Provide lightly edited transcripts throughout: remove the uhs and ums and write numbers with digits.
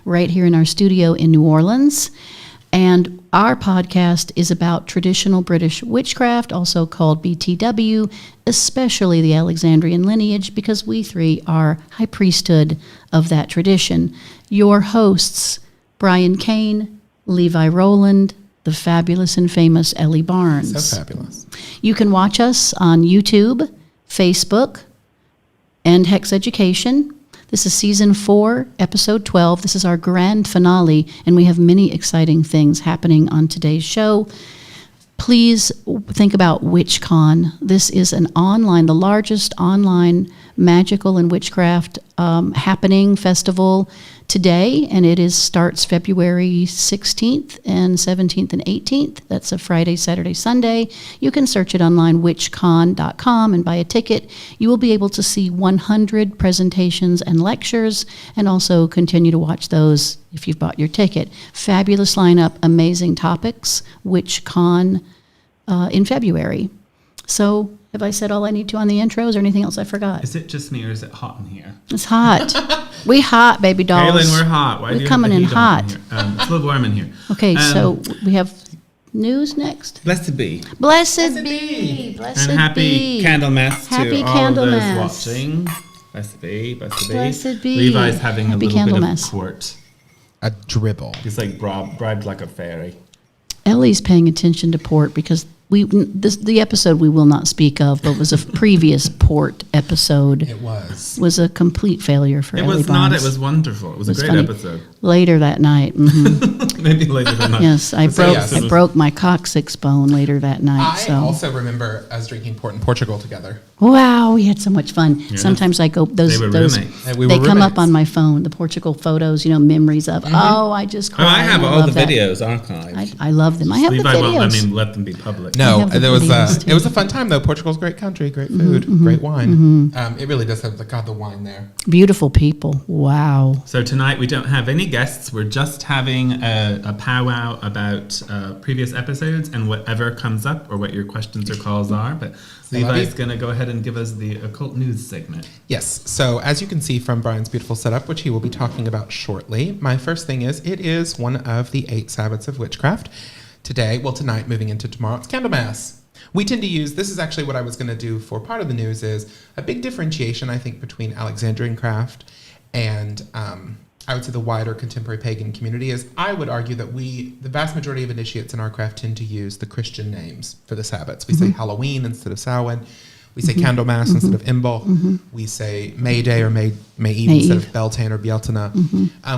right here in our studio in New Orleans. And our podcast is about traditional British witchcraft, also called BTW, especially the Alexandrian lineage, because we three are high priesthood of that tradition. Your hosts, Brian Cain, Levi Rowland, the fabulous and famous Elie Barnes. So fabulous. You can watch us on YouTube, Facebook, and Hex Education. This is Season 4, Episode 12. This is our grand finale, and we have many exciting things happening on today's show. Please think about WitchCon. This is the largest online magical and witchcraft happening festival today, and it starts February 16th and 17th and 18th. That's a Friday, Saturday, Sunday. You can search it online, witchcon.com, and buy a ticket. You will be able to see 100 presentations and lectures, and also continue to watch those if you've bought your ticket. Fabulous lineup, amazing topics, WitchCon in February. So, have I said all I need to on the intros or anything else I forgot? Is it just me or is it hot in here? It's hot. We hot, baby dolls. Kaylin, we're hot. Why we're coming in hot. It's a little warm in here. Okay, so we have news next. Blessed be. Blessed be. Blessed and happy be. Candlemas to Happy all Candlemas. those watching. Blessed be. Blessed be. Blessed be. Levi's having Happy a little Candlemas. bit of court. A dribble. He's like bribed like a fairy. Ellie's paying attention to port because the episode we will not speak of, but was a previous port episode. It was a complete failure for Elie It Barnes. was wonderful. It was a great funny. episode. Later that night. Mm-hmm. Maybe later that night. Yes, I broke my coccyx bone later that night. I also remember us drinking port in Portugal together. Wow, we had so much fun. Yeah. Sometimes I go those They were those roommates. And we they were come roommates. up on my phone, the Portugal photos, memories of. Oh, I just cried. I have all the love that. videos archived. I love them. I have Levi the won't videos. let them be public. I No, have the there was videos, too. it was a fun time though. Portugal's a great country, great food, great wine. It really does have the wine there. Beautiful people. Wow. So tonight we don't have any guests. We're just having a powwow about previous episodes and whatever comes up or what your questions or calls are. But Levi's going to go ahead and give us the occult news segment. Yes. So as you can see from Brian's beautiful setup, which he will be talking about shortly, my first thing is it is one of the 8 Sabbaths of witchcraft. Tonight, moving into tomorrow, it's Candlemas. We tend to use, this is actually what I was going to do for part of the news, is a big differentiation, I think, between Alexandrian craft and I would say the wider contemporary pagan community is I would argue that the vast majority of initiates in our craft tend to use the Christian names for the Sabbats. We say Halloween instead of Samhain. We say Candlemas instead of Imbolc. We say May Day or May Eve instead of Beltane or Beeltana.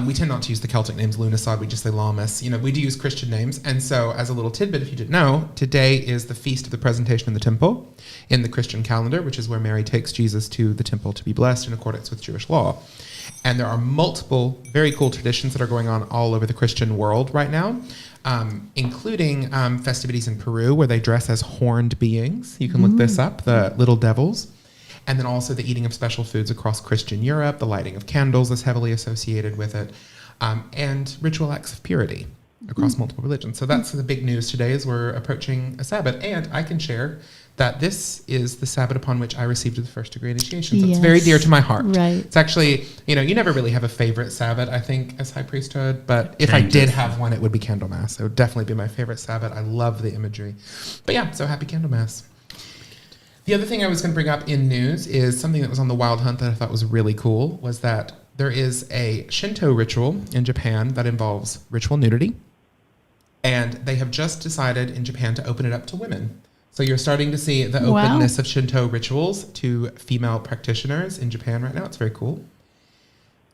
We tend not to use the Celtic names Lughnasadh. We just say Lammas. We do use Christian names. And so as a little tidbit, if you didn't know, today is the Feast of the Presentation in the Temple in the Christian calendar, which is where Mary takes Jesus to the temple to be blessed in accordance with Jewish law. And there are multiple very cool traditions that are going on all over the Christian world right now, including festivities in Peru where they dress as horned beings. You can look this up, the little devils. And then also the eating of special foods across Christian Europe. The lighting of candles is heavily associated with it. And ritual acts of purity across multiple religions. So that's the big news today as we're approaching a Sabbath. And I can share that this is the Sabbath upon which I received the first degree initiation. So it's very dear to my heart. Right. It's actually, you never really have a favorite Sabbath, I think, as high priesthood. But if I did have one, it would be Candlemas. It would definitely be my favorite Sabbath. I love the imagery. But yeah, so happy Candlemas. The other thing I was going to bring up in news is something that was on the Wild Hunt that I thought was really cool, was that there is a Shinto ritual in Japan that involves ritual nudity. And they have just decided in Japan to open it up to women. So you're starting to see the openness of Shinto rituals to female practitioners in Japan right now. It's very cool.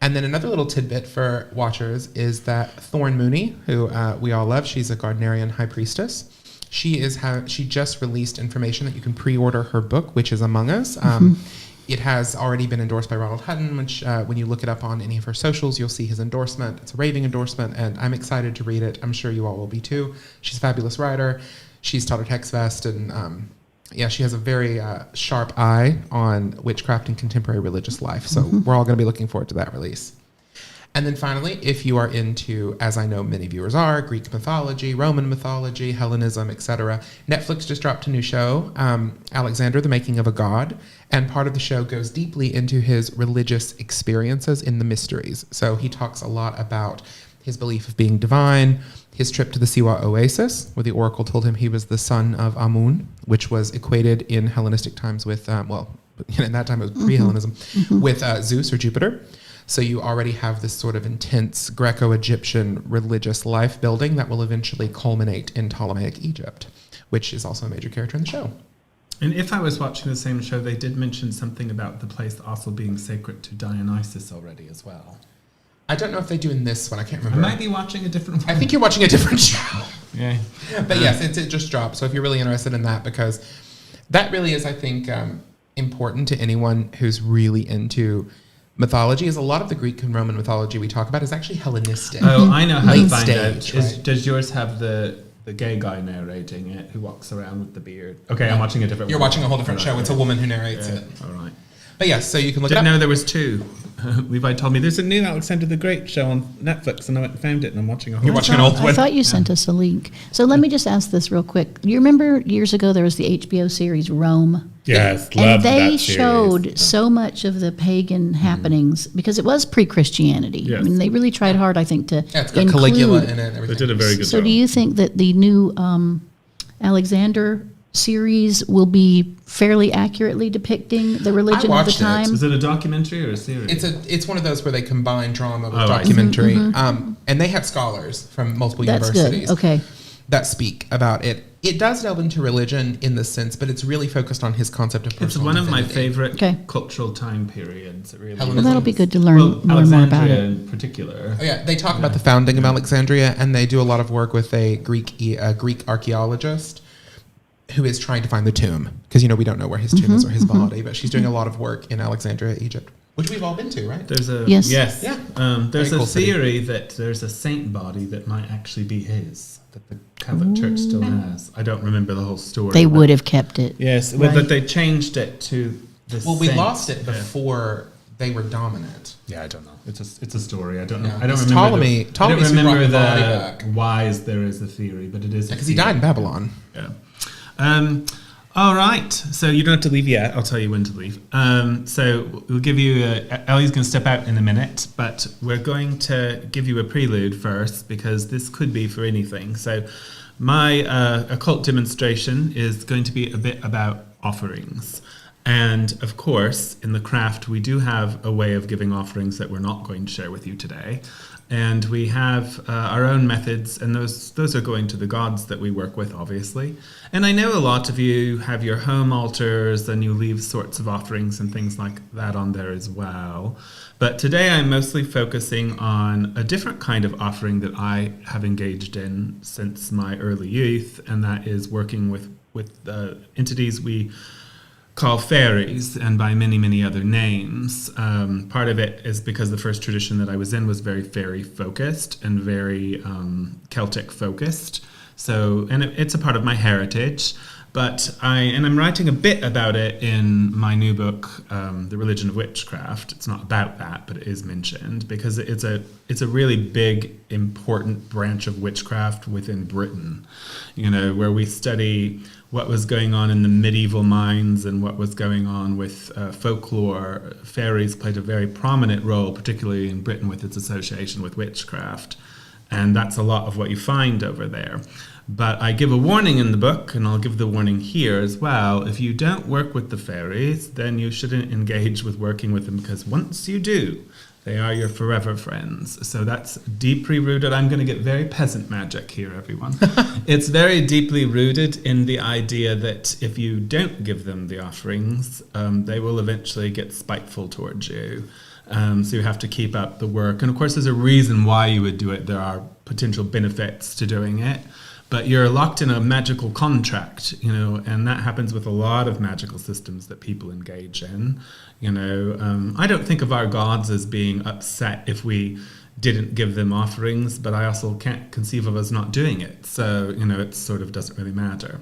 And then another little tidbit for watchers is that Thorn Mooney, who we all love, she's a Gardnerian high priestess. She just released information that you can pre-order her book, Witches Among Us. It has already been endorsed by Ronald Hutton, which when you look it up on any of her socials, you'll see his endorsement. It's a raving endorsement, and I'm excited to read it. I'm sure you all will be too. She's a fabulous writer. She's taught at Hexfest, and she has a very sharp eye on witchcraft and contemporary religious life. So we're all going to be looking forward to that release. And then finally, if you are into, as I know many viewers are, Greek mythology, Roman mythology, Hellenism, etc., Netflix just dropped a new show, Alexander, the Making of a God, and part of the show goes deeply into his religious experiences in the mysteries. So he talks a lot about his belief of being divine, his trip to the Siwa Oasis, where the oracle told him he was the son of Amun, which was equated in Hellenistic times with, in that time it was pre-Hellenism, with Zeus or Jupiter. So you already have this sort of intense Greco-Egyptian religious life building that will eventually culminate in Ptolemaic Egypt, which is also a major character in the show. And if I was watching the same show, they did mention something about the place also being sacred to Dionysus already as well. I don't know if they do in this one. I can't I remember. might be watching a different one. I think you're watching a different show. Yeah. But yes, it just dropped. So if you're really interested in that, because that really is, I think, important to anyone who's really into mythology, is a lot of the Greek and Roman mythology we talk about is actually Hellenistic. Oh, I know how to find stage, out. right? Does yours have the gay guy narrating it who walks around with the beard? Okay, I'm watching a different You're one. watching a whole different show. It's a woman who narrates it. All right. But yes, so you can look it Didn't up. know there was two. Levi told me there's a new Alexander the Great show on Netflix, and I went and found it, and I'm watching a whole. You're watching an old I one? thought you sent us a link. So let me just ask this real quick. You remember years ago there was the HBO series Rome? Yes, And loved they that series. showed so much of the pagan happenings because it was pre-Christianity. Yes. I mean, they really tried hard, I think, to Yeah, it's got include. Caligula in it and They everything. did a very good So job. do you think that the new Alexander series will be fairly accurately depicting the religion of the watched it. time? Is it a documentary or a series? It's one of those where they combine drama with Oh, I see. documentary, and they have scholars from multiple That's universities good. Okay. that speak about it. It does delve into religion in the sense, but it's really focused on his concept of It's personal one of my divinity. favorite Okay. cultural time periods. It really Well, Well, that'll be is. good to learn Well, more and more about Alexandria it. in particular. Oh, yeah, they talk about the founding of Alexandria, and they do a lot of work with a Greek archaeologist who is trying to find the tomb, because we don't know where his tomb is or his body, but she's doing a lot that in Alexandria, Egypt, which we've all been to, right? There's a Yes. yes. Yeah. There's Very cool a city. theory that there's a saint body that might actually be his, that the Catholic Church still has. I don't remember the whole story. They but- would have kept it. Yes, well, Right. but they changed it to the. Well, we saint. lost it Yeah. before they were dominant. Yeah, I don't know. It's a story. I don't know. Yeah. I don't It's remember. Ptolemy- I don't Ptolemy's who remember brought the body the back. whys there is a theory, but it is a Because he theory. died in Babylon. Yeah. All right. So you don't have to leave yet. I'll tell you when to leave. So we'll give you. Ellie's going to step out in a minute, but we're going to give you a prelude first because this could be for anything. So my occult demonstration is going to be a bit about offerings. And of course, in the craft, we do have a way of giving offerings that we're not going to share with you today. And we have our own methods, and those are going to the gods that we work with, obviously. And I know a lot of you have your home altars, and you leave sorts of offerings and things like that on there as well. But today I'm mostly focusing on a different kind of offering that I have engaged in since my early youth, and that is working with entities we call fairies, and by many, many other names. Part of it is because the first tradition that I was in was very fairy focused and very Celtic focused. So, and it's a part of my heritage. But I'm writing a bit about it in my new book, The Religion of Witchcraft. It's not about that, but it is mentioned because it's a really big, important branch of witchcraft within Britain. Where we study what was going on in the medieval minds and what was going on with folklore. Fairies played a very prominent role, particularly in Britain with its association with witchcraft. And that's a lot of what you find over there. But I give a warning in the book, and I'll give the warning here as well. If you don't work with the fairies, then you shouldn't engage with working with them, because once you do, they are your forever friends. So that's deeply rooted. I'm going to get very peasant magic here, everyone. It's very deeply rooted in the idea that if you don't give them the offerings, they will eventually get spiteful towards you. So you have to keep up the work. And of course, there's a reason why you would do it. There are potential benefits to doing it. But you're locked in a magical contract, and that happens with a lot of magical systems that people engage in. I don't think of our gods as being upset if we didn't give them offerings, but I also can't conceive of us not doing it. So, it sort of doesn't really matter.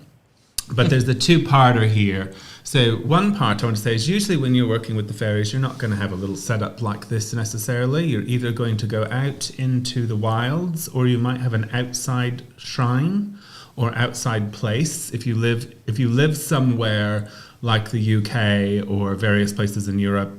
But there's the two-parter here. So one part I want to say is usually when you're working with the fairies, you're not going to have a little setup like this necessarily. You're either going to go out into the wilds, or you might have an outside shrine or outside place. If you live somewhere like the UK or various places in Europe,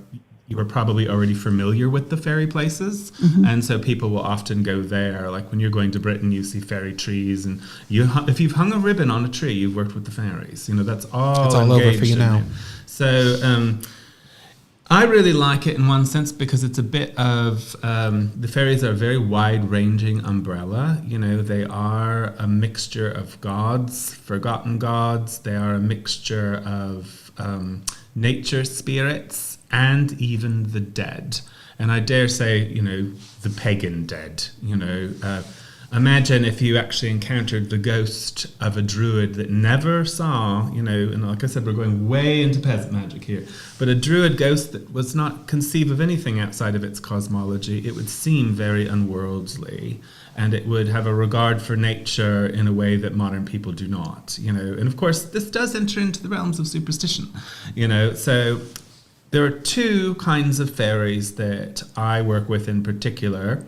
you are probably already familiar with the fairy places, and so people will often go there. Like when you're going to Britain, you see fairy trees, and if you've hung a ribbon on a tree, you've worked with the fairies. That's all. It's all over for you now. So I really like it in one sense because it's a bit of the fairies are a very wide-ranging umbrella. They are a mixture of gods, forgotten gods. They are a mixture of nature spirits, and even the dead. And I dare say, the pagan dead. Imagine if you actually encountered the ghost of a druid that never saw, and like I said, we're going way into peasant magic here, but a druid ghost that was not conceive of anything outside of its cosmology. It would seem very unworldly, and it would have a regard for nature in a way that modern people do not, And of course, this does enter into the realms of superstition, so there are two kinds of fairies that I work with in particular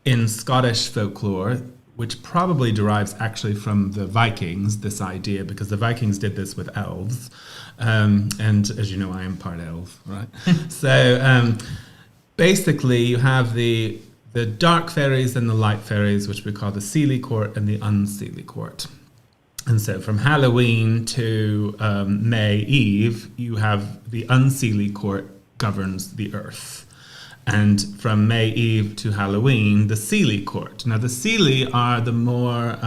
in Scottish folklore, which probably derives actually from the Vikings, this idea, because the Vikings did this with elves. And as you know, I am part elf, right? So basically you have the dark fairies and the light fairies, which we call the Seelie Court and the Unseelie Court. And so from Halloween to May Eve, you have the Unseelie Court governs the earth. And from May Eve to Halloween, the Seelie Court. Now, the Seelie are the more,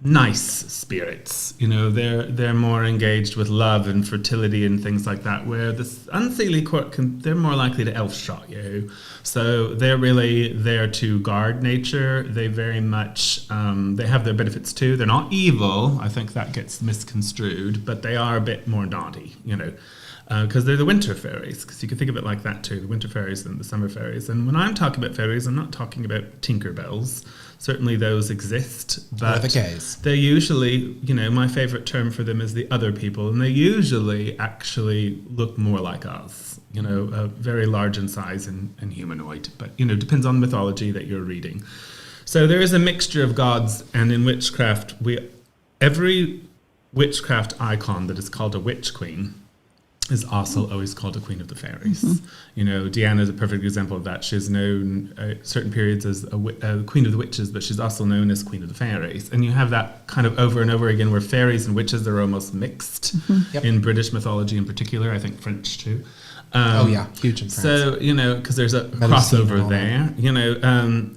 nice spirits. They're more engaged with love and fertility and things like that, where the Unseelie Court, they're more likely to elf shot you. So they're really there to guard nature. They very much, they have their benefits too. They're not evil. I think that gets misconstrued, but they are a bit more naughty, because they're the winter fairies, because you can think of it like that too, the winter fairies and the summer fairies. And when I'm talking about fairies, I'm not talking about Tinkerbells. Certainly those exist, but they usually, my favorite term for them is the other people, and they usually actually look more like us, very large in size and humanoid, but, depends on the mythology that you're reading. So there is a mixture of gods, and in witchcraft, every witchcraft icon that is called a witch queen is also always called a queen of the fairies. Deanna is a perfect example of that. She's known certain periods as a queen of the witches, but she's also known as queen of the fairies. And you have that kind of over and over again, where fairies and witches are almost mixed in British mythology in particular. I think French too. Huge in France. So, because there's a crossover there,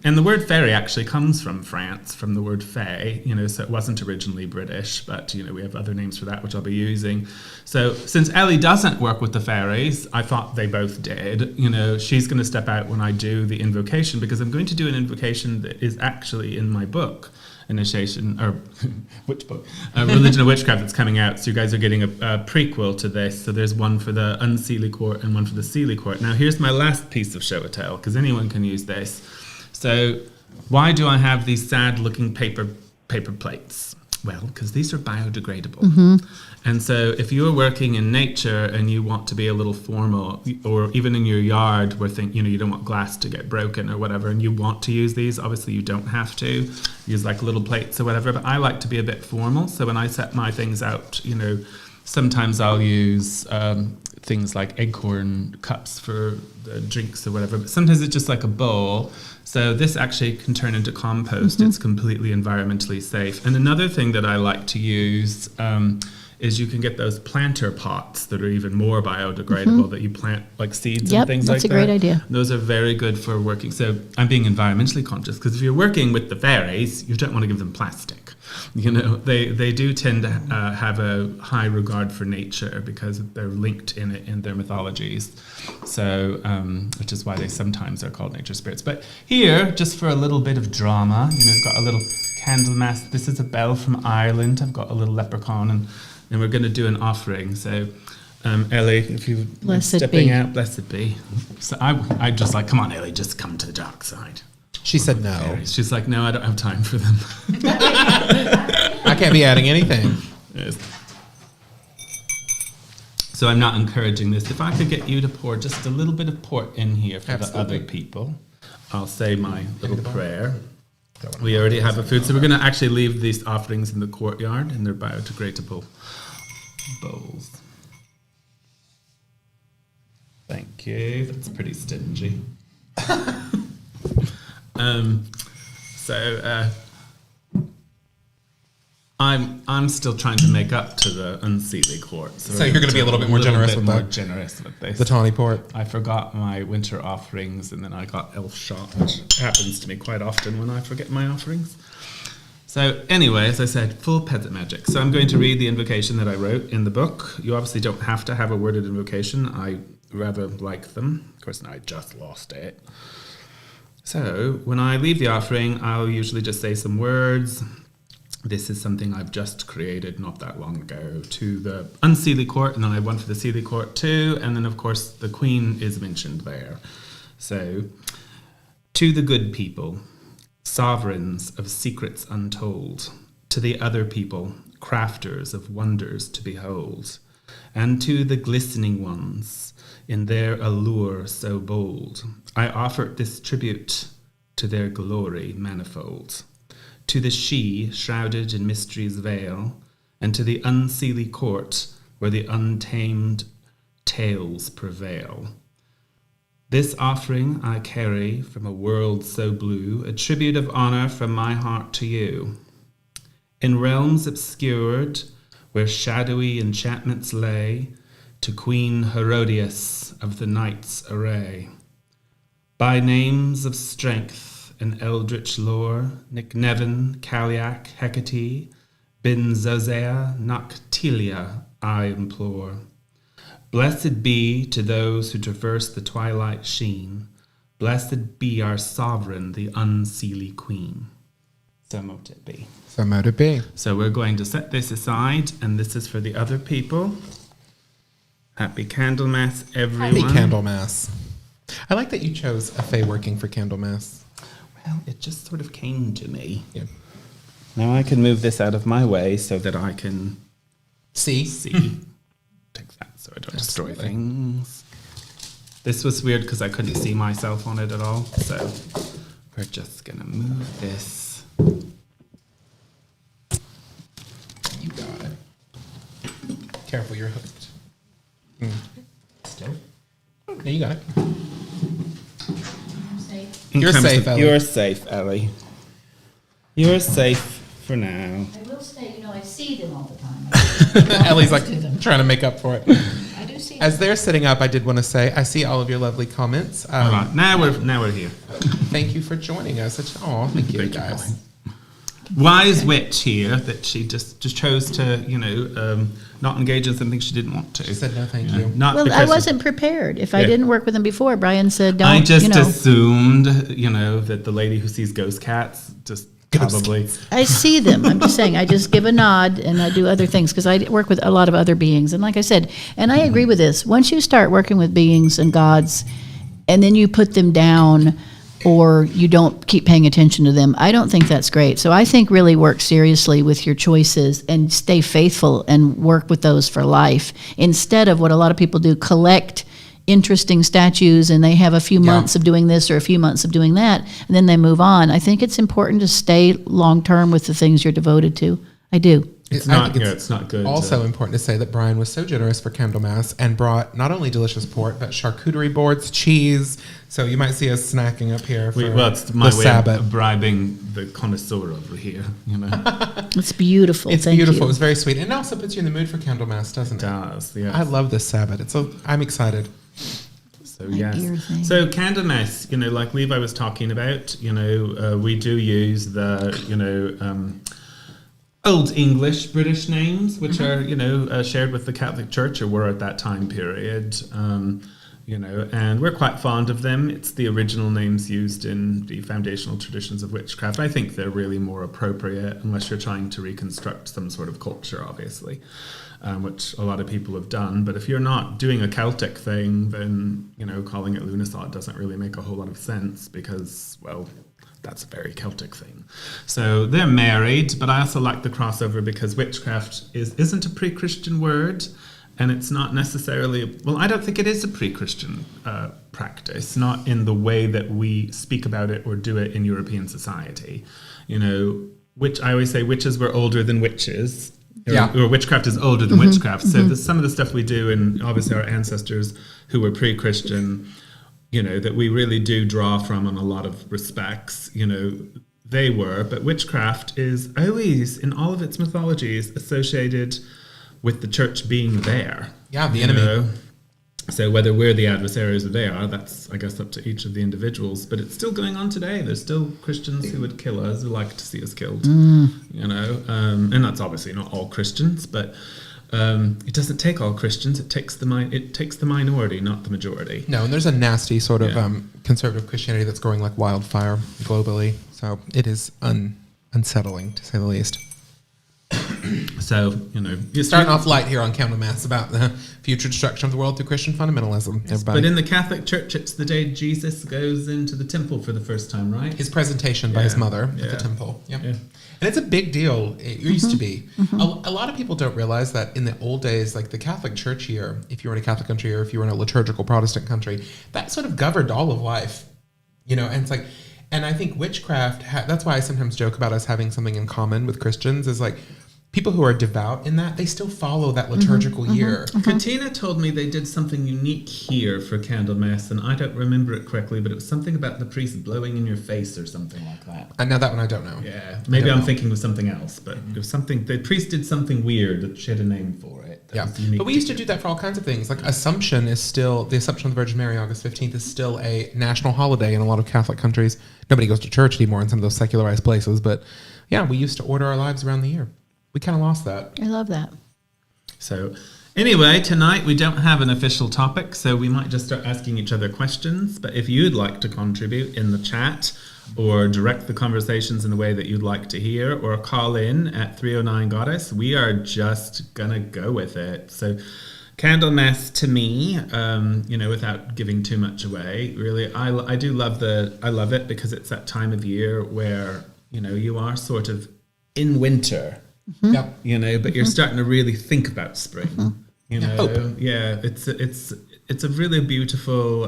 and the word fairy actually comes from France, from the word fae, so it wasn't originally British, but, we have other names for that, which I'll be using. So since Elie doesn't work with the fairies, I thought they both did. She's going to step out when I do the invocation, because I'm going to do an invocation that is actually in my book, Initiation, or which book? Religion of Witchcraft, that's coming out. So you guys are getting a prequel to this. So there's one for the Unseelie Court and one for the Seelie Court. Now here's my last piece of show and tell, because anyone can use this. So why do I have these sad-looking paper plates? Well, because these are biodegradable. And so if you're working in nature and you want to be a little formal, or even in your yard where you don't want glass to get broken or whatever, and you want to use these, obviously you don't have to use like little plates or whatever, but I like to be a bit formal. So when I set my things out, sometimes I'll use things like acorn cups for the drinks or whatever, but sometimes it's just like a bowl. So this actually can turn into compost. It's completely environmentally safe. And another thing that I like to use is you can get those planter pots that are even more biodegradable that you plant like seeds and things like that. That's a great idea. Those are very good for working. So I'm being environmentally conscious, because if you're working with the fairies, you don't want to give them plastic. They do tend to have a high regard for nature because they're linked in it in their mythologies. So, which is why they sometimes are called nature spirits. But here, just for a little bit of drama, I've got a little Candlemas. This is a bell from Ireland. I've got a little leprechaun, and we're going to do an offering. So, Elie, if you're stepping out, blessed be. So I just like, come on, Elie, just come to the dark side. She said no. Fairies. She's like, no, I don't have time for them. I can't be adding anything. Yes. So I'm not encouraging this. If I could get you to pour just a little bit of port in here for the other people, I'll say my little prayer. We already have a food, so we're going to actually leave these offerings in the courtyard in their biodegradable bowls. Thank you. That's pretty stingy. I'm still trying to make up to the unseelie court. So you're going to be a little bit more generous with this. The tawny port. I forgot my winter offerings, and then I got elf shot, which happens to me quite often when I forget my offerings. So anyway, as I said, full peasant magic. So I'm going to read the invocation that I wrote in the book. You obviously don't have to have a worded invocation. I rather like them. Of course, I just lost it. So when I leave the offering, I'll usually just say some words. This is something I've just created not that long ago to the unseelie court, and then I have one for the seelie court too, and then of course the queen is mentioned there. So, to the good people, sovereigns of secrets untold, to the other people, crafters of wonders to behold, and to the glistening ones, in their allure so bold, I offer this tribute to their glory manifold. To the she shrouded in mystery's veil, and to the unseelie court where the untamed tales prevail. This offering I carry from a world so blue, a tribute of honor from my heart to you. In realms obscured, where shadowy enchantments lay, to Queen Herodias of the night's array. By names of strength and eldritch lore, Nicknevin, Caliac, Hecate, Ben Zozea, Noctilia, I implore. Blessed be to those who traverse the twilight sheen. Blessed be our sovereign, the unseelie queen. So mote it be. So mote it be. So we're going to set this aside, and this is for the other people. Happy Candlemas, everyone. Happy Candlemas. I like that you chose a fae working for Candlemas. Well, it just sort of came to me. Yeah. Now I can move this out of my way so that I can see. Take that so I don't destroy things. This was weird because I couldn't see myself on it at all. So we're just going to move this. You got it. Careful, you're hooked. Still? No, you got it. You're safe, Elie. You're safe, Elie. You're safe for now. I will say, I see them all the time. Ellie's like trying to make up for it. I do see As they're sitting up, I did want to say, I see all of your lovely comments. All right, now we're here. Thank you for joining us. Thank you, guys. Wise witch here that she just chose to, not engage in something she didn't want to. She said no, thank you. Well, I wasn't prepared. If I didn't work with them before, Brian said, don't, I just assumed, that the lady who sees ghost cats just probably. I see them. I'm just saying, I just give a nod and I do other things because I work with a lot of other beings. And like I said, and I agree with this, once you start working with beings and gods and then you put them down or you don't keep paying attention to them, I don't think that's great. So I think really work seriously with your choices and stay faithful and work with those for life instead of what a lot of people do, collect interesting statues and they have a few months of doing this or a few months of doing that and then they move on. I think it's important to stay long-term with the things you're devoted to. I do. It's not good. Also important to say that Brian was so generous for Candlemas and brought not only delicious port, but charcuterie boards, cheese. So you might see us snacking up here for it's my way Sabbath. of bribing the connoisseur over here, It's beautiful. It's Thank beautiful. you. It was very sweet. And it also puts you in the mood for Candlemas, doesn't it? It does, yes. I love this Sabbath. I'm excited. So yes. So Candlemas, like Levi was talking about, we do use the, Old English British names, which are, shared with the Catholic Church or were at that time period. and we're quite fond of them. It's the original names used in the foundational traditions of witchcraft. I think they're really more appropriate unless you're trying to reconstruct some sort of culture, obviously, which a lot of people have done. But if you're not doing a Celtic thing, then, calling it Lunathought doesn't really make a whole lot of sense because, well, that's a very Celtic thing. So they're married, but I also like the crossover because witchcraft isn't a pre-Christian word. And it's not necessarily, I don't think it is a pre-Christian practice, not in the way that we speak about it or do it in European society. Which I always say witches were older than witches, or witchcraft is older than witchcraft. So some of the stuff we do, and obviously our ancestors who were pre-Christian, that we really do draw from in a lot of respects, they were. But witchcraft is always, in all of its mythologies, associated with the church being there. Yeah, the enemy. So whether we're the adversaries or they are, that's, I guess, up to each of the individuals. But it's still going on today. There's still Christians who would kill us, who like to see us killed. And that's obviously not all Christians, but it doesn't take all Christians. It takes the minority, not the majority. No, and there's a nasty sort of conservative Christianity that's growing like wildfire globally. So it is unsettling, to say the least. So, you're starting off light here on Candlemas about the future destruction of the world through Christian fundamentalism. Yes, but in the Catholic Church, it's the day Jesus goes into the temple for the first time, right? His presentation by his mother at the temple. Yep. Yeah. And it's a big deal. It used to be. A lot of people don't realize that in the old days, like the Catholic Church here, if you were in a Catholic country or if you were in a liturgical Protestant country, that sort of governed all of life. And it's like, and I think witchcraft, that's why I sometimes joke about us having something in common with Christians, is like, people who are devout in that, they still follow that liturgical year. Katina told me they did something unique here for Candlemas, and I don't remember it correctly, but it was something about the priest blowing in your face or something like that. And now that one I don't know. Yeah, maybe I'm thinking of something else, but it was something, the priest did something weird that she had a name for it. But we used to do that for all kinds of things. Like Assumption is still, the Assumption of the Virgin Mary, August 15th, is still a national holiday in a lot of Catholic countries. Nobody goes to church anymore in some of those secularized places, but yeah, we used to order our lives around the year. We kind of lost that. I love that. So anyway, tonight we don't have an official topic, so we might just start asking each other questions. But if you'd like to contribute in the chat or direct the conversations in the way that you'd like to hear or call in at 309 Goddess, we are just going to go with it. So Candlemas to me, without giving too much away, really, I do love it because it's that time of year where, you are sort of in winter. Yep. But you're starting to really think about spring. Hope. Yeah, it's a really beautiful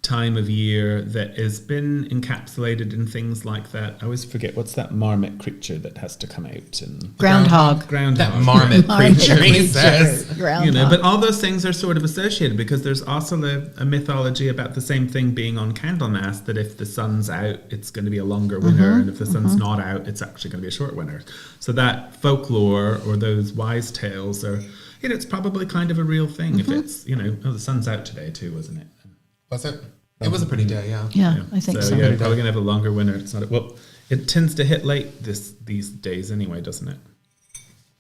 time of year that has been encapsulated in things like that. I always forget, what's that marmot creature that has to come out? And Groundhog. That marmot creature, he says. Groundhog. But all those things are sort of associated because there's also a mythology about the same thing being on Candlemas, that if the sun's out, it's going to be a longer winter, and if the sun's not out, it's actually going to be a short winter. So that folklore or those wise tales are, it's probably kind of a real thing if it's, the sun's out today too, wasn't it? Was it? It was a pretty day, yeah. Yeah, I think so. Yeah, probably going to have a longer winter. It's not. It tends to hit late these days anyway, doesn't it?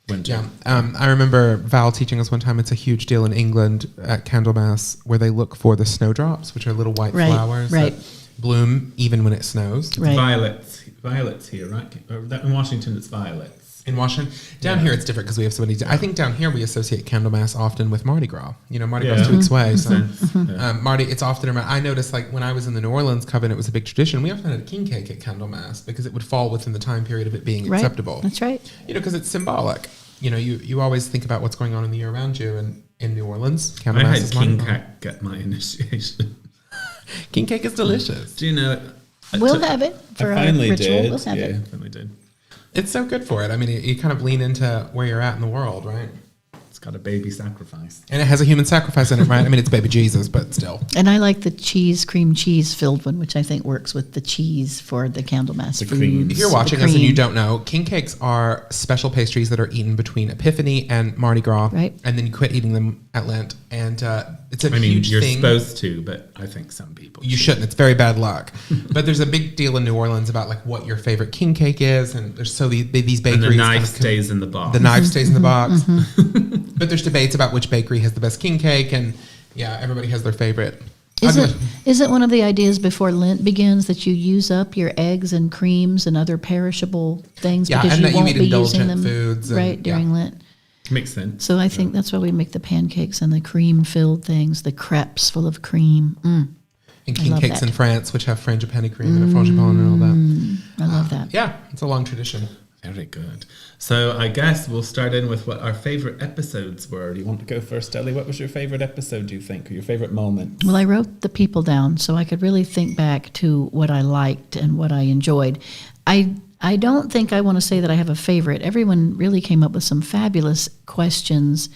Winter. Yeah. I remember Val teaching us one time, it's a huge deal in England at Candlemas where they look for the snowdrops, which are little white flowers that bloom even when it snows. It's violets here, right? In Washington, it's violets. In Washington, down here it's different because we have so many. I think down here we associate Candlemas often with Mardi Gras. Mardi Gras is 2 weeks away, so Mardi. It's often around. I noticed, like when I was in the New Orleans Coven, it was a big tradition. We often had a king cake at Candlemas because it would fall within the time period of it being acceptable. That's right. Because it's symbolic. You always think about what's going on in the year around you, and in New Orleans, I Candlemas had is Mardi king Gras. cake at my initiation. King cake is delicious. Do you know? We'll have it for our ritual. Did. We'll have it. I finally did. It's so good for it. I mean, you kind of lean into where you're at in the world, right? It's got a baby sacrifice. And it has a human sacrifice in it, right? I mean, it's baby Jesus, but still. And I like the cream cheese filled one, which I think works with the cheese for the Candlemas foods. Cream. If you're watching us and you don't know, king cakes are special pastries that are eaten between Epiphany and Mardi Gras. Right. And then you quit eating them at Lent. And it's a huge you're thing. Supposed to, but I think some people You shouldn't. It's very bad luck. But there's a big deal in New Orleans about like what your favorite king cake is. And there's these bakeries. And the knife stays in the box. The knife stays in the box. But there's debates about which bakery has the best king cake. And, Yeah, everybody has their favorite. Isn't one of the ideas before Lent begins that you use up your eggs and creams and other perishable things because and you that won't you eat be indulgent using them foods during Lent? Makes sense. So I think that's why we make the pancakes and the cream-filled things, the crepes full of cream. And king cakes that. in France, which have frangipani cream and a frangipane and all that. I love that. Yeah, it's a long tradition. Very good. So I guess we'll start in with what our favorite episodes were. Do you want to go first, Elie? What was your favorite episode, do you think, or your favorite moment? Well, I wrote the people down so I could really think back to what I liked and what I enjoyed. I don't think I want to say that I have a favorite. Everyone really came up with some fabulous questions,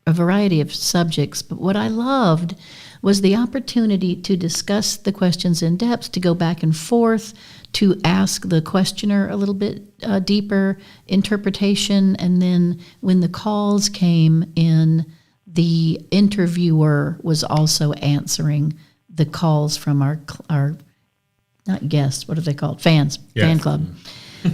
a variety of subjects, but what I loved was the opportunity to discuss the questions in depth, to go back and forth, to ask the questioner a little bit deeper interpretation, and then when the calls came in, the interviewer was also answering the calls from our not guests, what are they called? Fans, fan club.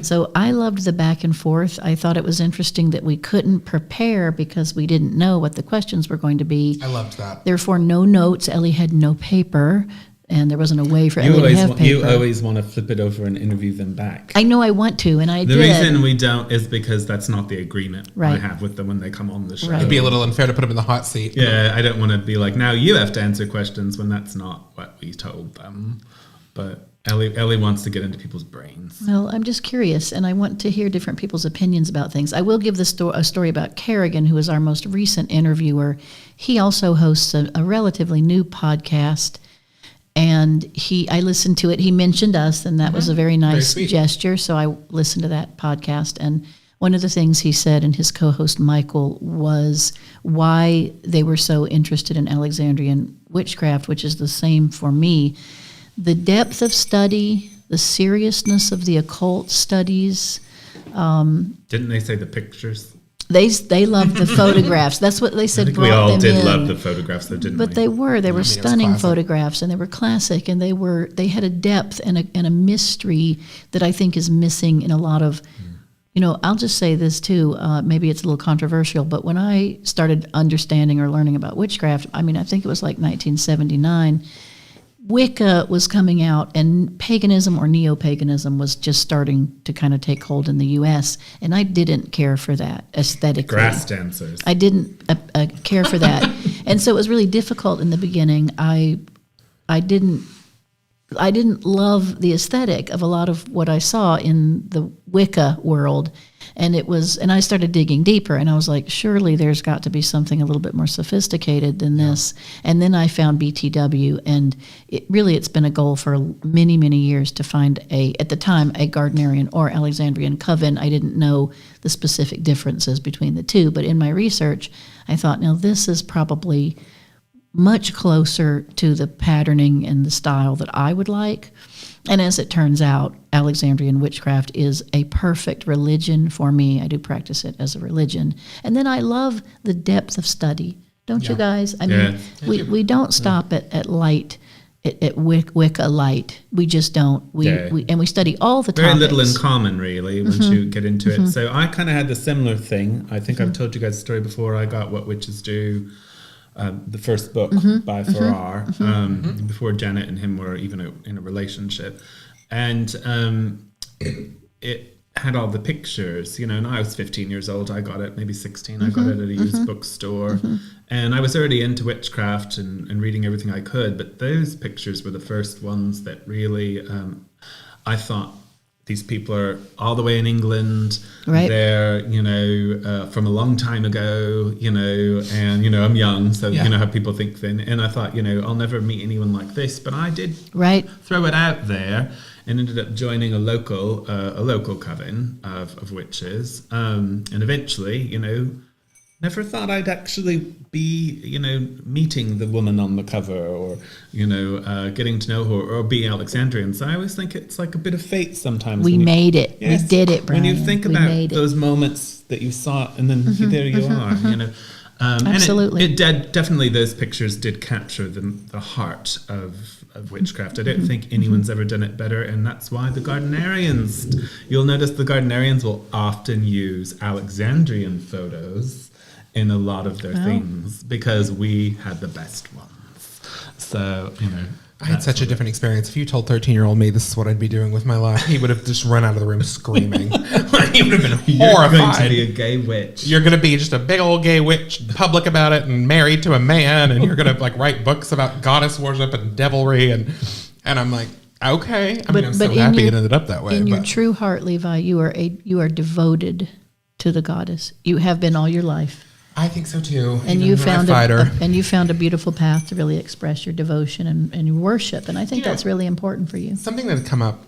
So I loved the back and forth. I thought it was interesting that we couldn't prepare because we didn't know what the questions were going to be. I loved that. Therefore, no notes. Elie had no paper, and there wasn't a way for Elie to have paper. You always want to flip it over and interview them back. I know I want to, and I did. The reason we don't is because that's not the agreement I Right. have with them when they come on the show. Right. It'd be a little unfair to put them in the hot seat. Yeah, I don't want to be like, now you have to answer questions when that's not what we told them. But Elie wants to get into people's brains. Well, I'm just curious, and I want to hear different people's opinions about things. I will give a story about Kerrigan, who is our most recent interviewer. He also hosts a relatively new podcast, and I listened to it. He mentioned us, and that was a very nice gesture, so I listened to that podcast. And one of the things he said, and his co-host Michael, was why they were so interested in Alexandrian witchcraft, which is the same for me. The depth of study, the seriousness of the occult studies. Didn't they say the pictures? They loved the photographs. That's what they said. I think brought we all them did in. love the photographs, though, didn't But we? they were it was stunning classic. photographs, and they were classic, and they had a depth and a mystery that I think is missing in a lot of. I'll just say this too. Maybe it's a little controversial, but when I started understanding or learning about witchcraft, I think it was like 1979. Wicca was coming out, and paganism or neo-paganism was just starting to kind of take hold in the U.S., and I didn't care for that aesthetically. Grass dancers. I didn't care for that. And so it was really difficult in the beginning. I didn't love the aesthetic of a lot of what I saw in the Wicca world. And I started digging deeper, and I was like, surely there's got to be something a little bit more sophisticated than this. And then I found BTW, and it's been a goal for many, many years to find at the time, a Gardnerian or Alexandrian coven. I didn't know the specific differences between the two, but in my research, I thought, now this is probably much closer to the patterning and the style that I would like. And as it turns out, Alexandrian witchcraft is a perfect religion for me. I do practice it as a religion. And then I love the depth of study. Don't you guys? We don't stop at light, at Wicca light. We just don't. We study all the topics. Very little in common, really, once you get into it. So I kind of had the similar thing. I think I've told you guys a story before. I got What Witches Do, the first book by Farrar, before Janet and him were even in a relationship. And it had all the pictures, and I was 15 years old. I got it, maybe 16. I got it at a used bookstore. And I was already into witchcraft and reading everything I could. But those pictures were the first ones that really, I thought, these people are all the way in England. Right. They're, from a long time ago, and, I'm young, so, how people think then. And I thought, I'll never meet anyone like this. But I did throw it out there and ended up joining a local coven of witches. And eventually, never thought I'd actually be, meeting the woman on the cover or, getting to know her or be Alexandrian. So I always think it's like a bit of fate sometimes. We made it. Yes, we did it, Brian. When you think about those moments that you saw and then there you are, Absolutely. And it definitely, those pictures did capture the heart of witchcraft. I don't think anyone's ever done it better, and that's why the Gardnerians, you'll notice the Gardnerians will often use Alexandrian photos in a lot of their things because we had the best ones. So, I had such a different experience. If you told 13-year-old me this is what I'd be doing with my life, he would have just run out of the room screaming. He would have been horrified. You're going to be a gay witch. You're going to be just a big old gay witch, public about it, and married to a man, and you're going to like write books about goddess worship and devilry, and I'm like, okay. I mean, I'm so happy it ended up that way. In your true heart, Levi, you are devoted to the goddess. You have been all your life. I think so too. And you found a beautiful path to really express your devotion and your worship. And I think that's really important for you. Something that had come up.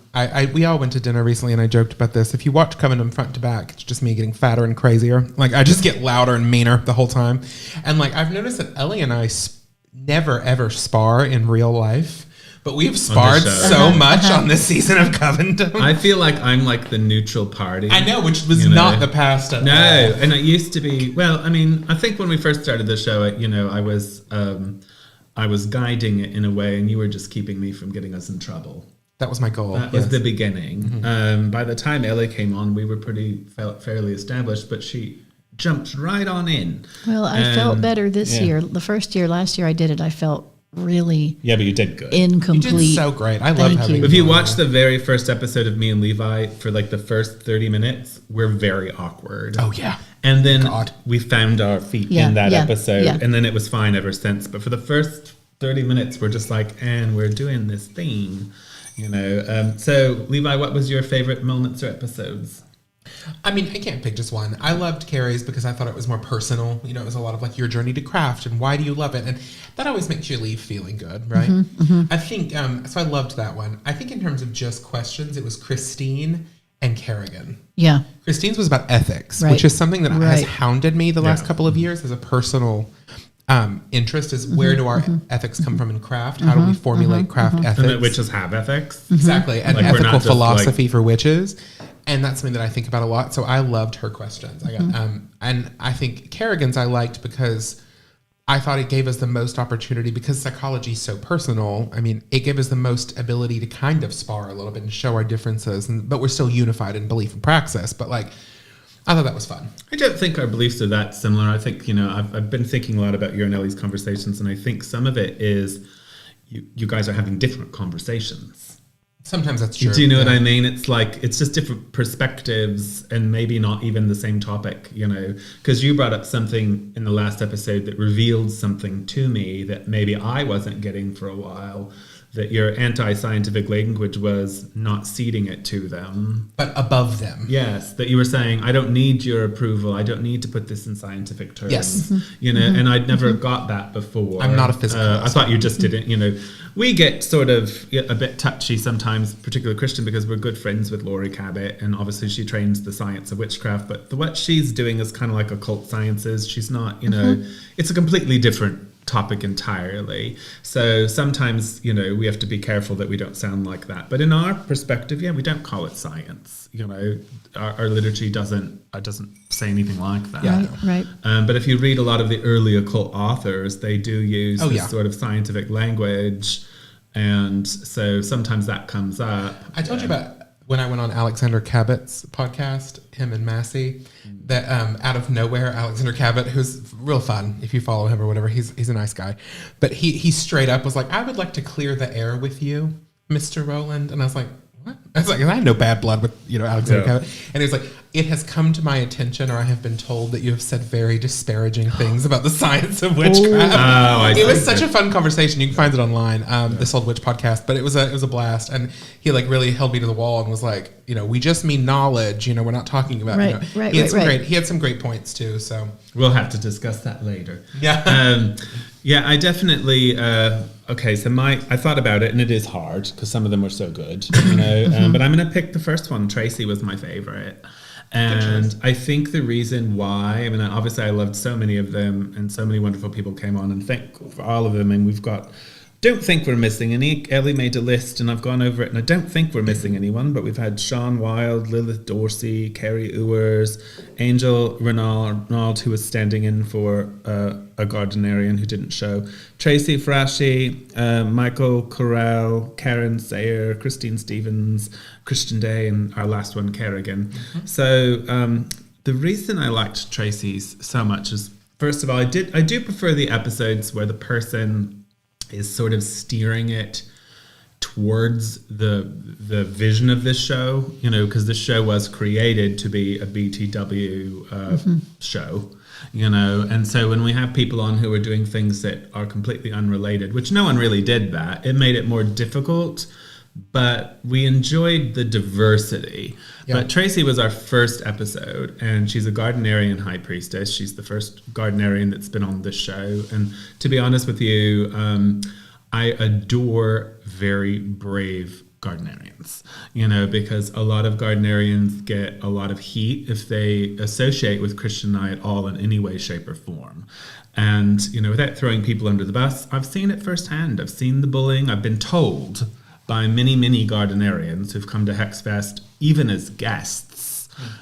We all went to dinner recently, and I joked about this. If you watch Covendom front to back, it's just me getting fatter and crazier. Like I just get louder and meaner the whole time. And like I've noticed that Elie and I never ever spar in real life. But we've sparred so much on this season of Covendom. I feel like I'm like the neutral party. I know, which was not the past at all. And it used to be. Well, I mean, I think when we first started the show, I was guiding it in a way, and you were just keeping me from getting us in trouble. That was my goal. That was the beginning. Mm-hmm. By the time Elie came on, we were felt fairly established, but she jumped right on in. Well, I felt better this year. The first year, last year I did it, I felt really but you did good. Incomplete. You did so great. I love having you. If you watch the very first episode of me and Levi, for like the first 30 minutes, we're very awkward. Oh yeah. And then we found our feet in that episode, and then it was fine ever since. But for the first 30 minutes, we're just like, and we're doing this thing, So Levi, what was your favorite moments or episodes? I mean, I can't pick just one. I loved Carrie's because I thought it was more personal. It was a lot of like your journey to craft and why do you love it? And that always makes you leave feeling good, right? Mm-hmm, mm-hmm. I think, so I loved that one. I think in terms of just questions, it was Christine and Kerrigan. Yeah. Christine's was about ethics, which is something that has hounded me the last couple of years as a personal interest is where do our ethics come from in craft? How do we formulate craft ethics? And that witches have ethics. Exactly. And like ethical philosophy for witches. And that's something that I think about a lot. So I loved her questions. I got, and I think Kerrigan's I liked because I thought it gave us the most opportunity because psychology is so personal. I mean, it gave us the most ability to kind of spar a little bit and show our differences, but we're still unified in belief and praxis. But like, I thought that was fun. I don't think our beliefs are that similar. I think, I've been thinking a lot about your and Ellie's conversations, and I think some of it is you guys are having different conversations. Sometimes that's true. Do you know what I mean? It's like, it's just different perspectives and maybe not even the same topic, because you brought up something in the last episode that revealed something to me that maybe I wasn't getting for a while, that your anti-scientific language was not ceding it to them. But above them. Yes, that you were saying, I don't need your approval. I don't need to put this in scientific terms. Yes. And I'd never got that before. I'm not a physical I thought you just didn't, We get sort of a bit touchy sometimes, particularly Christian, because we're good friends with Laurie Cabot, and obviously she trains the science of witchcraft, but what she's doing is kind of like occult sciences. She's not, it's a completely different topic entirely. So sometimes, we have to be careful that we don't sound like that. But in our perspective, we don't call it science. Our liturgy doesn't say anything like that. Right. But if you read a lot of the early occult authors, they do use this sort of scientific language. And so sometimes that comes up. I told you about when I went on Alexander Cabot's podcast, him and Massey, that out of nowhere, Alexander Cabot, who's real fun if you follow him or whatever, he's a nice guy. But he straight up was like, I would like to clear the air with you, Mr. Rowland. And I was like, what? I was like, I have no bad blood with, Alexander Cabot. And he was like, it has come to my attention, or I have been told that you have said very disparaging things about the science of witchcraft. It was such a fun conversation. You can find it online, this Old Witch podcast, but it was a blast. And he like really held me to the wall and was like, we just mean knowledge, we're not talking about, he had some great points too. So we'll have to discuss that later. Yeah. I definitely, so I thought about it, and it is hard because some of them were so good, but I'm going to pick the first one. Tracy was my favorite. And I think the reason why, obviously I loved so many of them, and so many wonderful people came on, and thank for all of them. And don't think we're missing any. Elie made a list, and I've gone over it, and I don't think we're missing anyone, but we've had Sean Wilde, Lilith Dorsey, Carrie Ewers, Angel Renaud, who was standing in for a Gardnerian who didn't show, Tracy Frashy, Michael Corral, Karen Sayer, Christine Stevens, Christian Day, and our last one, Kerrigan. So the reason I liked Tracy's so much is First of all, I do prefer the episodes where the person is sort of steering it towards the vision of this show, because this show was created to be a BTW show, and so when we have people on who are doing things that are completely unrelated, which no one really did that, it made it more difficult, but we enjoyed the diversity. Yeah. But Tracy was our first episode, and she's a Gardnerian high priestess. She's the first Gardnerian that's been on this show, and to be honest with you, I adore very brave Gardnerians, because a lot of Gardnerians get a lot of heat if they associate with Christian at all in any way, shape, or form. And, without throwing people under the bus, I've seen it firsthand. I've seen the bullying. I've been told by many, many Gardnerians who've come to Hexfest, even as guests,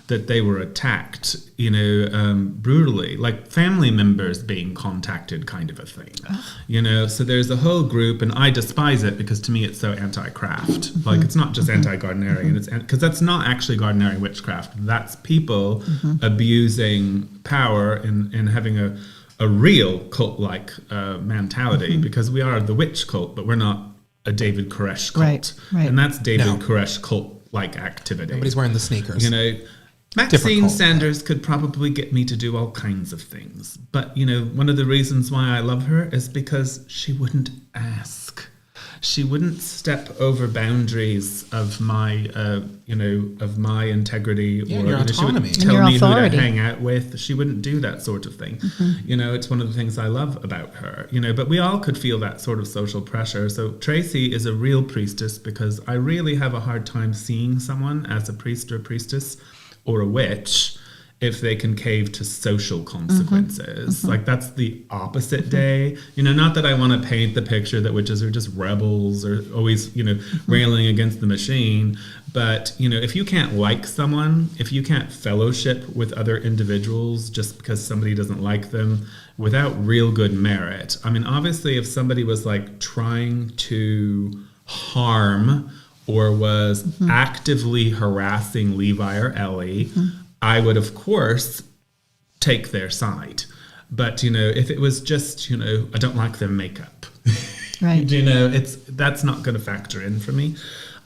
that they were attacked, brutally, like family members being contacted kind of a thing, so there's a whole group, and I despise it because to me it's so anti-craft. Like, it's not just anti-Gardnerian, it's because that's not actually Gardnerian witchcraft. That's people abusing power and having a real cult-like mentality, because we are the witch cult, but we're not a David Koresh cult. Right. And that's David Koresh cult-like activity. Nobody's wearing the sneakers. Maxine Sanders could probably get me to do all kinds of things. But, one of the reasons why I love her is because she wouldn't ask. She wouldn't step over boundaries of my, of my integrity, or your autonomy. She wouldn't tell me who to hang out with. She wouldn't do that sort of thing. It's one of the things I love about her. But we all could feel that sort of social pressure. So Tracy is a real priestess, because I really have a hard time seeing someone as a priest or priestess or a witch if they can cave to social consequences. Like, that's the opposite day. Not that I want to paint the picture that witches are just rebels or always, railing against the machine. But, if you can't like someone, if you can't fellowship with other individuals just because somebody doesn't like them without real good merit. I mean, obviously, if somebody was like trying to harm or was actively harassing Levi or Elie, I would, of course, take their side. But, if it was just, I don't like their makeup, right? That's not going to factor in for me.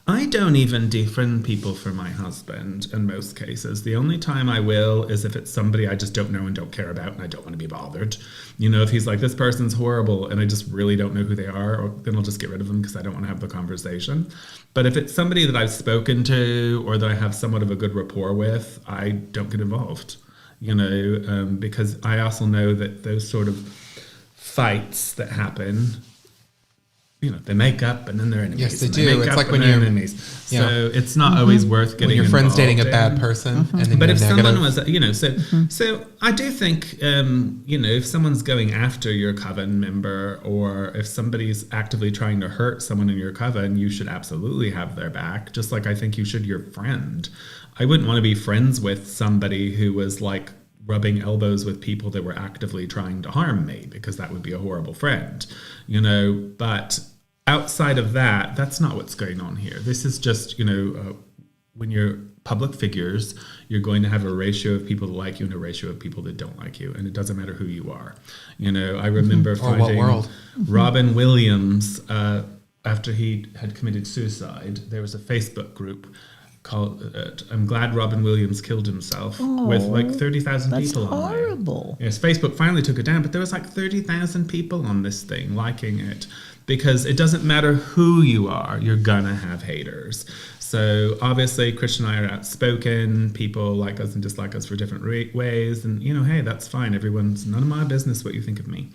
I don't even defriend people for my husband in most cases. The only time I will is if it's somebody I just don't know and don't care about, and I don't want to be bothered. If he's like, this person's horrible and I just really don't know who they are, then I'll just get rid of them because I don't want to have the conversation. But if it's somebody that I've spoken to or that I have somewhat of a good rapport with, I don't get involved, because I also know that those sort of fights that happen, they make up and then they're enemies. Yes, they do. It's like when you're enemies. So it's not always worth getting when your friend's dating a bad person. And then but if negative. someone was, so I do think, if someone's going after your coven member, or if somebody's actively trying to hurt someone in your coven, you should absolutely have their back. Just like I think you should your friend. I wouldn't want to be friends with somebody who was like rubbing elbows with people that were actively trying to harm me, because that would be a horrible friend, but outside of that, that's not what's going on here. This is just, when you're public figures, you're going to have a ratio of people that like you and a ratio of people that don't like you, and it doesn't matter who you are. I remember finding Robin Williams, after he had committed suicide, there was a Facebook group called I'm Glad Robin Williams Killed Himself, with like 30,000 people on there. That's horrible. Yes, Facebook finally took it down, but there was like 30,000 people on this thing liking it, because it doesn't matter who you are, you're gonna have haters. So obviously Christian and I are outspoken, people like us and dislike us for different ways, and hey, that's fine. Everyone's none of my business what you think of me.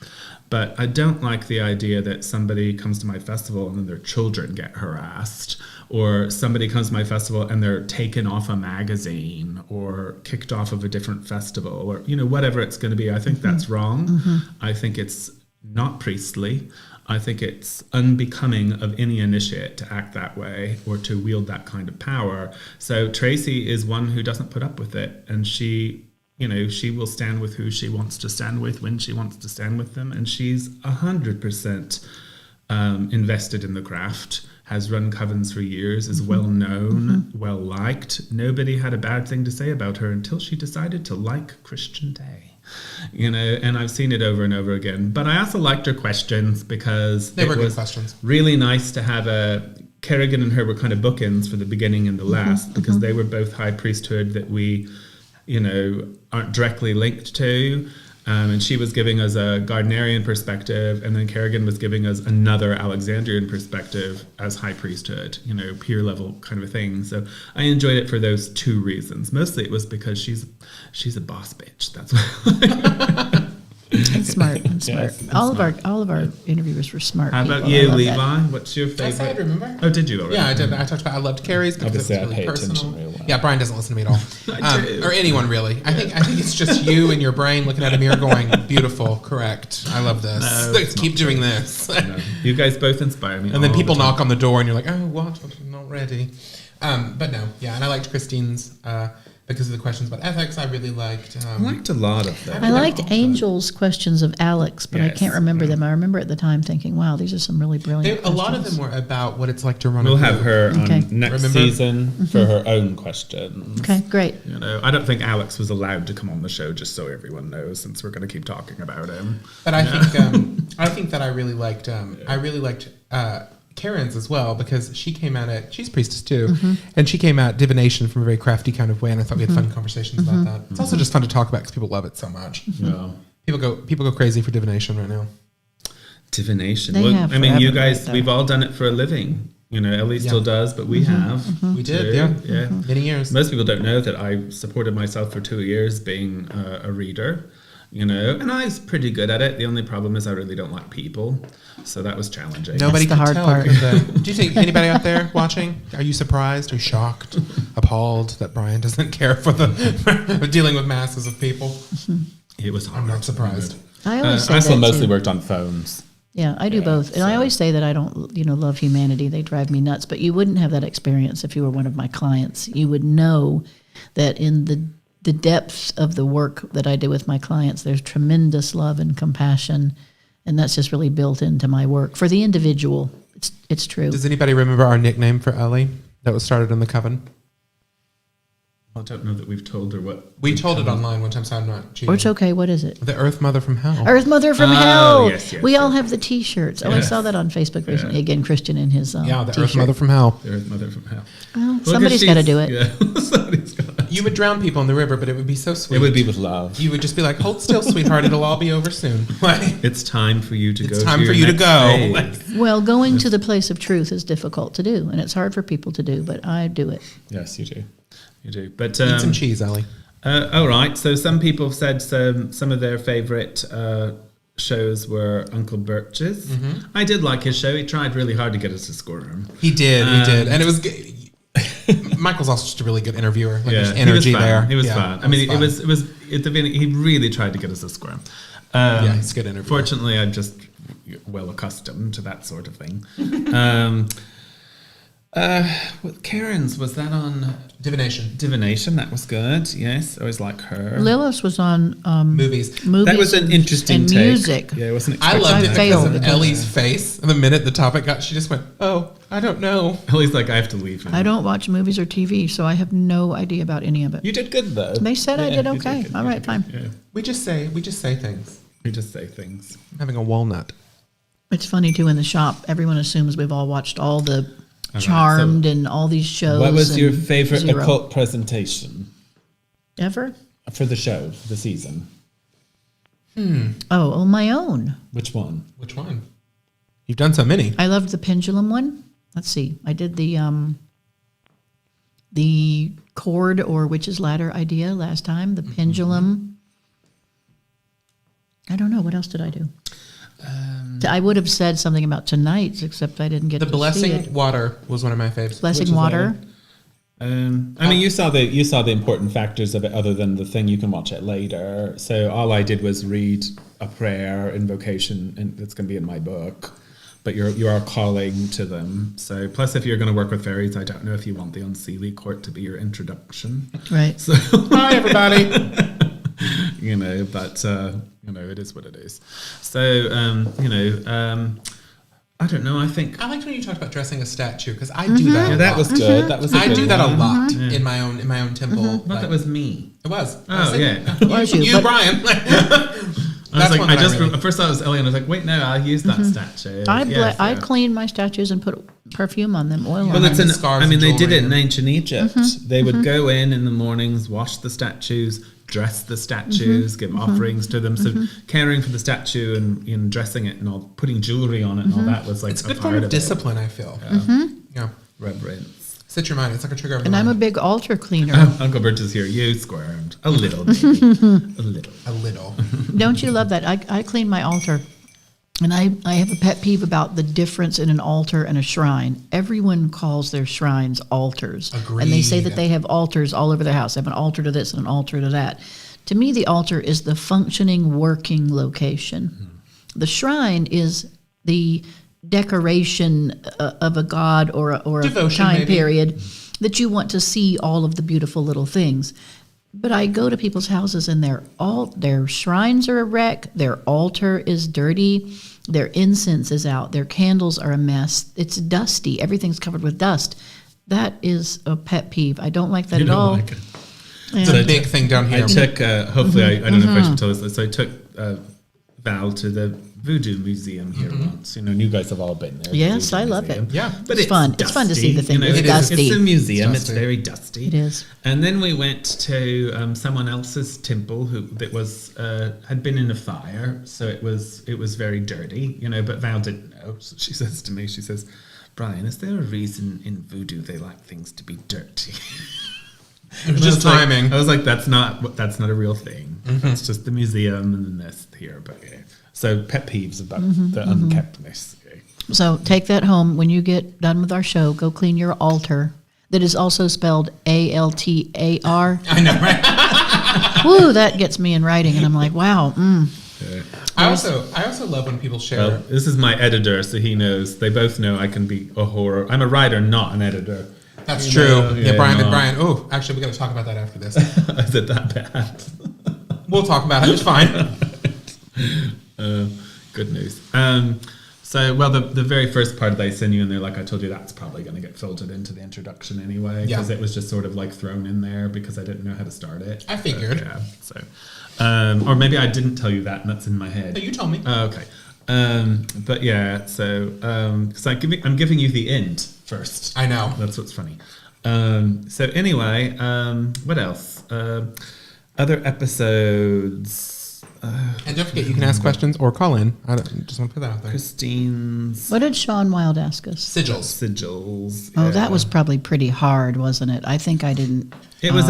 But I don't like the idea that somebody comes to my festival and then their children get harassed, or somebody comes to my festival and they're taken off a magazine or kicked off of a different festival, or whatever it's going to be. I think that's wrong. I think it's not priestly. I think it's unbecoming of any initiate to act that way or to wield that kind of power. So Tracy is one who doesn't put up with it, and she will stand with who she wants to stand with when she wants to stand with them, and she's 100% invested in the craft, has run covens for years, is well known, well liked. Nobody had a bad thing to say about her until she decided to like Christian Day. And I've seen it over and over again. But I also liked her questions because They were good questions. Really nice to have Kerrigan and her were kind of bookends for the beginning and the last, because they were both high priesthood that we, aren't directly linked to. And she was giving us a Gardnerian perspective, and then Kerrigan was giving us another Alexandrian perspective as high priesthood, peer level kind of a thing. So I enjoyed it for those two reasons. Mostly it was because she's a boss bitch. That's why. And smart. Yes, all of our interviewers were smart. How people. about you, I love Levi? that. What's your favorite? Did I say I'd remember? Oh, did you already? Yeah, I did. I talked about I loved Carrie's because Obviously, it was I really pay personal. attention real well. Yeah, Brian doesn't listen to me at all, I do. or anyone really. I think it's just you and your brain looking at a mirror, going, "Beautiful, correct. I love this. No, Let's it's keep not doing true. this." No, you guys both inspire me. And then all people the time. knock on the door, and you're like, "Oh, what? I'm not ready." But no, yeah, and I liked Christine's because of the questions about ethics. I really liked. I liked a lot of them. I liked Angel's questions of Alex, but I Yes. can't remember them. I remember at the time thinking, wow, these are some really brilliant A lot of questions. them were about what it's like to run. We'll a have group. her on Okay. next Remember? season for her own questions. Okay, great. I don't think Alex was allowed to come on the show, just so everyone knows, since we're going to keep talking about him. But I think that I really liked. Karen's as well, because she came at it. She's a priestess too, and she came at divination from a very crafty kind of way. And I thought we had fun conversations about that. It's also just fun to talk about because people love it so much. Yeah. People go crazy for divination right now. Divination. They have I mean, you forever, guys, right, we've though. all done it for a living. Ellie still does, but we have. We did, too. yeah, many years. Most people don't know that I supported myself for 2 years being a reader, and I was pretty good at it. The only problem is I really don't like people, so that was challenging. Nobody That's the could hard tell. part. Do you think anybody out there watching? Are you surprised or shocked, appalled that Brian doesn't care for the dealing with masses of people? It was hard. I'm not surprised. I always say I still that mostly too. worked on phones. Yeah, I do both. And I always say that I don't, love humanity. They drive me nuts. But you wouldn't have that experience if you were one of my clients. You would know that in the depths of the work that I do with my clients, there's tremendous love and compassion. And that's just really built into my work. For the individual, it's true. Does anybody remember our nickname for Elie that was started in the coven? I don't know that we've told her what. We told it online one time, so I'm not cheating. Or it's okay. What is it? The Earth Mother from Hell. Earth Mother from Oh, Hell. yes, We all have the T-shirts. Oh, I Yes. saw that on Facebook recently. Yeah. Again, Christian in his the T-shirt. Earth Mother from Hell. The Earth Mother from Hell. Well, Well, 'cause somebody's got to do it. Yeah, somebody's got to. You would drown people in the river, but it would be so sweet. It would be with love. You would just be like, "Hold still, sweetheart. It'll all be over soon." Like, It's time for you to go. it's time to for your you to next go. phase. Well, going to the place of truth is difficult to do, and it's hard for people to do, but I do it. Yes, you do. You do. But Eat some cheese, Elie. all right. So some people said some of their favourite shows were Uncle Birch's. I did like his show. He tried really hard to get us to squirm. He did, and it was. Michael's also just a really good interviewer. Like, there's he energy was fun. there. He was Yeah, fun. I mean, fun. it was at the beginning. He really tried to get us to squirm. Yeah, he's a good interviewer. Fortunately, I'm just well accustomed to that sort of thing. Karen's, was that on Divination. Divination? That was good. Yes, I always like her. Lilith's was on Movies. movies. That was an interesting and take. music. Yeah, it wasn't. I expecting loved it that. because failed. of Ellie's face. The minute the topic got, she just went, "Oh, I don't know." Ellie's like, I have to leave now. I don't watch movies or TV, so I have no idea about any of it. You did good though. They said I did you okay. good. All You right, did fine. good. Yeah. We just say things. We just say things. I'm having a walnut. It's funny too in the shop. Everyone assumes we've all watched all the right, Charmed and all these shows. What was your and favorite zero. occult presentation ever? for the show, the season? Oh, on my own. Which one? Which one? You've done so many. I loved the pendulum one. Let's see. I did the cord or witch's ladder idea last time. The pendulum. I don't know. What else did I do? I would have said something about tonight's, except I didn't get The to see Blessing it. Water was one of my faves. Blessing Witch's water. Ladder. I mean, you saw the important factors of it, other than the thing you can watch it later. So all I did was read a prayer, invocation, and it's going to be in my book. But you are calling to them. So plus, if you're going to work with fairies, I don't know if you want the Unseelie court to be your introduction. Right. So Hi, everybody. but it is what it is. So I don't know. I think I liked when you talked about dressing a statue because I do that. yeah, that was good. That was. I do that a one. lot Yeah. in my own temple. I thought that was me. It was. Oh yeah. You, Brian. I was like, at first I was Elie, and I was like, wait, no, I'll use that statue. I clean my statues and put perfume on them, oil on Well, them. they did it in ancient Egypt. They would go in the mornings, wash the statues, dress the statues, give offerings to them. So caring for the statue and dressing it and all, putting jewelry on it and all that was like it's a good form of discipline, I feel. Yeah. Reverence. Set your mind. It's like a trigger of the And mind. I'm a big altar cleaner. Uncle Bert is here. You squirmed. A little, baby. A little. Don't you love that? I clean my altar. And I have a pet peeve about the difference in an altar and a shrine. Everyone calls their shrines altars. Agreed. And they say that they have altars all over their house. They have an altar to this and an altar to that. To me, the altar is the functioning, working location. The shrine is the decoration of a god or a Devotion, time maybe. period that you want to see all of the beautiful little things. But I go to people's houses and their shrines are a wreck, their altar is dirty, their incense is out, their candles are a mess. It's dusty. Everything's covered with dust. That is a pet peeve. I don't like that at all. Like it. It's a big thing down here. I took, hopefully, I don't know if I should tell this, so I took Val to the Voodoo Museum here once. And you guys have all been there. Yes, Voodoo I love Museum. it. Yeah. But It's fun. It's fun to see the thing. It's dusty. It's a museum. It's It's dusty. very dusty. It is. And then we went to someone else's temple that was had been in a fire, so it was very dirty, But Val didn't know. So she says to me, Brian, is there a reason in voodoo they like things to be dirty? It was just timing. I was like, that's not a real thing. It's just the museum and then this here. But yeah. So pet peeves about the unkeptness. Okay. So take that home. When you get done with our show, go clean your altar. That is also spelled ALTAR. I know, right? Woo, that gets me in writing, and I'm like, wow. I also love when people share. Well, this is my editor, so he knows. They both know I can be a horror. I'm a writer, not an editor. That's true. Yeah, Brian. no. Brian. Oh, actually, we got to talk about that after this. Is it that bad? We'll talk about it. It's fine. Good news. So, the very first part they send you, and they're like, I told you that's probably going to get filtered into the introduction anyway, because it was just sort of like thrown in there because I didn't know how to start it. I figured. Yeah. So, or maybe I didn't tell you that, and that's in my head. No, you told me. Okay. But yeah, so because I'm giving you the end first. I know. That's what's funny. So anyway, what else? Other episodes. And don't forget, you can ask questions or call in. Just want to put that out there. Christine's What did Sean Wilde ask us? Sigils. Oh, that was probably pretty hard, wasn't it? I think I didn't. It was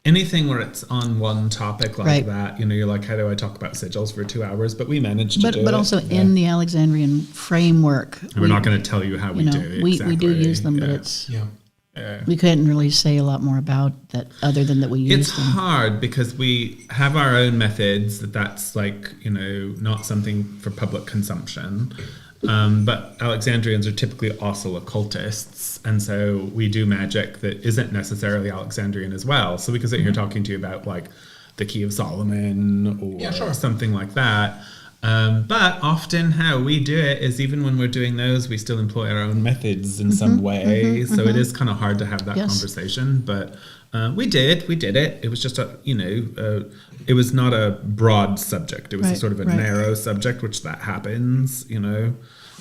anything where it's on one topic like Right. that, you're like, how do I talk about sigils for 2 hours? But we managed to do it. But also in the Alexandrian framework. We're not going to tell you how we do it. We do use them, but Yeah. it's Yeah. we couldn't really say a lot more about that other than that we use It's them. hard because we have our own methods that's like, not something for public consumption. But Alexandrians are typically also occultists. And so we do magic that isn't necessarily Alexandrian as well. So we can sit here talking to you about like the Key of Solomon or something like that. But often how we do it is even when we're doing those, we still employ our own methods in some way. So it is kind of hard to have that conversation. But we did it. It was just it was not a broad subject. It was a sort of a narrow subject, which that happens,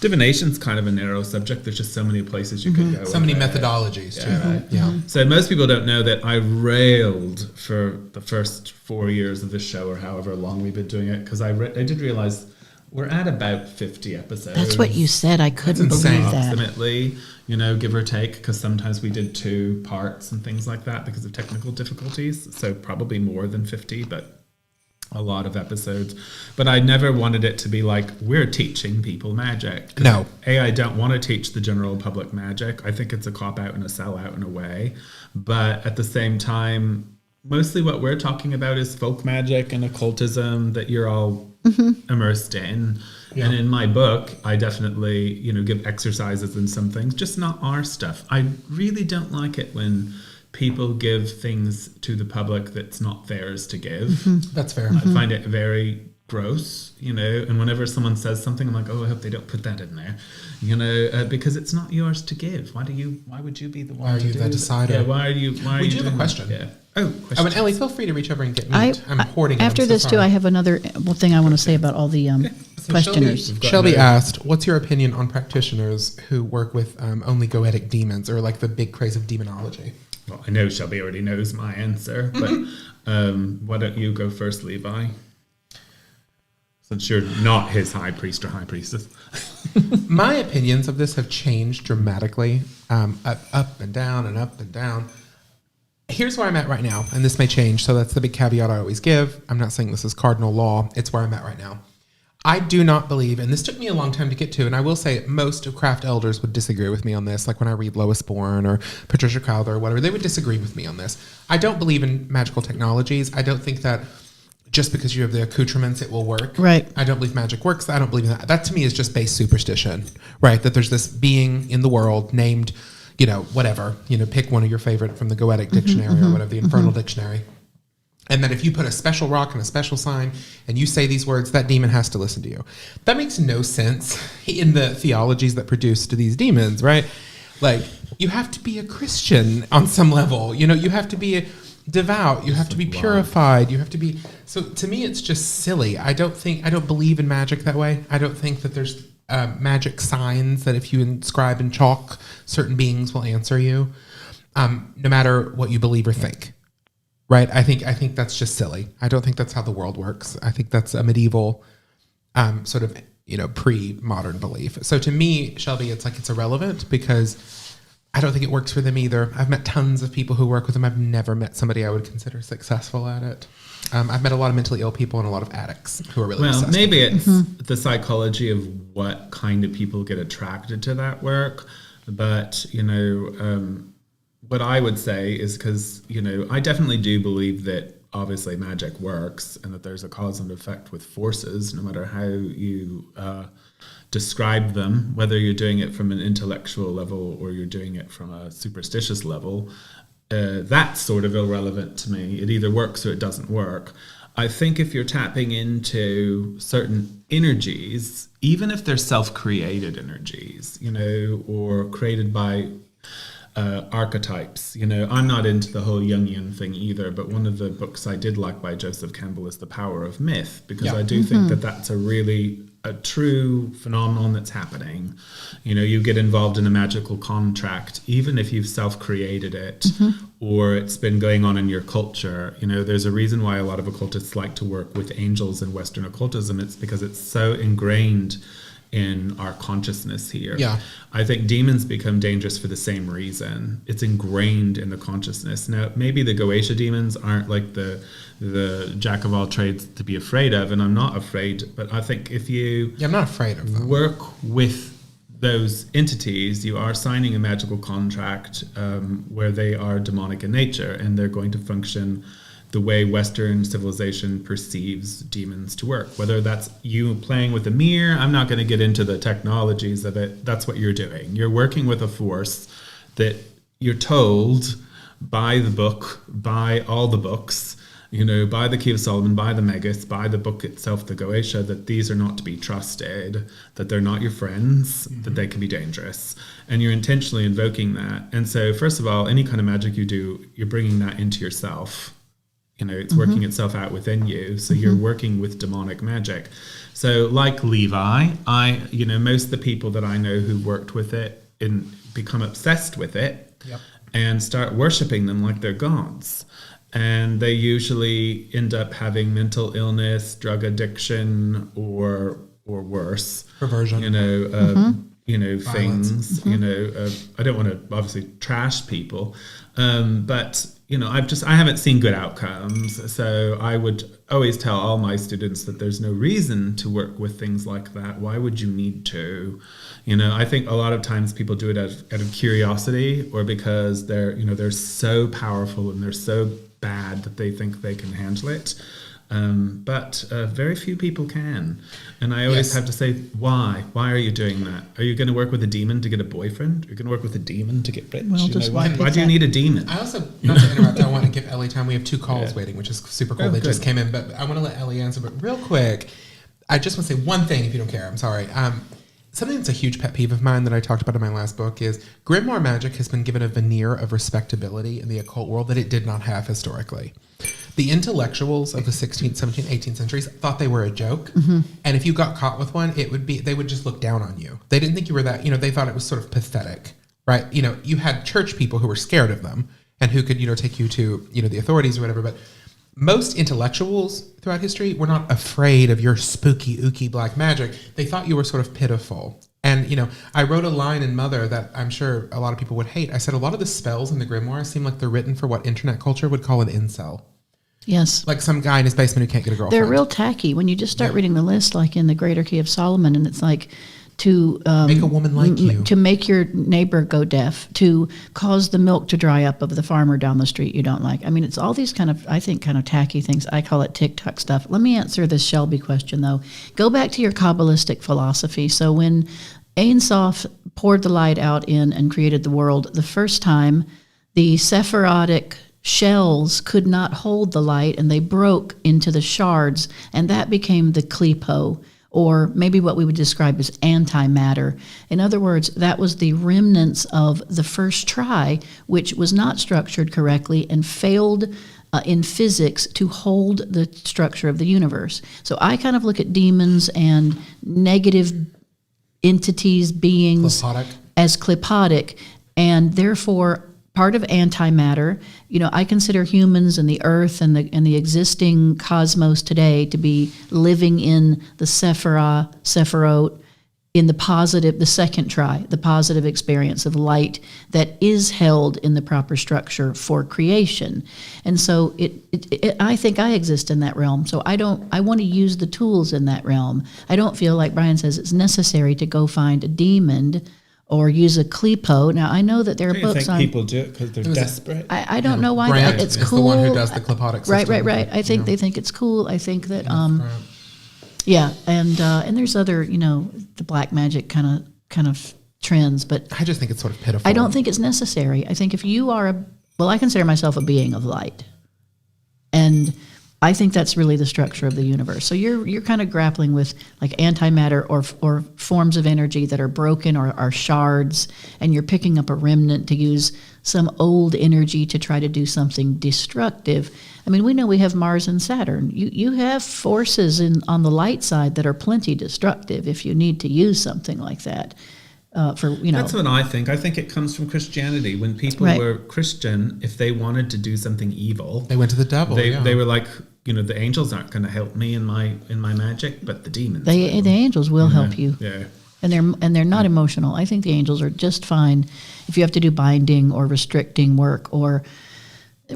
Divination's kind of a narrow subject. There's just so many places you could go. So many methodologies, too. Yeah. So most people don't know that I railed for the first 4 years of this show or however long we've been doing it because I did realize we're at about 50 episodes. That's what you said. I couldn't believe that. Approximately, give or take, because sometimes we did 2 parts and things like that because of technical difficulties. So probably more than 50, but a lot of episodes. But I never wanted it to be like, we're teaching people magic. No. I don't want to teach the general public magic. I think it's a cop-out and a sell-out in a way. But at the same time, mostly what we're talking about is folk magic and occultism that you're all immersed in. Yeah. And in my book, I definitely, give exercises and some things, just not our stuff. I really don't like it when people give things to the public that's not theirs to give. That's fair. I find it very gross, you know, and whenever someone says something, I'm like, oh, I hope they don't put that in there, you know, because it's not yours to give. Why would you be the one Why are to you do the that? decider? Yeah, why are you We do have a doing question. that? Yeah. Oh, question. Oh, and Elie, feel free to reach over and get meat. I'm hoarding it. After I'm so this, too, sorry. I have another thing I want to say about all the So questioners. Shelby asked, what's your opinion on practitioners who work with only goetic demons, or like the big craze of demonology? Well, I know Shelby already knows my answer, but why don't you go first, Levi? Since you're not his high priest or high priestess. My opinions of this have changed dramatically, up and down and up and down. Here's where I'm at right now, and this may change, so that's the big caveat I always give. I'm not saying this is cardinal law. It's where I'm at right now. I do not believe, and this took me a long time to get to, and I will say most of craft elders would disagree with me on this, like when I read Lois Bourne or Patricia Crowther or whatever, they would disagree with me on this. I don't believe in magical technologies. I don't think that just because you have the accoutrements, it will work. Right. I don't believe magic works. I don't believe in that. That to me is just base superstition, right? That there's this being in the world named, you know, whatever, you know, pick one of your favorite from the Goetic dictionary or whatever, the Infernal Dictionary. And that if you put a special rock and a special sign and you say these words, that demon has to listen to you. That makes no sense in the theologies that produced these demons, right? Like, you have to be a Christian on some level. You know, you have to be devout. You have to be purified. You have to be... So to me, it's just silly. I don't believe in magic that way. I don't think that there's magic signs that if you inscribe in chalk, certain beings will answer you, no matter what you believe or think. Right? I think that's just silly. I don't think that's how the world works. I think that's a medieval sort of, you know, pre-modern belief. So to me, Shelby, it's like it's irrelevant because I don't think it works for them either. I've met tons of people who work with them. I've never met somebody I would consider successful at it. I've met a lot of mentally ill people and a lot of addicts who are really obsessed maybe with it's the psychology of what kind of people get attracted to that work. But, you know, what I would say is because, you know, I definitely do believe that obviously magic works and that there's a cause and effect with forces, no matter how you describe them, whether you're doing it from an intellectual level or you're doing it from a superstitious level. That's sort of irrelevant to me. It either works or it doesn't work. I think if you're tapping into certain energies, even if they're self-created energies, you know, or created by archetypes, you know, I'm not into the whole Jungian thing either, but one of the books I did like by Joseph Campbell is The Power of Myth, because I do think that that's a true phenomenon that's happening. You know, you get involved in a magical contract, even if you've self-created it or it's been going on in your culture. You know, there's a reason why a lot of occultists like to work with angels in Western occultism. It's because it's so ingrained in our consciousness here. Yeah. I think demons become dangerous for the same reason. It's ingrained in the consciousness. Now, maybe the Goetia demons aren't like the jack of all trades to be afraid of, and I'm not afraid, but I think if you I'm not afraid of them. Work with those entities, you are signing a magical contract where they are demonic in nature, and they're going to function the way Western civilization perceives demons to work. Whether that's you playing with a mirror, I'm not going to get into the technologies of it. That's what you're doing. You're working with a force that you're told by the book, by all the books, you know, by the Key of Solomon, by the Megas, by the book itself, the Goetia, that these are not to be trusted, that they're not your friends, that they can be dangerous. And you're intentionally invoking that. And so, first of all, any kind of magic you do, you're bringing that into yourself. You know, it's working itself out within you. So you're working with demonic magic. So like Levi, most of the people that I know who worked with it and become obsessed with it and start worshiping them like they're gods. And they usually end up having mental illness, drug addiction, or worse. Perversion. Things. I don't want to obviously trash people, but I haven't seen good outcomes. So I would always tell all my students that there's no reason to work with things like that. Why would you need to? I think a lot of times people do it out of curiosity, or because they're so powerful and they're so bad that they think they can handle it. But very few people can. And I always have to say, why? Why are you doing that? Are you going to work with a demon to get a boyfriend? Are you going to work with a demon to get rich? Well, why do you need a demon? I also, not to interrupt, I want to give Elie time. We have 2 calls waiting, which is super cool. They just came in. But I want to let Elie answer. But real quick, I just want to say one thing, if you don't care. I'm sorry. Something that's a huge pet peeve of mine that I talked about in my last book is grimoire magic has been given a veneer of respectability in the occult world that it did not have historically. The intellectuals of the 16th, 17th, 18th centuries thought they were a joke. Mm-hmm. And if you got caught with one, they would just look down on you. They didn't think you were that, they thought it was sort of pathetic, right? You had church people who were scared of them and who could, take you to, the authorities or whatever. But most intellectuals throughout history were not afraid of your spooky, ooky black magic. They thought you were sort of pitiful. And, I wrote a line in Mother that I'm sure a lot of people would hate. I said, a lot of the spells in the grimoire seem like they're written for what internet culture would call an incel. Yes. Like some guy in his basement who can't get a girlfriend. They're real tacky. When you just start reading the list, like in the Greater Key of Solomon, and it's like to make a woman like you, to make your neighbor go deaf, to cause the milk to dry up of the farmer down the street you don't like. I mean, it's all these kind of tacky things. I call it TikTok stuff. Let me answer this Shelby question, though. Go back to your Kabbalistic philosophy. So when Ein Sof poured the light out in and created the world, the first time, the Sephirotic shells could not hold the light, and they broke into the shards, and that became the klipo, or maybe what we would describe as antimatter. In other words, that was the remnants of the first try, which was not structured correctly and failed in physics to hold the structure of the universe. So I kind of look at demons and negative entities, beings, as klipotic, and therefore part of antimatter. I consider humans and the earth and the existing cosmos today to be living in the Sephirot, in the second try, the positive experience of light that is held in the proper structure for creation. And so I think I exist in that realm. So I want to use the tools in that realm. I don't feel like Brian says it's necessary to go find a demon or use a klipo. Now, I know that there are books on... people do it because they're desperate. I don't know why. Brand It's is cool. the one who does the klipotic system. Right. I think they think it's cool. I think that... and there's other, the black magic kind of trends, but... I just think it's sort of pitiful. I don't think it's necessary. I think if you are I consider myself a being of light. And I think that's really the structure of the universe. So you're kind of grappling with like antimatter or forms of energy that are broken or are shards, and you're picking up a remnant to use some old energy to try to do something destructive. I mean, we know we have Mars and Saturn. You have forces on the light side that are plenty destructive if you need to use something like that. That's what I think. I think it comes from Christianity. When people were Christian, if they wanted to do something evil, they went to the devil. They were like, the angels aren't going to help me in my magic, but the demons. The angels will help you. Yeah. And they're not emotional. I think the angels are just fine if you have to do binding or restricting work, or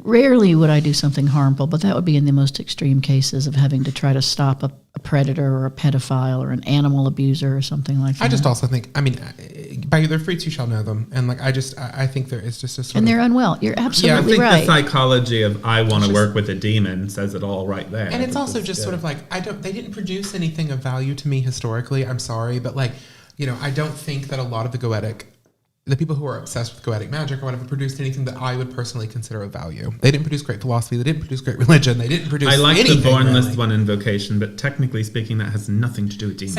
rarely would I do something harmful, but that would be in the most extreme cases of having to try to stop a predator or a pedophile or an animal abuser or something like that. I just also think, by their fruits you shall know them. And I think there is just a sort of... And they're unwell. You're absolutely right. I think the psychology of I want to work with a demon says it all right there. And it's also just sort of like, they didn't produce anything of value to me historically. I'm sorry, but I don't think that a lot of the people who are obsessed with goetic magic or whatever produced anything that I would personally consider of value. They didn't produce great philosophy. They didn't produce great religion. They didn't produce anything. I like the Bornless one, invocation, but technically speaking, that has nothing to do with demons.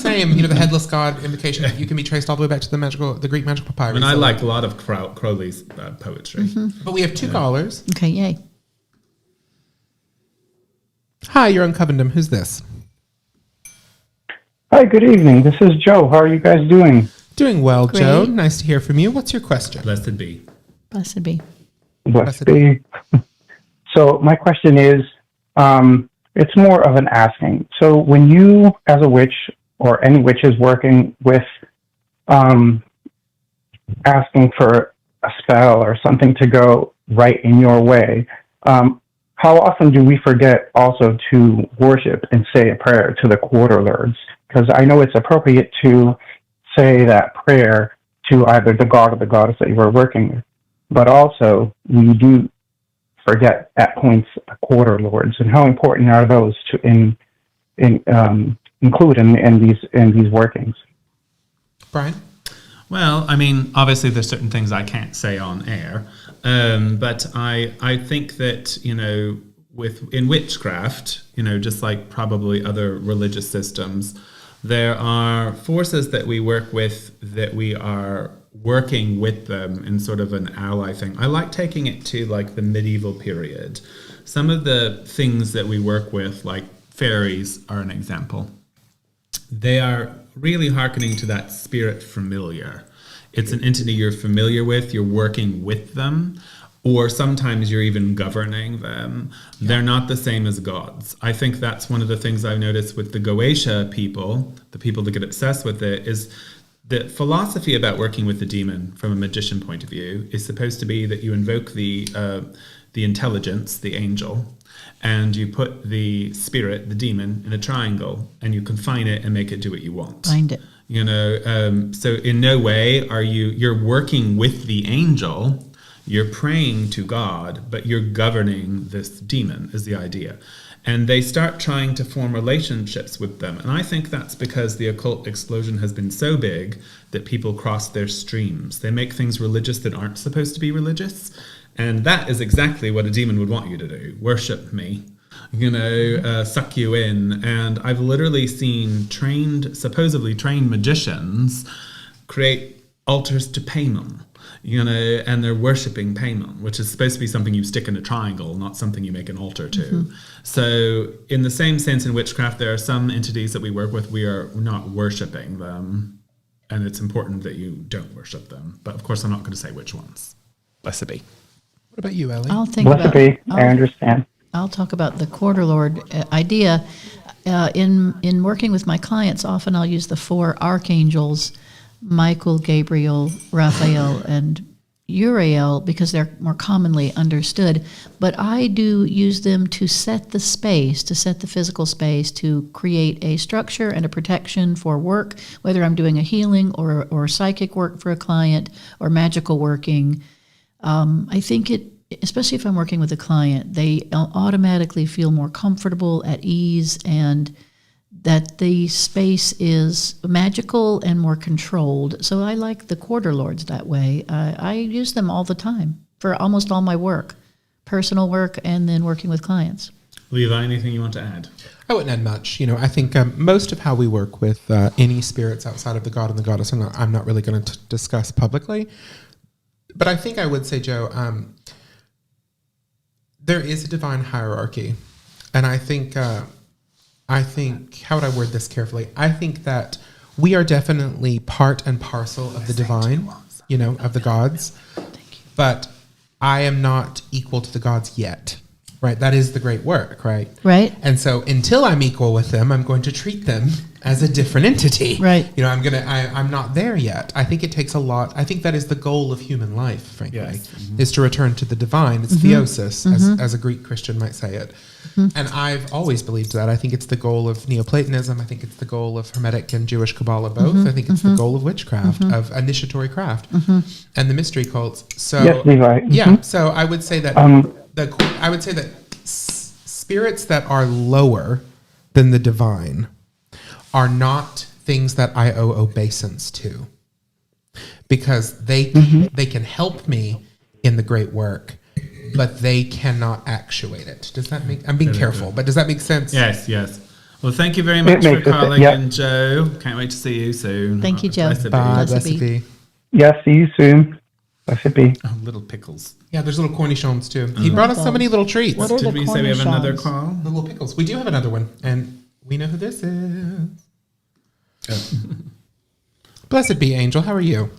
Same. The headless god invocation. You can be traced all the way back to the Greek magical papyrus. And I like a lot of Crowley's poetry. Mm-hmm. But we have two callers. Okay, yay. Hi, you're on Covendom. Who's this? Hi, good evening. This is Joe. How are you guys doing? Doing well, Great. Joe. Nice to hear from you. What's your question? Blessed be. Blessed be. Blessed be. So my question is, it's more of an asking. So when you, as a witch, or any witch is working with asking for a spell or something to go right in your way, how often do we forget also to worship and say a prayer to the quarter lords? Because I know it's appropriate to say that prayer to either the god or the goddess that you were working with, but also we do forget at points the quarter lords, and how important are those to include in these workings? Brian? Well, obviously there's certain things I can't say on air, but I think that, in witchcraft, just like probably other religious systems, there are forces that we work with that we are working with them in sort of an ally thing. I like taking it to like the medieval period. Some of the things that we work with, like fairies, are an example. They are really hearkening to that spirit familiar. It's an entity you're familiar with, you're working with them, or sometimes you're even governing them. Yeah. They're not the same as gods. I think that's one of the things I've noticed with the Goetia people, the people that get obsessed with it, is the philosophy about working with the demon from a magician point of view is supposed to be that you invoke the intelligence, the angel, and you put the spirit, the demon, in a triangle, and you confine it and make it do what you want. Find it. So in no way are you're working with the angel, you're praying to God, but you're governing this demon is the idea. And they start trying to form relationships with them. And I think that's because the occult explosion has been so big that people cross their streams. They make things religious that aren't supposed to be religious. And that is exactly what a demon would want you to do. Worship me, suck you in. And I've literally seen supposedly trained magicians create altars to Paimon. And they're worshipping Paimon, which is supposed to be something you stick in a triangle, not something you make an altar to. Mm-hmm. So in the same sense in witchcraft, there are some entities that we work with, we are not worshipping them. And it's important that you don't worship them. But of course, I'm not going to say which ones. Blessed be. What about you, Elie? I understand. I'll talk about the quarter lord idea. In working with my clients, often I'll use the 4 archangels, Michael, Gabriel, Raphael, and Uriel, because they're more commonly understood. But I do use them to set the space, to set the physical space, to create a structure and a protection for work, whether I'm doing a healing or psychic work for a client or magical working. I think especially if I'm working with a client, they automatically feel more comfortable, at ease, and that the space is magical and more controlled. So I like the quarter lords that way. I use them all the time for almost all my work, personal work and then working with clients. Levi, anything you want to add? I wouldn't add much. I think most of how we work with any spirits outside of the god and the goddess, I'm not really going to discuss publicly. But I think I would say, Joe, there is a divine hierarchy. And I think, how would I word this carefully? I think that we are definitely part and parcel of the divine, of the gods. But I am not equal to the gods yet, right? That is the great work, right? Right. And so until I'm equal with them, I'm going to treat them as a different entity. Right. I'm not there yet. I think it takes a lot. I think that is the goal of human life, frankly, yes. Mm-hmm. is to return to the divine. It's theosis, as a Greek Christian might say it. Mm-hmm. And I've always believed that. I think it's the goal of Neoplatonism. I think it's the goal of Hermetic and Jewish Kabbalah both. Mm-hmm. I think it's the goal of witchcraft, of initiatory craft, and the mystery cults. So, yes, Levi. Yeah. So I would say that spirits that are lower than the divine are not things that I owe obeisance to, because they can help me in the great work, but they cannot actuate it. Does that make? I'm being careful, but does that make sense? Yes. Well, thank you very much for calling in, Joe. Can't wait to see you soon. Thank you, Joe. Blessed be. Yes, see you soon. Blessed be. Oh, little pickles. Yeah, there's little cornichons too. He brought us so many little treats. What are Did we say we have another call? The little pickles. We do have another one, and we know who this is. Oh. Blessed be, Angel. How are you?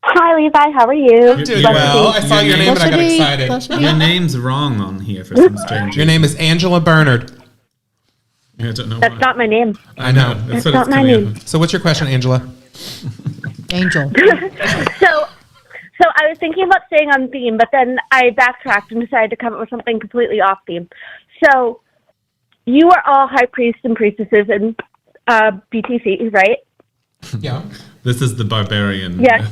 Hi, Levi. How are you? I'm doing well. I saw your name, but I got excited. Your name's wrong on here for some strange reason. Your name is Angela Bernard. I don't know That's why. not my name. I know. That's not my name. So what's your question, Angela? Angel. So I was thinking about staying on theme, but then I backtracked and decided to come up with something completely off theme. So you are all high priests and priestesses in BTC, right? Yeah. This is the barbarian. Yes.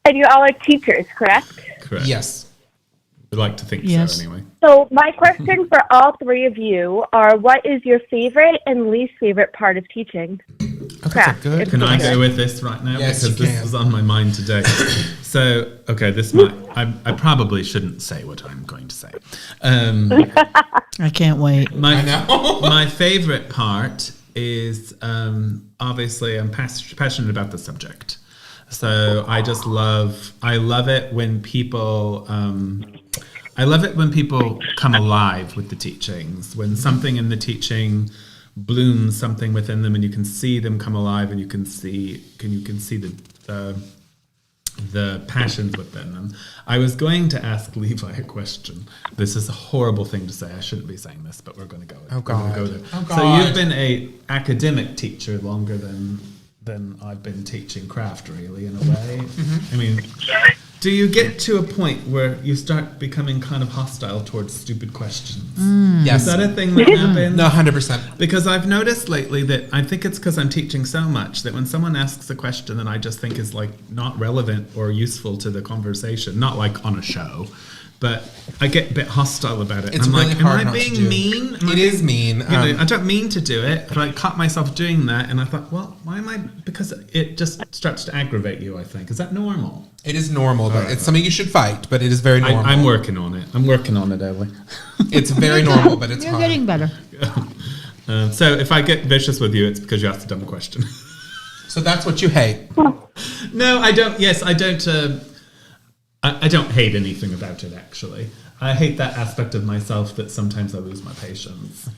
And you all are teachers, correct? Correct. Yes. We like to think Yes. so anyway. So my question for all three of you are, what is your favorite and least favorite part of teaching? Oh, that's a good Can I go with this right now? Yes, because you this can. was on my mind today. So So, okay, this might, I probably shouldn't say what I'm going to say. I can't wait. I know. My favorite part is, obviously, I'm passionate about the subject. So I love it when people, come alive with the teachings, when something in the teaching blooms something within them and you can see them come alive and you can see the passions within them. I was going to ask Levi a question. This is a horrible thing to say. I shouldn't be saying this, but we're going to go. Oh God. Go there. Oh God. So you've been a academic teacher longer than I've been teaching craft, really, in a way. Mm-hmm. I mean, do you get to a point where you start becoming kind of hostile towards stupid questions? Yes. Is that a thing that happens? No, 100%. Because I've noticed lately that I think it's because I'm teaching so much that when someone asks a question that I just think is like not relevant or useful to the conversation, not like on a show, but I get a bit hostile about it. It's I'm really like, hard am I not to being do. mean? It is mean. You know, I don't mean to do it, but I caught myself doing that, and I thought, well, why am I? Because it just starts to aggravate you. I think, is that normal? It is normal, but it's something you should fight. But it is very normal. I'm working on it. I'm working on it, Elie. It's very normal, but it's You're hard. getting better. So if I get vicious with you, it's because you asked a dumb question. So that's what you hate. No, I don't. Yes, I don't. I don't hate anything about it, actually. I hate that aspect of myself that sometimes I lose my patience.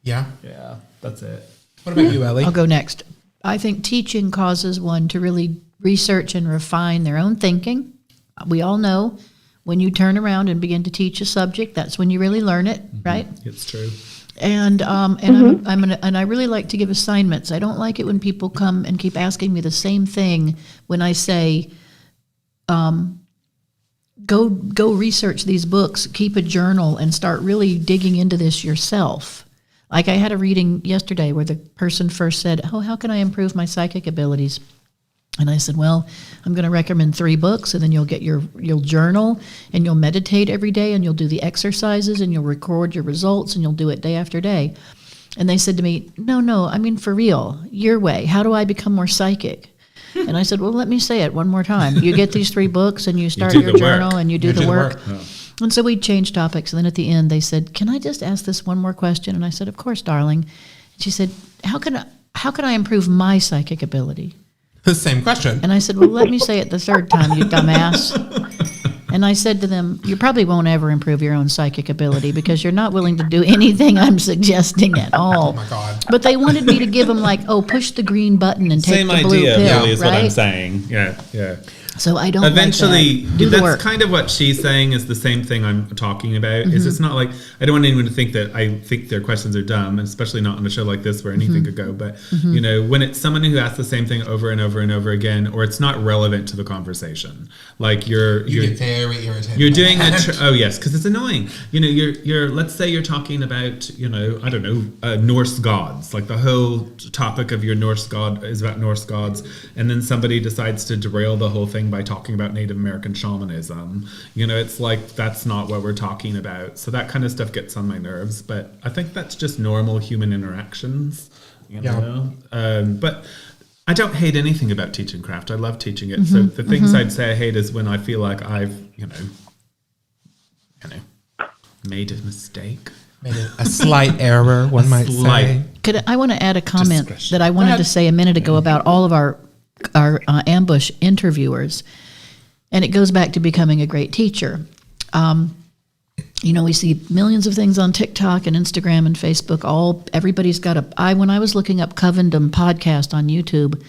Yeah. Yeah, that's it. What about you, Elie? I'll go next. I think teaching causes one to really research and refine their own thinking. We all know when you turn around and begin to teach a subject, that's when you really learn it, right? It's true. And I really like to give assignments. I don't like it when people come and keep asking me the same thing when I say, go research these books, keep a journal, and start really digging into this yourself. Like I had a reading yesterday where the person first said, "Oh, how can I improve my psychic abilities?" And I said, "Well, I'm going to recommend 3 books, and then you'll journal, and you'll meditate every day, and you'll do the exercises, and you'll record your results, and you'll do it day after day." And they said to me, No, I mean for real, your way. How do I become more psychic? And I said, well, let me say it one more time. You get these 3 books and you start your journal and you do the work. Yeah. And so we changed topics. And then at the end they said, can I just ask this one more question? And I said, of course, darling. And she said, how can I improve my psychic ability? The same question. And I said, well, let me say it the 3rd time, you dumbass. And I said to them, you probably won't ever improve your own psychic ability because you're not willing to do anything I'm suggesting at all. Oh my God. But they wanted me to give them push the green button and take Same the blue idea, pill, really, is right? what I'm saying. Yeah. So I don't Eventually, like that. Do the that's work. kind of what she's saying is the same thing I'm talking about. Is it's not like, I don't want anyone to think that I think their questions are dumb, especially not on a show like this where anything could go. But, you know, when it's someone who asks the same thing over and over and over again, or it's not relevant to the conversation, like you get very irritated. You're doing oh yes, because it's annoying. You know, you're let's say you're talking about, you know, I don't know, Norse gods. Like the whole topic of your Norse god is about Norse gods, and then somebody decides to derail the whole thing by talking about Native American shamanism. You know, it's like that's not what we're talking about. So that kind of stuff gets on my nerves. But I think that's just normal human interactions. You know, but I don't hate anything about teaching craft. I love teaching it. So the things I'd say I hate is when I feel like I've, you know, made a mistake. Made a slight error, one might say. I want to add a comment Discretion. that I wanted to say a minute ago about all of our ambush interviewers, and it goes back to becoming a great teacher. You know, we see millions of things on TikTok and Instagram and Facebook. Everybody's got when I was looking up Covendom podcast on YouTube,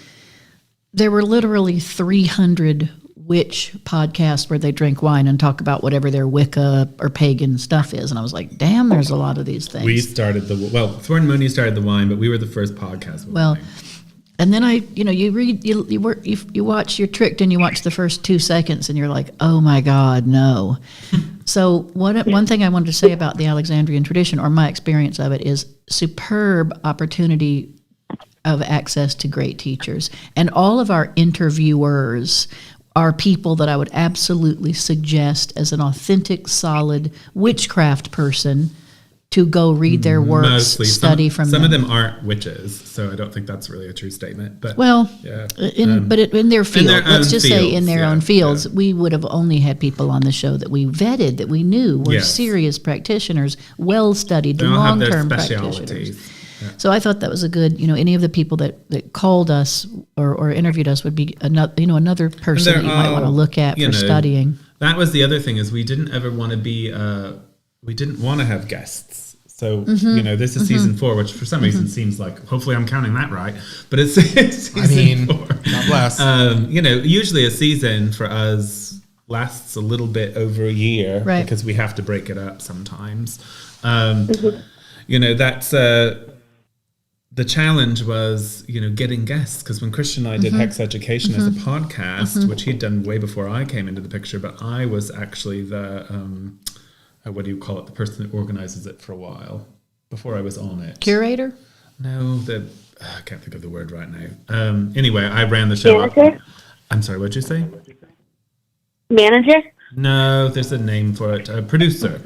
there were literally 300 witch podcasts where they drink wine and talk about whatever their Wicca or pagan stuff is. And I was like, damn, there's a lot of these things. We started Thorn Mooney started the wine, but we were the first podcast with wine. And then you watch, you're tricked and you watch the first 2 seconds and you're like, oh my God, no. So one thing I wanted to say about the Alexandrian tradition, or my experience of it, is superb opportunity of access to great teachers. And all of our interviewers are people that I would absolutely suggest as an authentic, solid witchcraft person to go read their works, Mostly. study from some them. of them aren't witches, so I don't think that's really a true statement. But Well, yeah, in their field, their let's own just say in fields, their yeah, own fields, yeah. we would have only had people on the show that we vetted, that we knew were Yes. serious practitioners, well-studied, they all have their long-term practitioners. specialities. Yeah. So I thought that was a good, any of the people that called us or interviewed us would be another person that you might want to look at for studying. That was the other thing, is we didn't ever want to be, we didn't want to have guests. So, this is season 4, which for some reason seems like, hopefully I'm counting that right, but it's season 4. God bless. Usually a season for us lasts a little bit over a year, right, because we have to break it up sometimes. That's the challenge was, getting guests, because when Christian and I did Hex Education as a podcast, which he'd done way before I came into the picture, but I was actually the, what do you call it, the person that organizes it for a while, before I was on it. Curator? No, I can't think of the word right now. Anyway, I ran the show. Manager? I'm sorry, what'd you say? Manager? No, there's a name for it. Producer.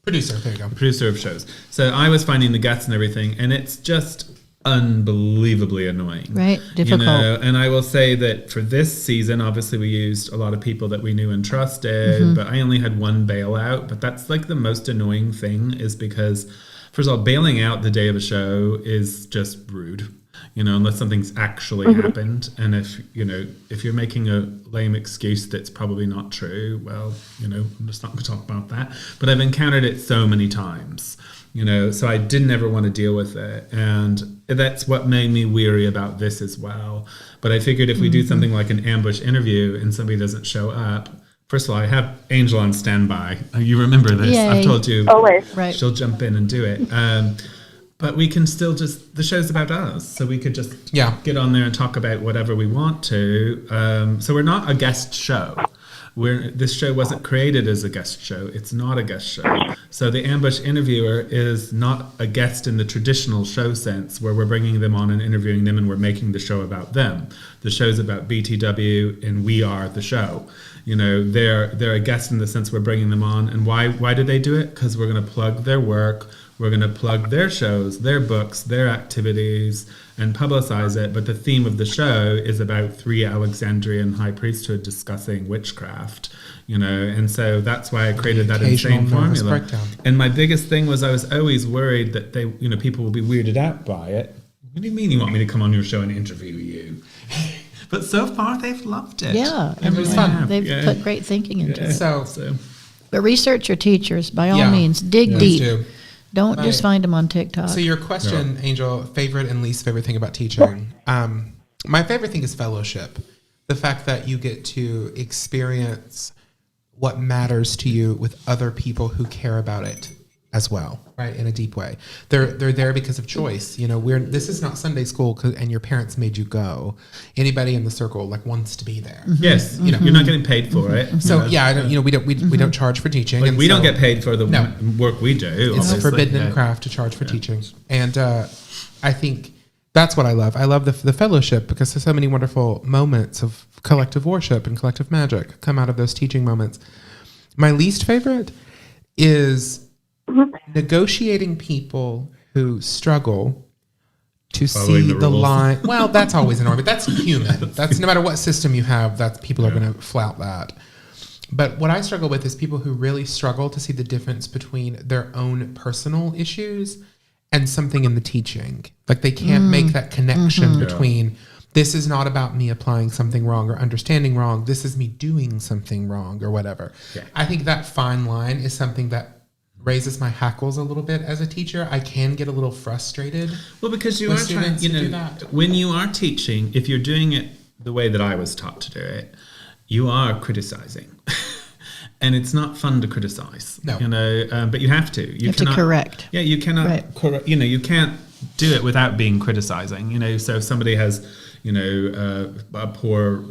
Producer, there you go. Producer of shows. So I was finding the guests and everything, and it's just unbelievably annoying. Right, difficult. And I will say that for this season, obviously we used a lot of people that we knew and trusted, but I only had one bailout. But that's like the most annoying thing, is because, first of all, bailing out the day of a show is just rude. Unless something's actually happened. And if you're making a lame excuse that's probably not true, well, I'm just not going to talk about that. But I've encountered it so many times, so I didn't ever want to deal with it. And that's what made me weary about this as well. But I figured if we do something like an ambush interview and somebody doesn't show up, first of all, I have Angel on standby. You remember this. Yay. I've told you. Always. Right. She'll jump in and do it. But we can still the show's about us, so we could just get on there and talk about whatever we want to. So we're not a guest show. This show wasn't created as a guest show. It's not a guest show. So the ambush interviewer is not a guest in the traditional show sense, where we're bringing them on and interviewing them and we're making the show about them. The show's about BTW and we are the show. They're a guest in the sense we're bringing them on. And why do they do it? Because we're going to plug their work. We're going to plug their shows, their books, their activities, and publicize it. But the theme of the show is about 3 Alexandrian high priesthood discussing witchcraft, and so that's why I created that insane formula. Breakdown. And my biggest thing was I was always worried that people will be weirded out by it. What do you mean you want me to come on your show and interview you? But so far they've loved it. Yeah, It was fun. They've put great thinking into it. So, But research your teachers, by all means. Dig please deep. do. Don't just find them on TikTok. So your question, Angel, favorite and least favorite thing about teaching. My favorite thing is fellowship. The fact that you get to experience what matters to you with other people who care about it as well, right? In a deep way. They're there because of choice. This is not Sunday school and your parents made you go. Anybody in the circle wants to be there. Yes, you're not getting paid for it. So we don't charge for teaching. We don't get paid for the work we do. It's obviously. forbidden in craft to charge for teaching. And I think that's what I love. I love the fellowship, because there's so many wonderful moments of collective worship and collective magic come out of those teaching moments. My least favorite is negotiating people who struggle to Following see the the rules. line. Well, that's always annoying, but that's human. That's no matter what system you have, people are going to flout that. But what I struggle with is people who really struggle to see the difference between their own personal issues and something in the teaching. Like they can't make that connection between this is not about me applying something wrong or understanding wrong. This is me doing something wrong or whatever. Yeah. I think that fine line is something that raises my hackles a little bit as a teacher. I can get a little frustrated. Well, because you are trying, when you are teaching, if you're doing it the way that I was taught to do it, you are criticizing. And it's not fun to criticize. No. But you have to. You have to correct. Yeah, you cannot correct. You can't do it without being criticizing. So if somebody has, a poor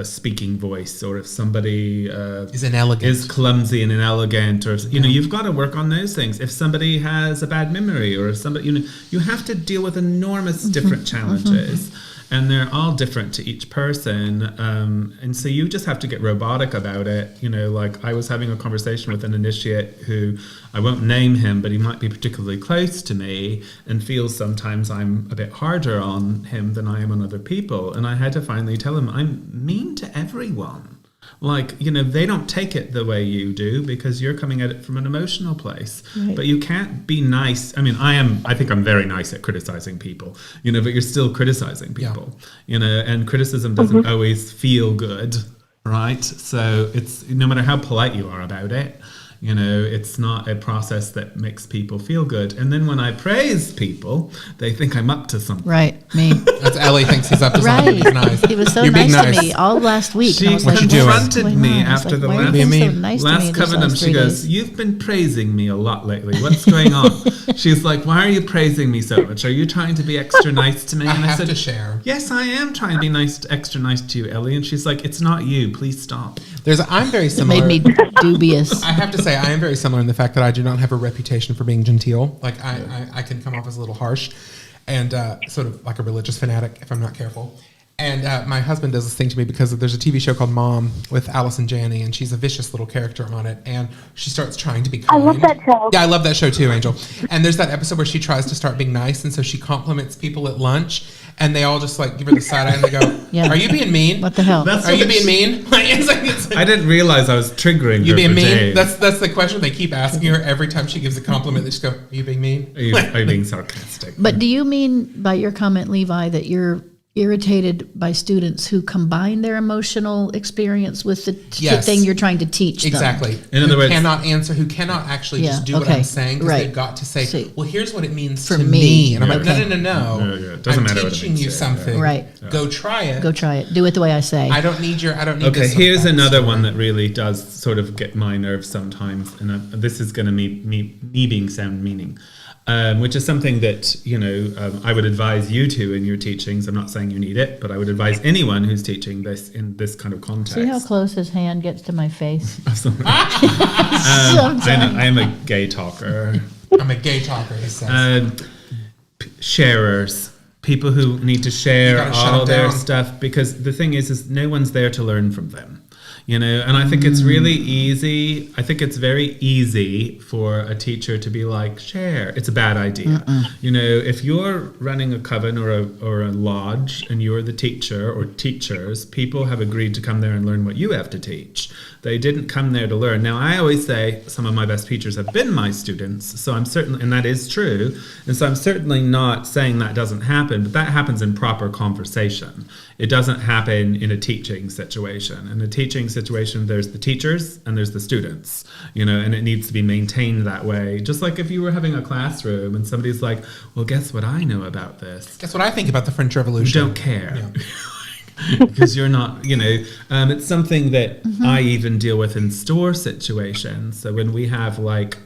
speaking voice, or if somebody is clumsy and inelegant, or you've got to work on those things. If somebody has a bad memory, or if somebody, you have to deal with enormous different challenges. and they're all different to each person. And so you just have to get robotic about it. You know, like I was having a conversation with an initiate who, I won't name him, but he might be particularly close to me and feels sometimes I'm a bit harder on him than I am on other people. And I had to finally tell him I'm mean to everyone. Like, you know, they don't take it the way you do because you're coming at it from an emotional place. Right. But you can't be nice. I mean, I think I'm very nice at criticizing people, you know, but you're still criticizing people, you know, and criticism doesn't always feel good, right? So it's, no matter how polite you are about it, you know, it's not a process that makes people feel good. And then when I praise people, they think I'm up to something. Right, me. That's Elie thinks he's up to something. He's nice. He was so You're nice, nice to me all last week. She and I was like, confronted me after the last last Covendom. She goes, "You've been praising me a lot lately. What's going on?" She's like, "Why are you praising me so much? Are you trying to be extra nice to me?" I And have said, to share. "Yes, I am trying to be extra nice to you, Elie." And she's like, "It's not you. Please stop." I'm very It similar. made me dubious. I have to say, I am very similar in the fact that I do not have a reputation for being genteel. Like, I can come off as a little harsh and sort of like a religious fanatic if I'm not careful. And my husband does this thing to me because there's a TV show called Mom with Allison Janney, and she's a vicious little character on it. And she starts trying to be kind. I love that show. Yeah, I love that show too, Angel. And there's that episode where she tries to start being nice, and so she compliments people at lunch, and they all just like give her the side eye and they go, "Are you being mean? What the hell? Are you being mean?" It's like, I didn't realize I was triggering you her being for mean? days. That's the question they keep asking her every time she gives a compliment. They just go, "Are you being mean? Are you being sarcastic?" But do you mean by your comment, Levi, that you're irritated by students who combine their emotional experience with the thing you're trying to teach them? Exactly. In other words, cannot answer, who cannot actually just do what I'm saying because they've got to say, well, here's what it means for to me. And I'm like, no. It doesn't matter what it teaching means you something. Right. Go try it. Go try it. Do it the way I say. I don't need Okay, this here's sort of another backstory. one that really does sort of get my nerves sometimes, and this is going to me being sound meaning. Which is something that, you know, I would advise you to in your teachings. I'm not saying you need it, but I would advise anyone who's teaching this in this kind of context. See how close his hand gets to my face? I am a gay talker. I'm a gay talker, he says. Sharers. People who need to share all their stuff, because the thing is no one's there to learn from them. You know, and I think it's really easy. I think it's very easy for a teacher to be like, share. It's a bad idea. You know, if you're running a coven or a lodge and you're the teacher or teachers, people have agreed to come there and learn what you have to teach. They didn't come there to learn. Now, I always say some of my best teachers have been my students, so I'm certainly, and that is true. And so I'm certainly not saying that doesn't happen, but that happens in proper conversation. It doesn't happen in a teaching situation. In a teaching situation, there's the teachers and there's the students, you know, and it needs to be maintained that way. Just like if you were having a classroom and somebody's like, well, guess what I know about this? Guess what I think about the French Revolution? You don't care. Yeah. Because you're not, you know, it's something that I even deal with in store situations. So when we have like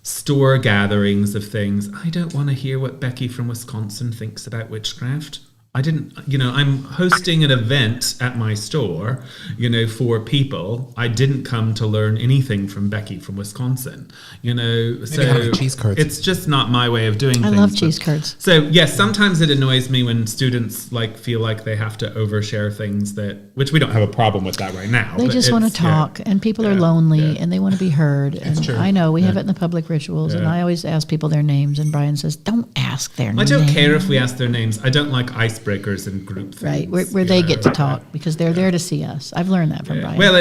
store gatherings of things, I don't want to hear what Becky from Wisconsin thinks about witchcraft. I didn't, you know, I'm hosting an event at my store, you know, for people. I didn't come to learn anything from Becky from Wisconsin, you know. Maybe so have cheese curds. It's just not my way of doing things. I love cheese curds. So yes, sometimes it annoys me when students like feel like they have to overshare things which we don't have a problem with that right now. They just want to talk, and people are lonely, and they want to be heard. And it's true. I know we have it in the public rituals, and I always ask people their names, and Brian says, "Don't ask their names." I don't care if we ask their names. I don't like icebreakers and group things. Right, where they get to talk because they're there to see us. I've learned that from Brian. Well,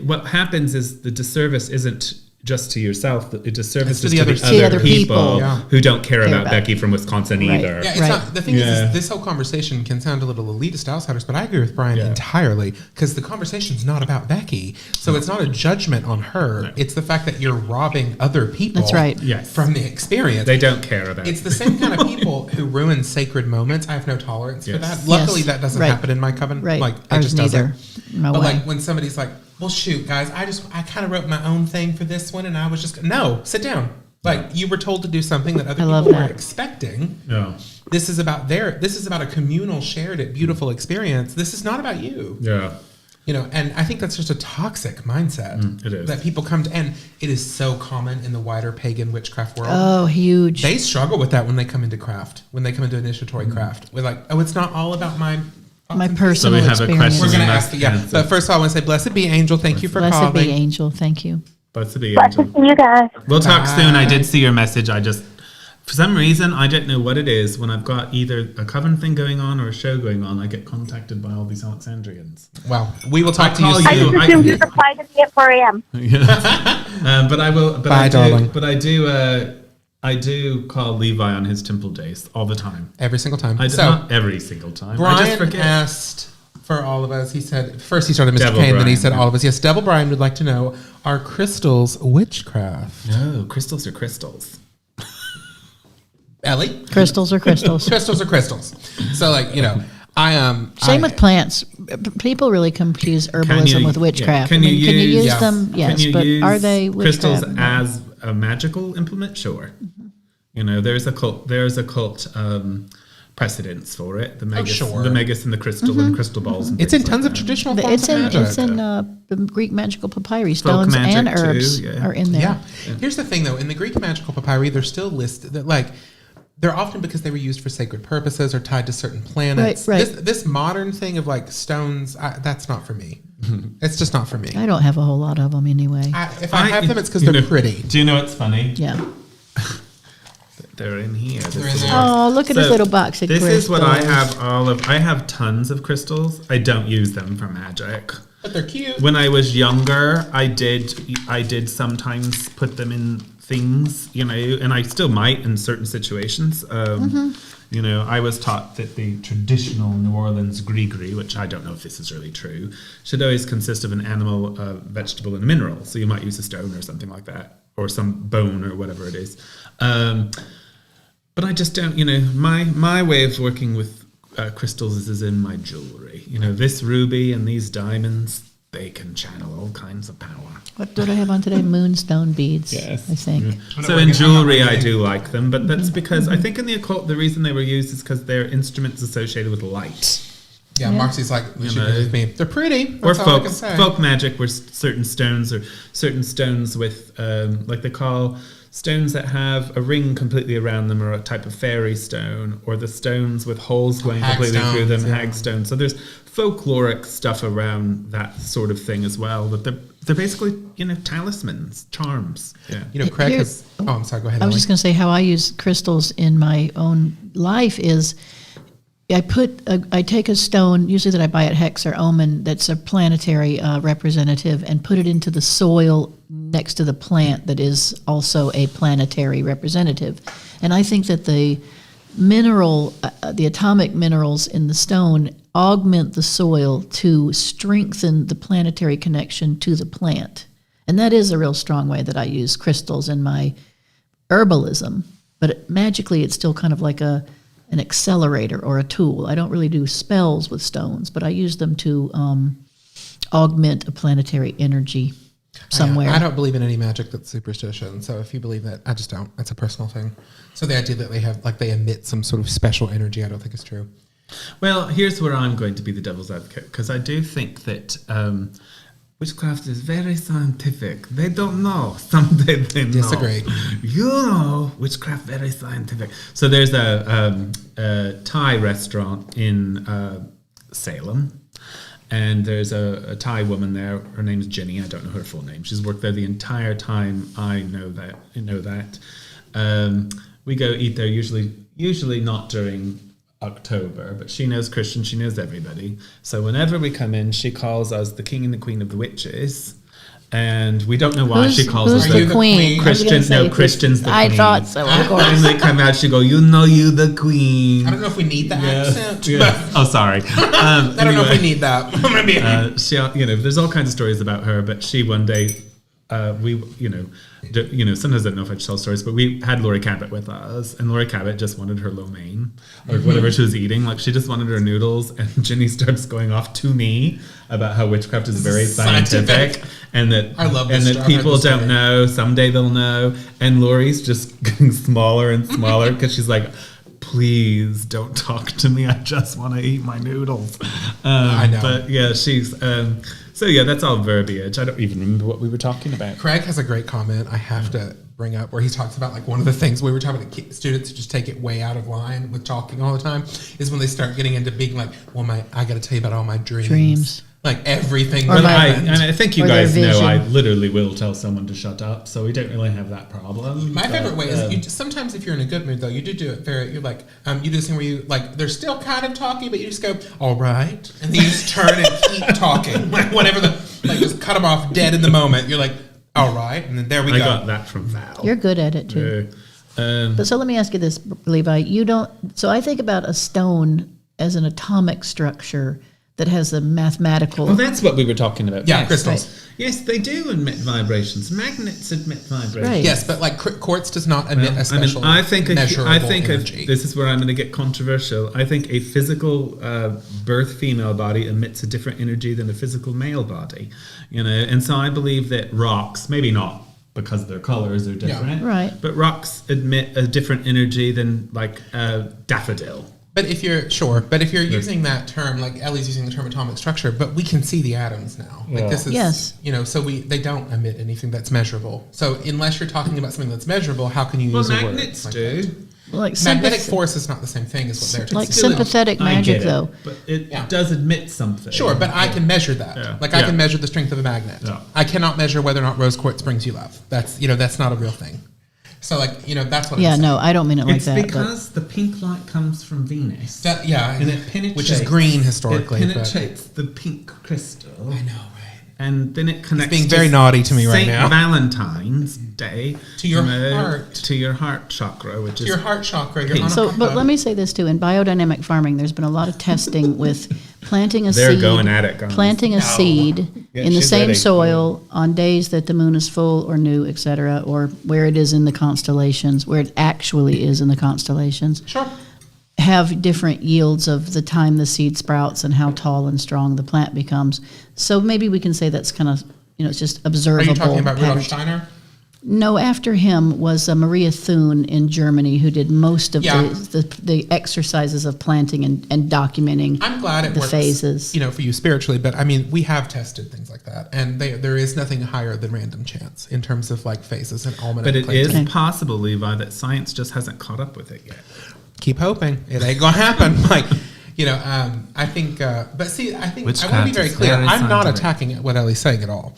what happens is the disservice isn't just to yourself. The disservice is to the other people who don't care about Becky from Wisconsin either. Yeah, it's not, the thing is this whole conversation can sound a little elitist outsiders, but I agree with Brian entirely, because the conversation's not about Becky. So it's not a judgment on her. No. It's the fact that you're robbing other people from the experience. They don't care about it. It's the same kind of people who ruin sacred moments. I have no tolerance for that. Luckily, that doesn't happen in my coven. Right. Like, Ours it just neither. doesn't. No but way. like when somebody's like, well, shoot, guys, I kind of wrote my own thing for this one, and I was just sit down. Like, you were told to do something that other people were expecting. Yeah. This is about a communal, shared, beautiful experience. This is not about you. Yeah. You know, and I think that's just a toxic mindset. It is. That people come to, and it is so common in the wider pagan witchcraft world. Oh, huge. They struggle with that when they come into craft, when they come into initiatory craft. We're like, oh, it's not all about my personal So we have a experience. question. We're going to That's ask, yeah. answer. But first of all, I want to say, blessed be Angel. Thank you for Blessed calling. be Angel. Thank you. Blessed be Blessed Angel. to you guys. We'll talk Bye. soon. I did see your message. I just, for some reason, I don't know what it is. When I've got either a coven thing going on or a show going on, I get contacted by all these Alexandrians. Well, we will talk to you call soon. I just assumed you'd reply to me at 4 a.m. But I will. But Bye, I do, darling. But I do call Levi on his temple days all the time. Every single time. I do, So, not every single time. I Brian just forget. asked for all of us. He said, first he started Mr. Devil Cain, then he Brian, said yeah. all of us. Yes, Devil Brian would like to know, are crystals witchcraft? No, crystals are crystals. Ellie? Crystals are crystals. Crystals are crystals. So, like, you know, Same with plants. People really confuse herbalism with witchcraft. Can you use Yes. them? Can Yes, you but use are they crystals witchcraft? as a magical implement? Sure. You know, there's occult precedence for it. The Magus, sure. the Magus and the crystal and crystal balls. And it's in things tons like of that. traditional forms of magic. It's in the Greek magical papyri. Folk Stones and magic too, herbs yeah. are in there. Yeah. Here's the thing, though. In the Greek magical papyri, they're still listed. That, like, they're often because they were used for sacred purposes or tied to certain planets. Right. This modern thing of, like, stones, that's not for me. It's just not for me. I don't have a whole lot of them anyway. If I have them, it's because you they're know, pretty. Do you know what's funny? Yeah. They're in here. They're in there. Oh, look at this little box of This crystals. is what I have. I have tons of crystals. I don't use them for magic. But they're cute. When I was younger, I did sometimes put them in things, you know, and I still might in certain situations. You know, I was taught that the traditional New Orleans grigri, which I don't know if this is really true, should always consist of an animal, vegetable, and mineral. So you might use a stone or something like that, or some bone or whatever it is. But I just don't, you know, my way of working with crystals is in my jewelry. You know, this ruby and these diamonds, they can channel all kinds of power. What did I have on today? Moonstone beads, Yes. I think. So in jewelry, I do like them, but that's because I think in the occult, the reason they were used is because they're instruments associated with light. Yeah, Marcy's like, you should know. with me. They're pretty. Or That's all I folk, can say. folk magic, where certain stones with, like they call stones that have a ring completely around them, or a type of fairy stone, or the stones with holes going completely through them, hag stones. So there's folkloric stuff around that sort of thing as well. But they're basically, you know, talismans, charms. Yeah. You know, Craig Here's- has. Oh, I'm sorry. Go ahead. I was Ellie. just going to say how I use crystals in my own life is I take a stone, usually that I buy at Hex or Omen, that's a planetary representative, and put it into the soil next to the plant that is also a planetary representative. And I think that the atomic minerals in the stone augment the soil to strengthen the planetary connection to the plant. And that is a real strong way that I use crystals in my herbalism. But magically, it's still kind of like an accelerator or a tool. I don't really do spells with stones, but I use them to augment a planetary energy somewhere. I don't believe in any magic that's superstition. So if you believe that, I just don't. That's a personal thing. So the idea that they emit some sort of special energy, I don't think is true. Well, here's where I'm going to be the devil's advocate, because I do think that witchcraft is very scientific. They don't know. Someday they know. Disagree. You know, witchcraft very scientific. So there's a Thai restaurant in Salem, and there's a Thai woman there. Her name's Jenny. I don't know her full name. She's worked there the entire time. I know that. We go eat there usually not during October, but she knows Christian, she knows everybody. So whenever we come in, she calls us the king and the queen of the witches, and we don't know why she calls us who's the the queen? I was Christian. gonna say, No, Christian's the I queen. thought so, of course. And they come out, she go, you know, you the queen. I don't know if we need the accent. Yes. Oh, sorry. I don't know if we need that. Maybe. She, you know, there's all kinds of stories about her, but she one day, sometimes I don't know if I tell stories, but we had Laurie Cabot with us, and Laurie Cabot just wanted her lo mein or whatever she was eating. Like, she just wanted her noodles, and Ginny starts going off to me about how witchcraft is very scientific and that I love this and that story. people don't know. Someday they'll know. And Laurie's just getting smaller and smaller because she's like, please don't talk to me. I just want to eat my noodles. I know. But yeah, she's... so yeah, that's all verbiage. I don't even remember what we were talking about. Craig has a great comment I have to bring up where he talks about like one of the things we were talking about students who just take it way out of line with talking all the time is when they start getting into being like, well, I got to tell you about all my dreams. Like everything. And I think you guys know vision. I literally will tell someone to shut up, so we don't really have that problem. My favorite way is you just, sometimes if you're in a good mood though, you do it very. You're like you do this thing where you like they're still kind of talking, but you just go all right, and then you just turn and keep talking, like whatever just cut them off dead in the moment. You're like all right, and then there we go. I got that from Val. You're good at it too. But so let me ask you this, Levi. You don't. So I think about a stone as an atomic structure that has a mathematical. Well, that's what we were talking about. Yeah, yes. crystals. Right. Yes, they do emit vibrations. Magnets emit vibrations. Right. Yes, but like quartz does not emit a special I think measurable energy. this is where I'm going to get controversial. I think a physical birth female body emits a different energy than a physical male body. And so I believe that rocks, maybe not because their colors are different, Right. but rocks emit a different energy than like a daffodil. But if you're using that term, like Ellie's using the term atomic structure, but we can see the atoms now. Like this is, Yes. so they don't emit anything that's measurable. So unless you're talking about something that's measurable, how can you use a word? Magnets like do. that? Like Magnetic force is not the same thing as what they're talking like about. sympathetic I magic, get it, though. but it does emit something. Sure, but I can measure that. Yeah. Like I can measure the strength of a magnet. Yeah. I cannot measure whether or not rose quartz brings you love. That's that's not a real thing. So like that's what. Yeah, I'm saying. no, I don't mean it like It's that. because the pink light comes from Venus. And it penetrates, which is green historically. It penetrates the pink crystal. I know, right? And then it connects. being very naughty to me right Saint now. Valentine's Day To your heart. to your heart chakra, which is Your heart chakra. Your pink. So, but let me say this too. In biodynamic farming, there's been a lot of testing with planting a They're seed, going at it, guys. planting a seed Yeah, in the she's same ready. soil on days that the moon is full or new, etc., or where it is in the constellations, where it actually is in the constellations, Sure. have different yields of the time the seed sprouts and how tall and strong the plant becomes. So maybe we can say that's kind of, it's just Are observable. you talking about Rudolf patterns. Steiner? No, after him was Maria Thun in Germany, who did most of the exercises of planting and documenting I'm glad it the works, phases. for you spiritually, but I mean, we have tested things like that, and there is nothing higher than random chance in terms of like phases and almanac. But it planting. is possible, Levi, that science just hasn't caught up with it yet. Keep hoping it ain't gonna happen. I think. But see, I think I want to be Witchcraft very is clear. very I'm not scientific. attacking what Ellie's saying at all.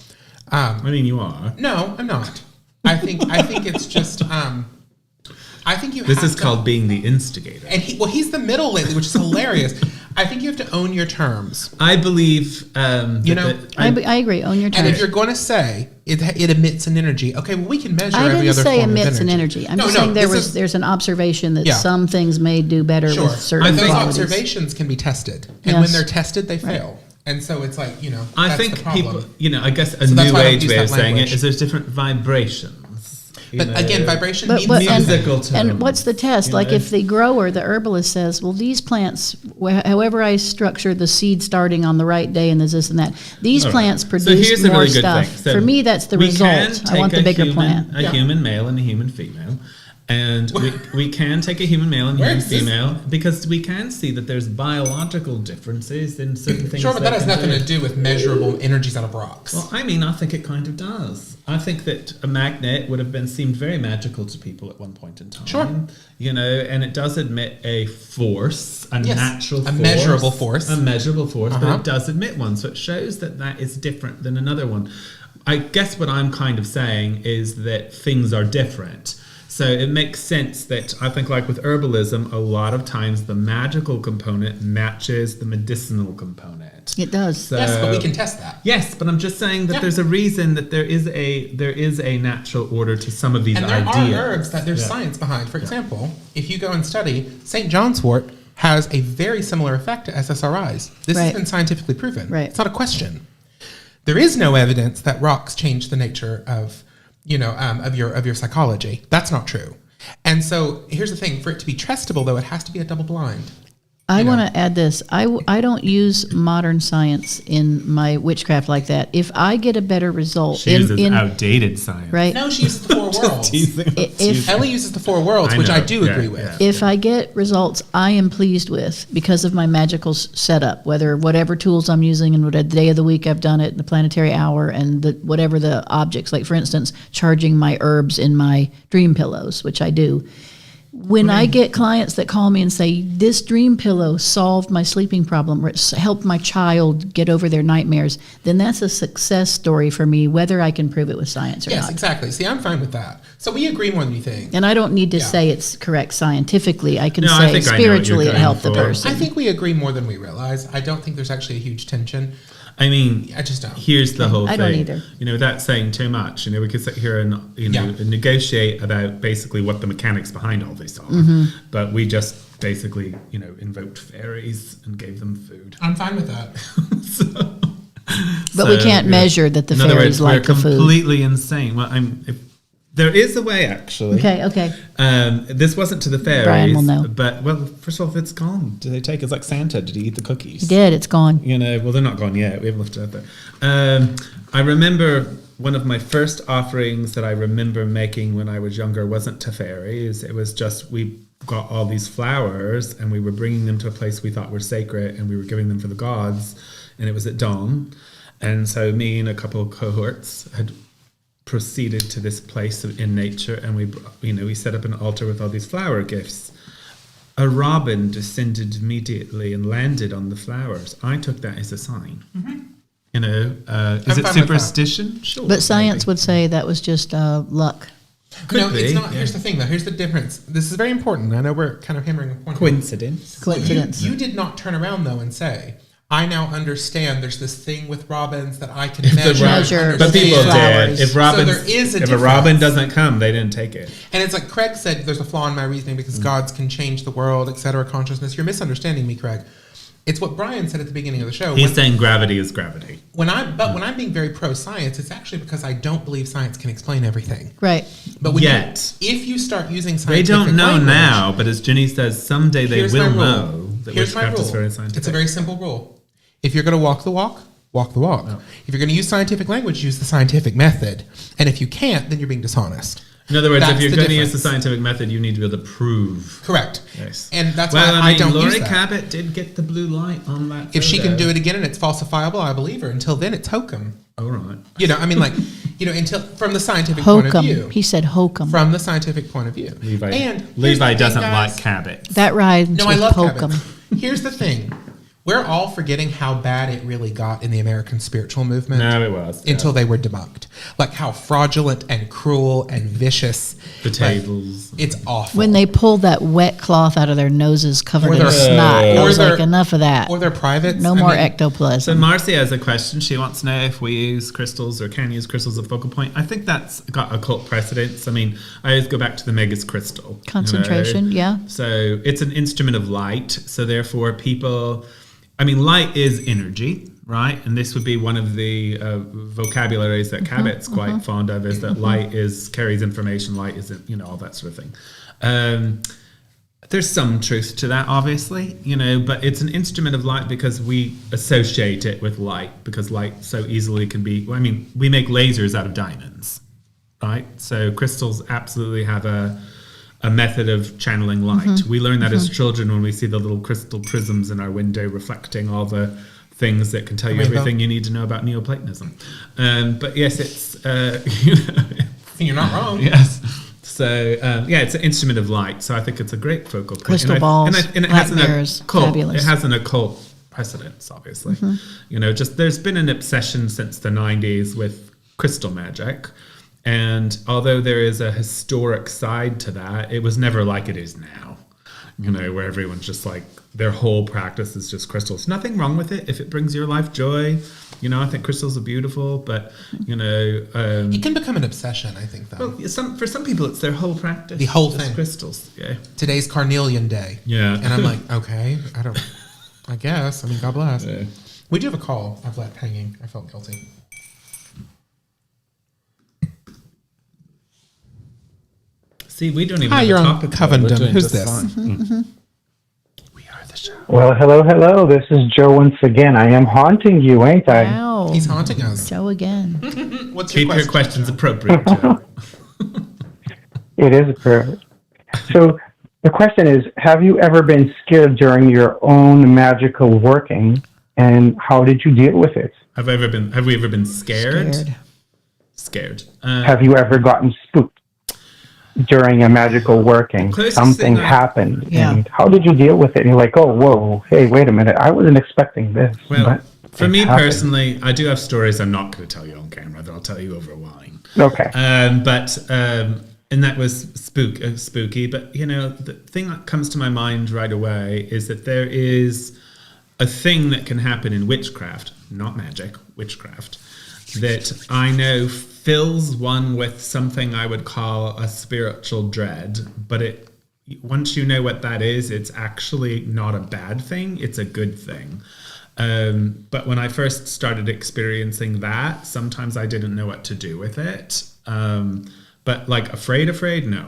I mean, you are. No, I'm not. I think it's just. I think you. This have is to, called being the instigator. And he's the middle lately, which is hilarious. I think you have to own your terms. I believe. I agree. Own your And terms. if you're going to say it emits an energy, okay, well, we can measure I every didn't other say form emits of an energy. I'm No, just no, saying this is- there's an observation that Yeah. some things may do better Sure. with certain And those qualities. observations can be tested. And Yes. when they're tested, they fail. And so it's like, I that's think the problem. people, I guess a So that's new why I don't age use way that of saying it language. is there's different vibrations. But again, vibration means musical terms. And what's the test? Like if the grower, the herbalist says, well, these plants, however I structure the seed starting on the right day and this and that, these plants So produce here's a more really good stuff. thing. So For me, that's the we can result. I take want the a bigger human, plant. A human male and a human female. And we can take a human male and Where human is this? female because we can see that there's biological differences in certain things. Sure, but that has can nothing do. to do with measurable energies out of rocks. Well, I think it kind of does. I think that a magnet would have seemed very magical to people at one point in time. Sure. And it does emit a force, a Yes, natural a force. measurable force. A measurable force, but Uh-huh. it does emit one. So it shows that is different than another one. I guess what I'm kind of saying is that things are different. So it makes sense that I think like with herbalism, a lot of times the magical component matches the medicinal component. It does. So, Yes, but we can test that. Yes, but I'm just saying that there's a reason that there is a natural order to some of these And there ideas. are herbs that there's science behind. For example, if you go and study, St. John's wort has a very similar effect to SSRIs. This has Right. been scientifically proven. Right. It's not a question. There is no evidence that rocks change the nature of your psychology. That's not true. And so here's the thing: for it to be trustable, though, it has to be a double blind. I want to add this. I don't use modern science in my witchcraft like that. If I get a better result, She uses outdated science. Right? No, she uses the four worlds. If Ellie uses the four worlds, which I do agree with. If I get results I am pleased with because of my magical setup, whatever tools I'm using and what day of the week I've done it, the planetary hour, and whatever the objects, like for instance, charging my herbs in my dream pillows, which I do. When I get clients that call me and say, this dream pillow solved my sleeping problem or it helped my child get over their nightmares, then that's a success story for me, whether I can prove it with science or not. Yes, exactly. See, I'm fine with that. So we agree more than you think. And I don't need to say it's correct scientifically. I can I say think spiritually it helped the for. person. I think we agree more than we realize. I don't think there's actually a huge tension. I mean, I just don't. Here's the whole thing. I don't either. Without saying too much, we could sit here and and negotiate about basically what the mechanics behind all this are. Mm-hmm. But we just basically, invoked fairies and gave them food. I'm fine with that. But we can't measure that the fairies like the food. We're completely insane. Well, there is a way, actually. Okay. This wasn't to the fairies. Brian will know. But, first of all, if it's gone, did they take it? It's like Santa. Did he eat the cookies? He did. It's gone. Well, they're not gone yet. We haven't left it out there. I remember one of my first offerings that I remember making when I was younger wasn't to fairies. It was just we got all these flowers and we were bringing them to a place we thought were sacred and we were giving them for the gods. And it was at dawn. And so me and a couple of cohorts had proceeded to this place in nature, and we set up an altar with all these flower gifts. A robin descended immediately and landed on the flowers. I took that as a sign. Mm-hmm. Is it superstition? Sure. But science would say that was just luck. It's not. Yeah. Here's the thing, though. Here's the difference. This is very important. I know we're kind of hammering a point. Coincidence. You did not turn around, though, and say, I now understand there's this thing with robins that I can measure. But people flowers. did. If a robin doesn't come, they didn't take it. And it's like Craig said, there's a flaw in my reasoning because gods can change the world, etc., consciousness. You're misunderstanding me, Craig. It's what Brian said at the beginning of the show. He's saying gravity is gravity. When I'm being very pro-science, it's actually because I don't believe science can explain everything. Right. But if you start using scientific they don't know language, now, but as Ginny says, someday they will know that witchcraft is very scientific. It's a very simple rule. If you're going to walk the walk, walk the walk. Oh. If you're going to use scientific language, use the scientific method. And if you can't, then you're being dishonest. In other words, if you're going to use the scientific method, you need to be able to prove. Correct. Yes. And that's why I don't Laurie use that. Cabot did get the blue light on that photo. If she can do it again and it's falsifiable, I believe her. Until then, it's hokum. Oh, right. Until from the scientific point of view. He said hokum. From the scientific point of view. Levi doesn't like Cabot. That rhymes with I love hokum. Cabot. Here's the thing. We're all forgetting how bad it really got in the American spiritual movement. No, it was. Until they were debunked. Like how fraudulent and cruel and vicious. The tables. It's awful. When they pulled that wet cloth out of their noses covered in snot. I was like, enough of that. Or their privates. No more ectoplasm. So Marcy has a question. She wants to know if we use crystals or can use crystals as focal point. I think that's got occult precedence. I mean, I always go back to the Megas crystal. Concentration, yeah. So it's an instrument of light. So therefore light is energy, right? And this would be one of the vocabularies that Cabot's quite fond of, is that light carries information, light isn't, all that sort of thing. There's some truth to that, obviously, but it's an instrument of light because we associate it with light, because light so easily can be, we make lasers out of diamonds, right? So crystals absolutely have a method of channeling light. We learn that as children when we see the little crystal prisms in our window reflecting all the things that can tell you everything you need to know about Neoplatonism. But yes, it's... You're not wrong. Yes. So, it's an instrument of light. So I think it's a great focal point. Crystal balls, and it has mirrors, fabulous. It has an occult precedence, obviously. There's been an obsession since the 90s with crystal magic. And although there is a historic side to that, it was never like it is now, where everyone's just like, their whole practice is just crystals. Nothing wrong with it if it brings your life joy. I think crystals are beautiful, but, it can become an obsession, I think, though. Well, for some people, it's their whole practice. The whole thing. Crystals, yeah. Today's Carnelian Day. Yeah. And I'm like, okay, I guess. God bless. Yeah. We do have a call I've left hanging. I felt guilty. See, we don't even Hi, have you're a on topic. Covendom. Who's this? We are the Well, hello. This is Joe once again. I am haunting you, ain't I? Wow. He's haunting us. Joe again. What's Keep your your questions appropriate, Joe. It is a prayer. So the question is, have you ever been scared during your own magical working, and how did you deal with it? Have we ever been scared? Scared. Have you ever gotten spooked during a magical working? Closest Something thing happened, Yeah. and how did you deal with it? And you're like, oh, whoa, hey, wait a minute, I wasn't expecting this. Well, but for it me happened. personally, I do have stories I'm not going to tell you on camera that I'll tell you over wine. Okay. And that was spooky. But, you know, the thing that comes to my mind right away is that there is a thing that can happen in witchcraft, not magic, witchcraft, that I know fills one with something I would call a spiritual dread. But once you know what that is, it's actually not a bad thing. It's a good thing. But when I first started experiencing that, sometimes I didn't know what to do with it. But like afraid, no.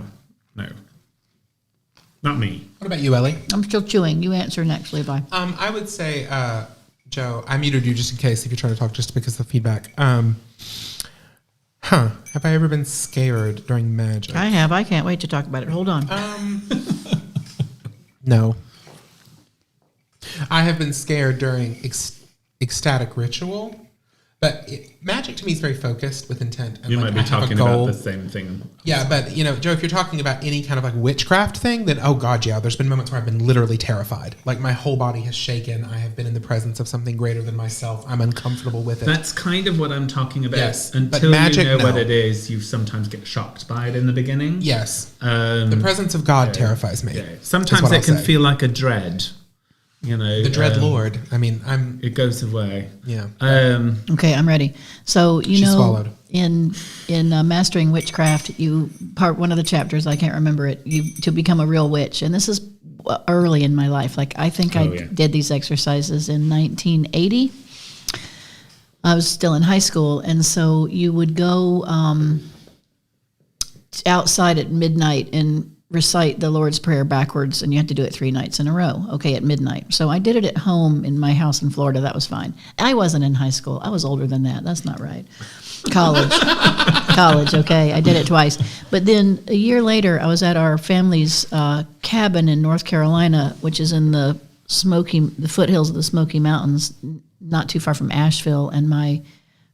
Not me. What about you, Elie? I'm still chewing. You answer next, Levi. I would say, Joe, I muted you just in case if you're trying to talk just because of the feedback. Have I ever been scared during magic? I have. I can't wait to talk about it. Hold on. No. I have been scared during ecstatic ritual, but magic to me is very focused with intent. And You like, might be I have a talking goal. about the same thing. Yeah, but you know, Joe, if you're talking about any kind of like witchcraft thing, then oh god, yeah, there's been moments where I've been literally terrified. Like my whole body has shaken. I have been in the presence of something greater than myself. I'm uncomfortable with it. That's kind of what I'm talking about. Yes, but Until magic, you know what no. it is, you sometimes get shocked by it in the beginning. Yes, the presence of God terrifies me. Yeah. is Sometimes what it I'll can say. feel like a dread. You know, The dread Lord. I mean, It goes away. yeah. Okay, I'm ready. So She swallowed. in Mastering Witchcraft, one of the chapters, I can't remember it. To become a real witch, and this is early in my life. Like I think I did these exercises in 1980. I was still in high school, and so you would go outside at midnight and recite the Lord's Prayer backwards, and you had to do it 3 nights in a row, okay, at midnight. So I did it at home in my house in Florida. That was fine. I wasn't in high school. I was older than that. That's not right. College, okay. I did it twice. But then a year later, I was at our family's cabin in North Carolina, which is in the foothills of the Smoky Mountains, not too far from Asheville, and my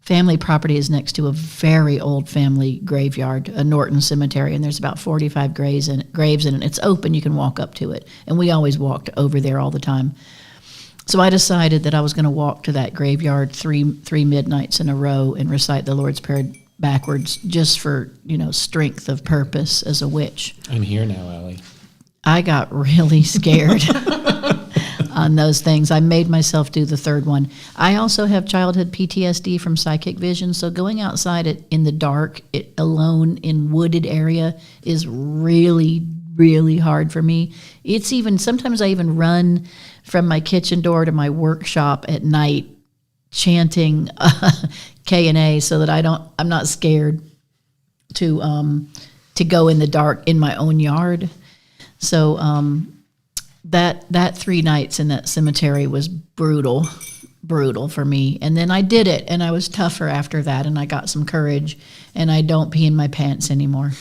family property is next to a very old family graveyard, a Norton cemetery, and there's about 45 graves in it. It's open, you can walk up to it. And we always walked over there all the time. So I decided that I was going to walk to that graveyard three midnights in a row and recite the Lord's Prayer backwards just for, strength of purpose as a witch. I'm here now, Elie. I got really scared on those things. I made myself do the third one. I also have childhood PTSD from psychic vision, so going outside in the dark alone in wooded area is really, really hard for me. Sometimes I even run from my kitchen door to my workshop at night chanting K&A so that I'm not scared to go in the dark in my own yard. So that 3 nights in that cemetery was brutal for me. And then I did it, and I was tougher after that, and I got some courage, and I don't pee in my pants anymore.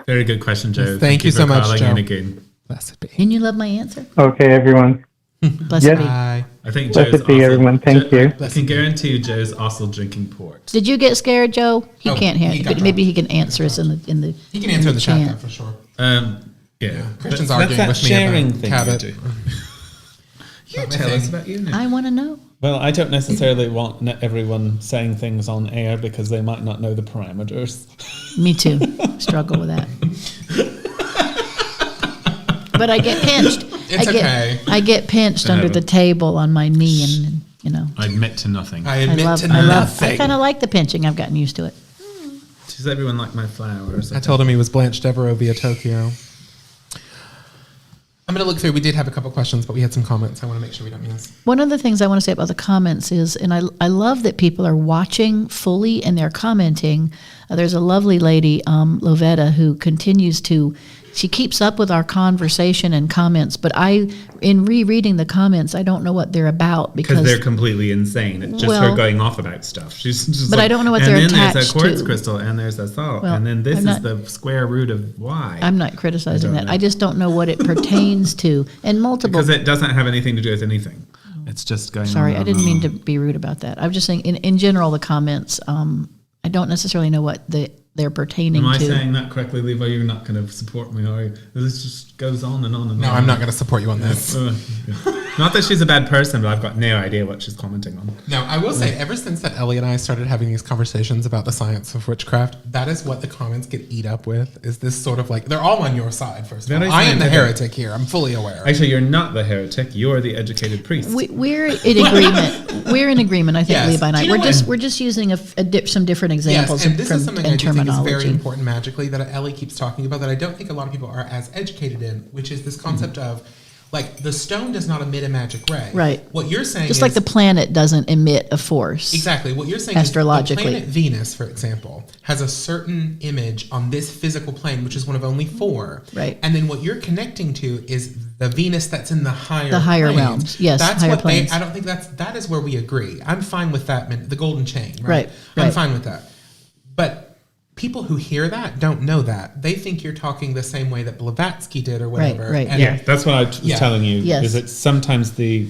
Very good question, Joe. Thank you for so much, calling Joe. in again. Blessed be. And you love my answer? Okay, everyone. Blessed Yes. be. Bye. I think Blessed Joe's be, also, everyone. Thank you. I can guarantee you Joe's also drinking port. Did you get scared, Joe? He can't hear. he got But maybe he can answer us in the. He can answer in the chat chant. though, for sure. Yeah. Christian's That's arguing that with me sharing about thing Cabot. you do. You tell us about you now. I want to know. Well, I don't necessarily want everyone saying things on air because they might not know the parameters. Me too. Struggle with that. But I get pinched. It's okay. I get pinched under the table on my knee, and I admit to nothing. I admit to nothing. I kind of like the pinching. I've gotten used to it. Does everyone like my flowers? I told him he was Blanche Devereaux via Tokyo. I'm going to look through. We did have a couple questions, but we had some comments I want to make sure we don't miss. One of the things I want to say about the comments is, and I love that people are watching fully and they're commenting. There's a lovely lady, Lovetta, who continues to She keeps up with our conversation and comments, but in rereading the comments, I don't know what they're about because they're completely insane. It's just her going off about stuff. She's just but I don't know what they're attached to. And then there's a quartz crystal, and there's a salt, and then this is the square root of why. I'm not criticizing that. I just don't know what it pertains to. And multiple... Because it doesn't have anything to do with anything. It's just going on. Sorry, I didn't mean to be rude about that. I'm just saying, in general, the comments, I don't necessarily know what they're pertaining to. Am I saying that correctly, Levi? You're not going to support me, are you? This just goes on and on and on. No, I'm not going to support you on this. Not that she's a bad person, but I've got no idea what she's commenting on. No, I will say, ever since that Elie and I started having these conversations about the science of witchcraft, that is what the comments get eat up with, is this sort of like, they're all on your side, first of all. I am the heretic here. I'm fully aware. Actually, you're not the heretic. You're the educated priest. We're in agreement. We're in agreement, I think, Yes. Levi and I. We're just using some different examples and this from is something I do think is terminology. very important magically that Elie keeps talking about that I don't think a lot of people are as educated in, which is this concept of, like, the stone does not emit a magic ray. Right. What you're saying Just is... like the planet doesn't emit a force. Exactly. What you're saying is the planet Venus, for example, has a certain image on this physical plane, which is one of only 4. Right. And then what you're connecting to is the Venus that's in the higher planes. realms. Yes, that's higher what planes. I don't think that is where we agree. I'm fine with that. The golden chain, Right. I'm fine with that. But people who hear that don't know that. They think you're talking the same way that Blavatsky did or whatever. Right. And That's what I was telling you. Yes. Is that sometimes they're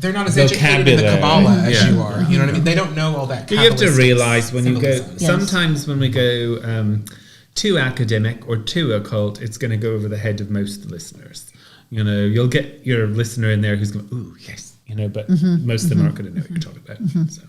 not as educated in the Kabbalah as you are. You know what I mean? They don't know all that. You have to realize when you go, symbolism. sometimes when we go too academic or too occult, it's going to go over the head of most listeners. You know, you'll get your listener in there who's going, ooh, yes, you know, but most of them aren't going to know what you're talking about. So.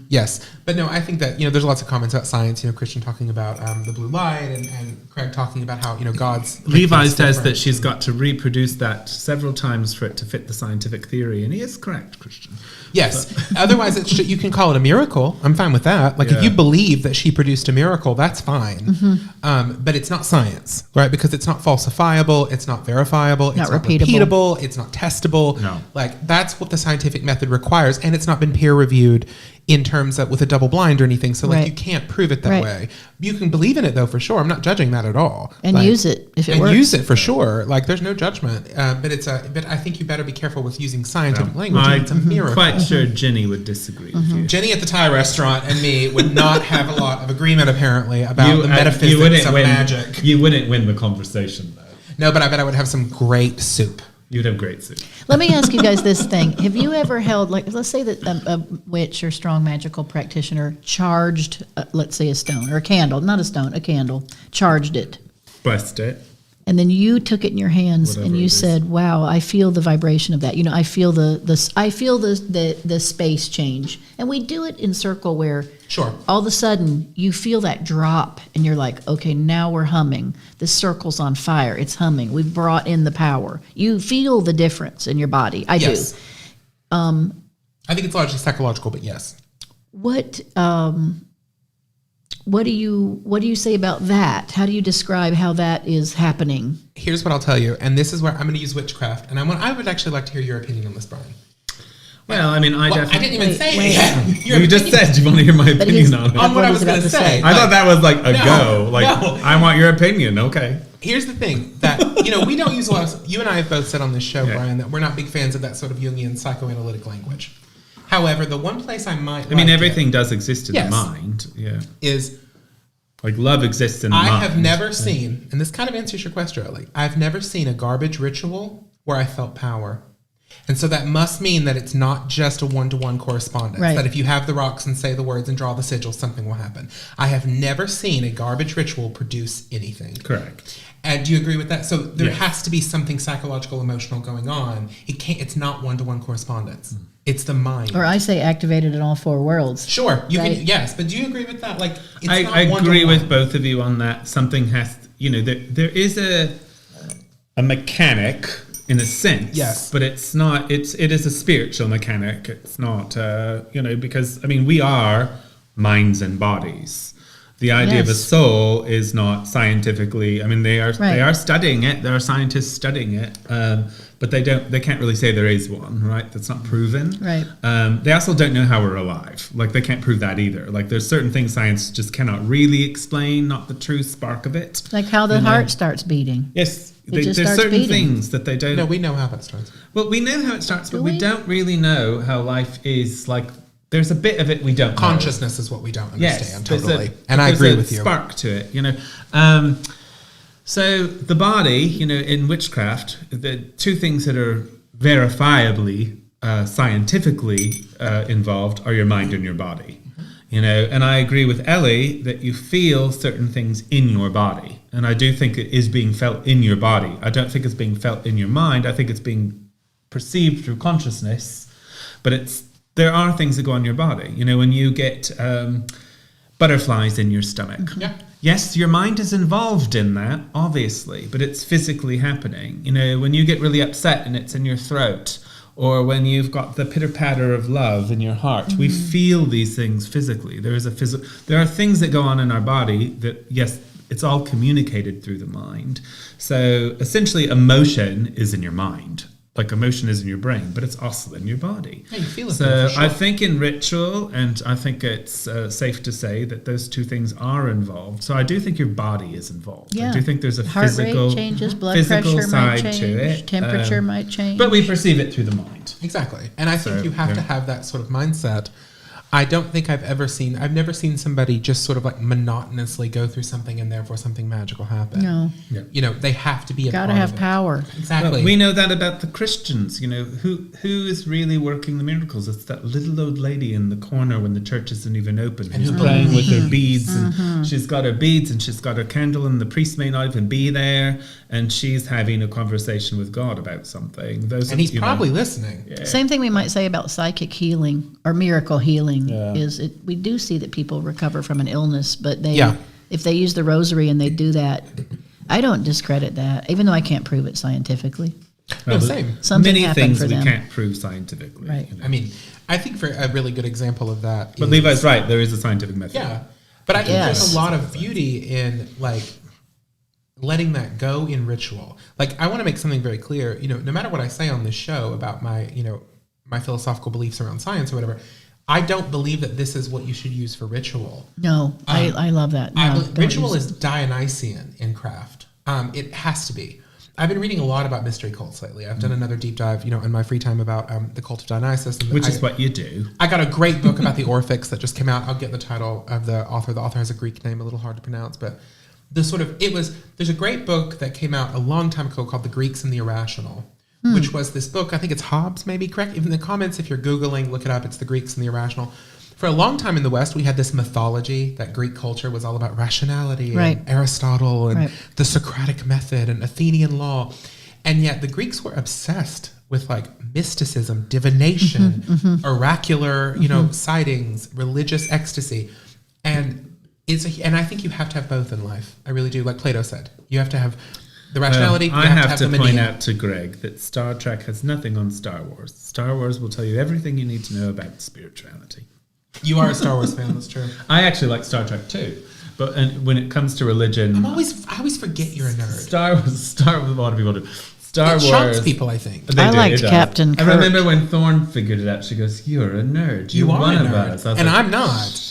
Yes, but no, I think that, you know, there's lots of comments about science, you know, Christian talking about the blue light and Craig talking about how, you know, God's... Levi says that she's got to reproduce that several times for it to fit the scientific theory, and he is correct, Christian. Yes, otherwise you can call it a miracle. I'm fine with that. Like, if you believe that she produced a miracle, that's fine. But it's not science, right? Because it's not falsifiable, it's not verifiable, it's not repeatable, it's not testable. No. Like, that's what the scientific method requires, and it's not been peer reviewed in terms of with a double blind or anything. So, like, you can't prove it that way. You can believe in it, though, for sure. I'm not judging that at all. And use it if it works. And use it for sure. Like, there's no judgment. But I think you better be careful with using scientific language. It's a miracle. Quite sure Jenny would disagree with you. Jenny at the Thai restaurant and me would not have a lot of agreement, apparently, about the metaphysics of magic. You wouldn't win the conversation, though. No, but I bet I would have some great soup. You'd have great soup. Let me ask you guys this thing. Have you ever held, like, let's say that a witch or strong magical practitioner charged, let's say, a stone or a candle, not a stone, a candle, charged it. Blessed it. And then you took it in your hands and you said, "Wow, I feel the vibration of that. You know, I feel the space change." And we do it in circle where all of a sudden you feel that drop and you're like, "Okay, now we're humming. This circle's on fire. It's humming. We've brought in the power." You feel the difference in your body. I do. I think it's largely psychological, but yes. What do you say about that? How do you describe how that is happening? Here's what I'll tell you, and this is where I'm going to use witchcraft, and I would actually like to hear your opinion on this, Brian. Well, I mean, I definitely... I didn't even say it yet. You just said you want to hear my opinion on it. On what I was going to say. I thought that was like a go. Like, I want your opinion. Okay. Here's the thing that, you know, we don't use a lot of... You and I have both said on this show, Brian, that we're not big fans of that sort of Jungian psychoanalytic language. However, the one place I might... I mean, everything does exist in the mind. Yeah. Is... Like, love exists in the mind. I have never seen, and this kind of answers your question, Elie, I've never seen a garbage ritual where I felt power. And so that must mean that it's not just a one-to-one correspondence. Right. That if you have the rocks and say the words and draw the sigils, something will happen. I have never seen a garbage ritual produce anything. Correct. And do you agree with that? So there has to be something psychological, emotional going on. It's not one-to-one correspondence. It's the mind. Or I say activated in all 4 worlds. Sure, you can. Yes, but do you agree with that? Like, it's I agree with both of you on that. Something has, there is a mechanic in a sense. Yes, but it's not. It is a spiritual mechanic. It's not. Because I mean, we are minds and bodies. The idea of a soul is not scientifically. I mean, they are studying it. There are scientists studying it. but they can't really say there is one, right? That's not proven. Right. They also don't know how we're alive. Like, they can't prove that either. Like, there's certain things science just cannot really explain, not the true spark of it. Like how the heart starts beating. Yes. Just There's starts certain beating. things that they don't. No, we know how that starts. Well, we know how it starts, but we we? don't really know how life is. Like, there's a bit of it we don't know. Consciousness is what we don't understand, there's totally. And I agree with you. Spark to it, So the body, in witchcraft, the two things that are verifiably, scientifically involved are your mind and your body. And I agree with Elie that you feel certain things in your body. And I do think it is being felt in your body. I don't think it's being felt in your mind. I think it's being perceived through consciousness. But there are things that go on your body. When you get butterflies in your stomach. Yeah. Yes, your mind is involved in that, obviously, but it's physically happening. When you get really upset and it's in your throat, or when you've got the pitter-patter of love in your heart, we feel these things physically. There are things that go on in our body that, yes, it's all communicated through the mind. So essentially, emotion is in your mind. Like, emotion is in your brain, but it's also in your body. Yeah, you feel it. So for sure. I think in ritual, and I think it's safe to say that those two things are involved. So I do think your body is involved. Yeah. I do think there's a Heart physical, rate changes, blood physical pressure side might change, to it. temperature might change. But we perceive it through the mind. Exactly. And I think So, you have yeah. to have that sort of mindset. I don't think I've never seen somebody just sort of like monotonously go through something and therefore something magical happen. No. They have to be a Gotta part have of it. power. Exactly. But we know that about the Christians. Who is really working the miracles? It's that little old lady in the corner when the church isn't even open, who's praying with her beads, and she's got her beads and she's got her candle, and the priest may not even be there, and she's having a conversation with God about something. and he's probably listening. Yeah. Same thing we might say about psychic healing or miracle healing Yeah. we do see that people recover from an illness, but Yeah. if they use the rosary and they do that, I don't discredit that, even though I can't prove it scientifically. No, same. Something Many happened things for we them. can't prove scientifically. Right. I mean, I think for a really good example of that But is, Levi's right. There is a scientific method. Yeah. But I think Yes. there's a lot of beauty in like letting that go in ritual. Like, I want to make something very clear, no matter what I say on this show about my, my philosophical beliefs around science or whatever, I don't believe that this is what you should use for ritual. No, I love that. No, don't Ritual use is Dionysian in craft. It has to be. I've been reading a lot about mystery cults lately. I've done another deep dive, in my free time about the cult of Dionysus. And Which is what you do. I got a great book about the Orphics that just came out. I'll get the title of the author. The author has a Greek name, a little hard to pronounce, but there's a great book that came out a long time ago called The Greeks and the Irrational, which was this book. I think it's Hobbes, maybe, correct? Even in the comments, if you're Googling, look it up. It's The Greeks and the Irrational. For a long time in the West, we had this mythology that Greek culture was all about rationality Right. and Aristotle and Right. the Socratic method and Athenian law. And yet the Greeks were obsessed with like mysticism, divination, oracular, sightings, religious ecstasy. And I think you have to have both in life. I really do. Like Plato said, you have to have the rationality. I have to the point Medea. out to Greg that Star Trek has nothing on Star Wars. Star Wars will tell you everything you need to know about spirituality. You are a Star Wars fan. That's true. I actually like Star Trek too, but when it comes to religion, I always forget you're a nerd. Star Wars. A lot of people do. Star It Wars. shocks people, I think. They I do, liked it does. Captain I Kirk. remember when Thorne figured it out. She goes, "You're a nerd. You're You are one a of nerd, us." I was and like, I'm not.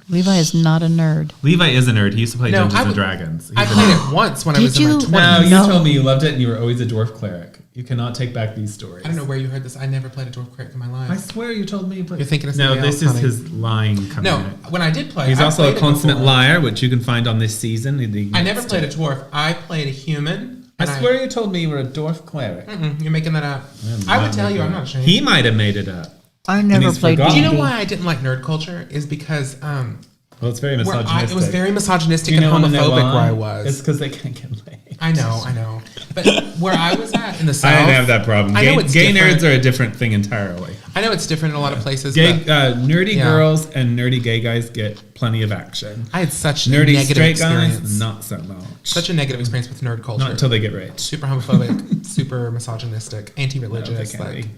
Levi is not a nerd. Levi is a nerd. He used to play No, Dungeons I and would- Dragons. I played it once when I Did was in my you? 20s. No, you No. told me you loved it, and you were always a dwarf cleric. You cannot take back these stories. I don't know where you heard this. I never played a dwarf cleric in my life. I swear you told me you played. You're thinking of no, somebody this else, is honey. his lying coming No, out. when I did play, He's I also played a it consummate before. liar, which you can find on this season. I never played a dwarf. I played a human. I and swear you told me you were a dwarf cleric. You're making that up. I would tell you, I'm not ashamed. He might have made it up. I never he's played forgotten. Do you know D&D. why I didn't like nerd culture? Is because Well, it's very it misogynistic. was very misogynistic Do you and wanna know homophobic why? where I was. It's because they can't get laid. I know. But where I was at in the South, I didn't have that problem. I know it's Gay different. nerds are a different thing entirely. I know it's different in a lot of places. Gay, but nerdy Yeah. girls and nerdy gay guys get plenty of action. I had such Nerdy a negative straight experience. guys, not so much. Such a negative experience with nerd culture. Not until they get rich. Super homophobic, super misogynistic, anti-religious. No, they can't like, be.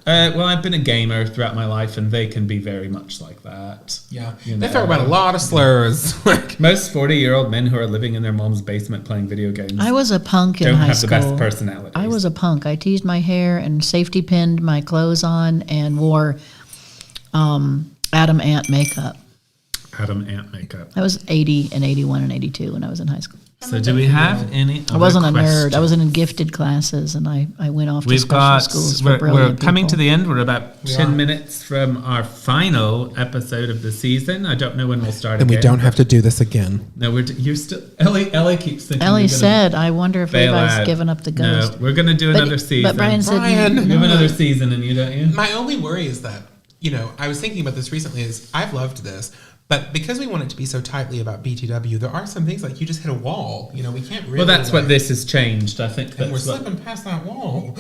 Well, I've been a gamer throughout my life, and they can be very much like that. Yeah, You they know. throw around a lot of slurs. Like, Most 40-year-old men who are living in their mom's basement playing video games I was a punk in don't high have school. the best personalities. I was a punk. I teased my hair and safety pinned my clothes on and wore Adam Ant makeup. Adam Ant makeup. I was 80 and 81 and 82 when I was in high school. So do we have any I wasn't a nerd. questions? I was in gifted classes, and I went off to We've special got, schools for we're brilliant coming to people. the end. We're about We 10 are. minutes from our final episode of the season. I don't know when we'll start and we again. don't have to do this again. No, you're still, Elie keeps thinking Ellie you're gonna said, I wonder if bail Levi's out. given up the ghost. No, we're going to do another season. But Brian said, Brian. You have another season and you don't, you? My only worry is that, I was thinking about this recently, is I've loved this, but because we want it to be so tightly about BTW, there are some things like you just hit a wall. We can't really. Well, that's what this has changed. I think And we're that's what, slipping past that wall.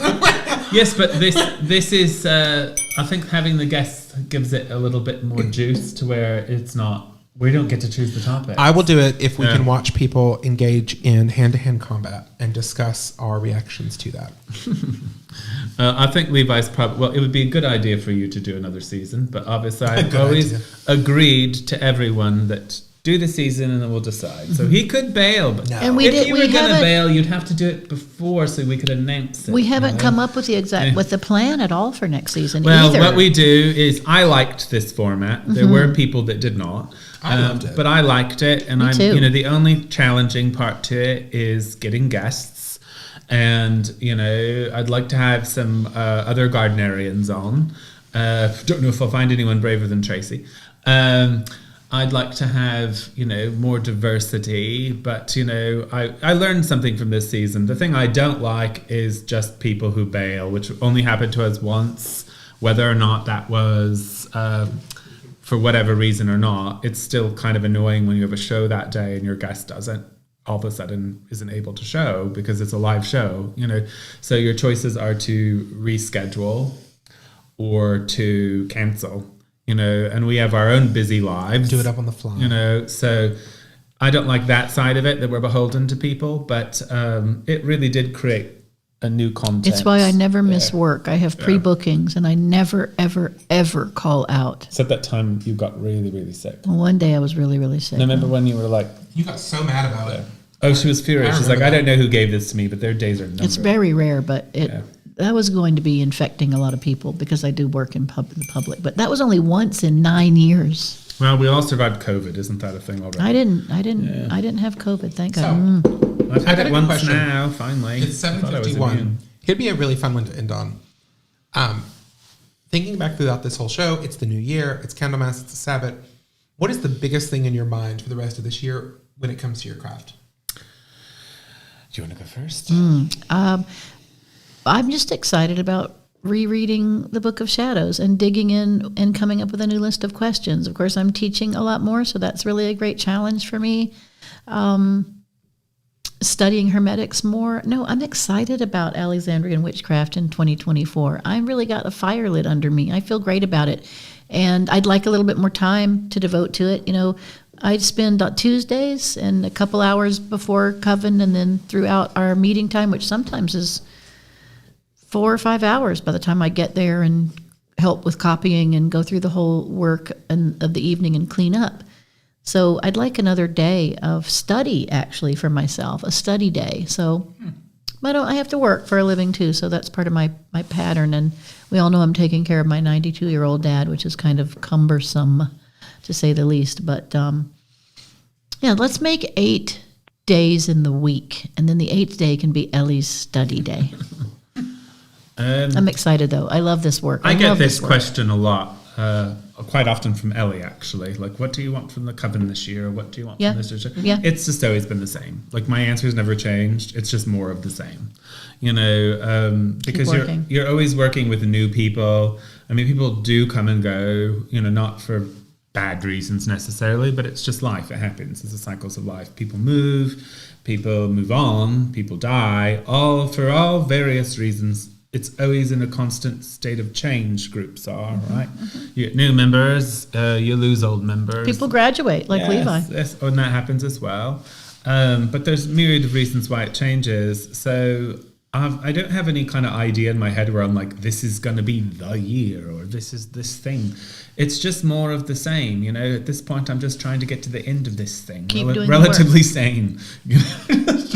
yes, but this is, I think having the guests gives it a little bit more juice to where it's not, we don't get to choose the topic. I will do it if we Yeah. can watch people engage in hand-to-hand combat and discuss our reactions to that. I think Levi's probably, well, it would be a good idea for you to do another season, but obviously I've Good always idea. agreed to everyone that do the season and then we'll decide. So he could bail, but No. And if you were going to haven't- bail, you'd have to do it before so we could announce it. We haven't you know? come up with with the plan at all for next season Well, either. what we do is I liked this format. There were people that did not. I loved it. But I liked it, and Me too. the only challenging part to it is getting guests, and I'd like to have some other Gardnerians on. Don't know if I'll find anyone braver than Tracy. I'd like to have more diversity, but I learned something from this season. The thing I don't like is just people who bail, which only happened to us once. Whether or not that was for whatever reason or not, it's still kind of annoying when you have a show that day and your guest doesn't all of a sudden isn't able to show because it's a live show, So your choices are to reschedule or to cancel, and we have our own busy lives. Do it up on the fly. So I don't like that side of it, that we're beholden to people, but it really did create A new content. It's why I never miss work. I have pre-bookings, and I never, ever, ever call out. So at that time, you got really, really sick. Well, one day I was really, really sick. And I remember when you were like, You got so mad about it. Oh, she was furious. I She's like, remember I don't know who gave this to me, but their days are numbered. It's very rare, but Yeah. that was going to be infecting a lot of people because I do work in the public. But that was only once in 9 years. Well, we all survived COVID. Isn't that a thing already? I didn't have COVID. Thank God. I've had I got it a once question. now, finally. It's I thought I was 7:51. immune. It'd be a really fun one to end on. Thinking back throughout this whole show, it's the new year, it's Candlemas, it's the Sabbath. What is the biggest thing in your mind for the rest of this year when it comes to your craft? do you want to go first? I'm just excited about rereading the Book of Shadows and digging in and coming up with a new list of questions. Of course, I'm teaching a lot more, so that's really a great challenge for me. Studying Hermetics more. No, I'm excited about Alexandrian witchcraft in 2024. I really got a fire lit under me. I feel great about it. And I'd like a little bit more time to devote to it. I'd spend Tuesdays and a couple hours before Coven and then throughout our meeting time, which sometimes is 4 or 5 hours by the time I get there and help with copying and go through the whole work of the evening and clean up. So I'd like another day of study, actually, for myself, a study day. So but I have to work for a living, too, so that's part of my pattern. And we all know I'm taking care of my 92-year-old dad, which is kind of cumbersome, to say the least. But, let's make 8 days in the week, and then the 8th day can be Ellie's study day. I'm excited, though. I love this work. I get love this work. question a lot, quite often from Elie, actually. Like, what do you want from the Coven this year? What do you want Yeah. from this year? Yeah. It's just always been the same. Like, my answer's never changed. It's just more of the same. Because working. you're always working with new people. I mean, people do come and go, not for bad reasons necessarily, but it's just life. It happens. It's the cycles of life. People move on, people die, for all various reasons. It's always in a constant state of change, groups are, right? You get new members, you lose old members. People graduate, like Levi. Yes, and that happens as well. But there's myriad of reasons why it changes. So I don't have any kind of idea in my head where I'm like, this is going to be the year or this is this thing. It's just more of the same, you know. At this point, I'm just trying to get to the end of this thing. Keep doing relatively the sane.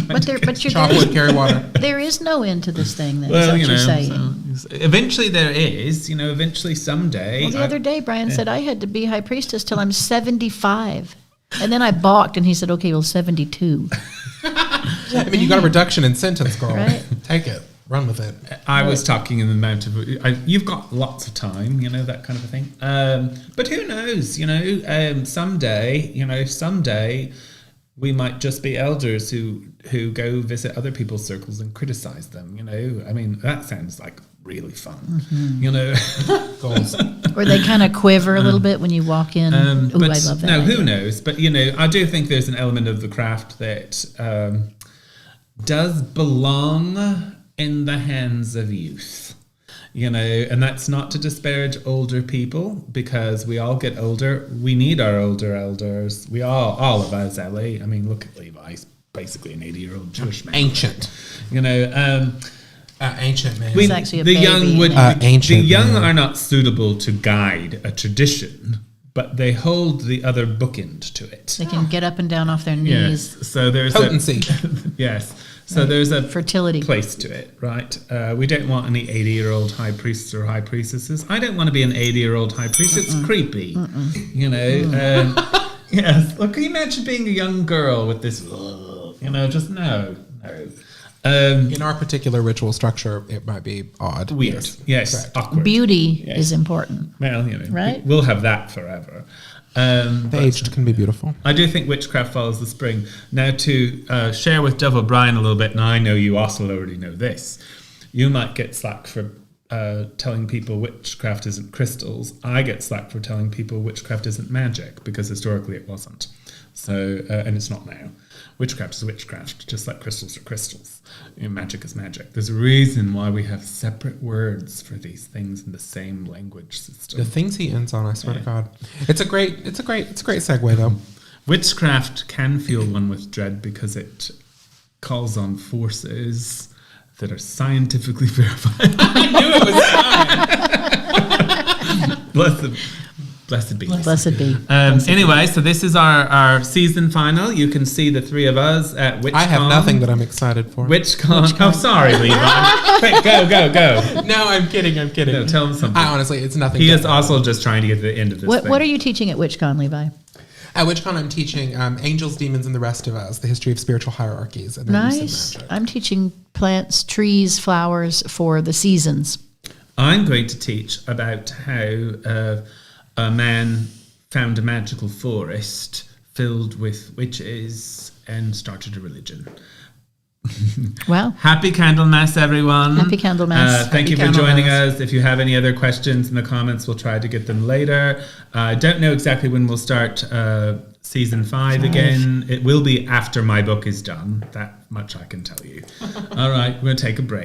But you're Chocolate, carry water. there is no end to this thing. Then, Well, is you what know, you're saying. so eventually there is, you know, eventually someday. Well, the other day, Brian said I had to be high priestess till I'm 75. And then I balked, and he said, okay, well, 72. I mean, you got a reduction in sentence, girl. Right. Take it. Run with it. I was talking in the amount of you've got lots of time, you know, that kind of a thing. But who knows, you know, someday we might just be elders who go visit other people's circles and criticize them, you know. I mean, that sounds like really fun, you know. Goals. Or they kind of quiver a little bit when you walk in. Ooh, But I love that. no, idea. who knows? But, you know, I do think there's an element of the craft that does belong in the hands of youth, you know, and that's not to disparage older people, because we all get older. We need our older elders. We all of us, Elie. I mean, look at Levi. He's basically an 80-year-old Jewish man. Ancient. You know, Ancient man. He's actually a the baby. young would ancient the young man. are not suitable to guide a tradition, but they hold the other bookend to it. They can get up and down off their knees. Yes. So there's Potency. yes. So there's a Fertility. place to it, right? We don't want any 80-year-old high priests or high priestesses. I don't want to be an 80-year-old high priest. It's creepy, you know. Yes. Look, can you imagine being a young girl with this? You know, just no. In our particular ritual structure, it might be odd. Weird. Yes. Correct. Awkward. Beauty Yes. is important. Well, you know, Right? we'll have that forever. The aged can be beautiful. I do think witchcraft follows the spring. Now, to share with Dove O'Brien a little bit, and I know you also already know this, you might get slack for telling people witchcraft isn't crystals. I get slack for telling people witchcraft isn't magic, because historically it wasn't. So, and it's not now. Witchcraft is witchcraft, just like crystals are crystals. You know, magic is magic. There's a reason why we have separate words for these things in the same language system. The things he ends on, I swear to God. It's a great segue though. Witchcraft can fill one with dread because it calls on forces that are scientifically verified. I knew it was fine. Blessed be. Blessed be. Anyway, so this is our season final. You can see the three of us at WitchCon. I have nothing that I'm excited for. WitchCon. Oh, sorry, Levi. Quick, go. No, I'm kidding. No, tell him something. I honestly, it's nothing. He is different. also just trying to get to the end of this thing. What are you teaching at WitchCon, Levi? At WitchCon, I'm teaching Angels, Demons, and the Rest of Us, the history of spiritual hierarchies. And their use of Nice. magic. I'm teaching plants, trees, flowers for the seasons. I'm going to teach about how a man found a magical forest filled with witches and started a religion. Well, Happy Candlemas, everyone. Happy Candlemas. Thank you for Happy joining Candlemas. us. If you have any other questions in the comments, we'll try to get them later. I don't know exactly when we'll start season 5 again. It will be after my book is done. That much I can tell you. All right, we're going to take a break.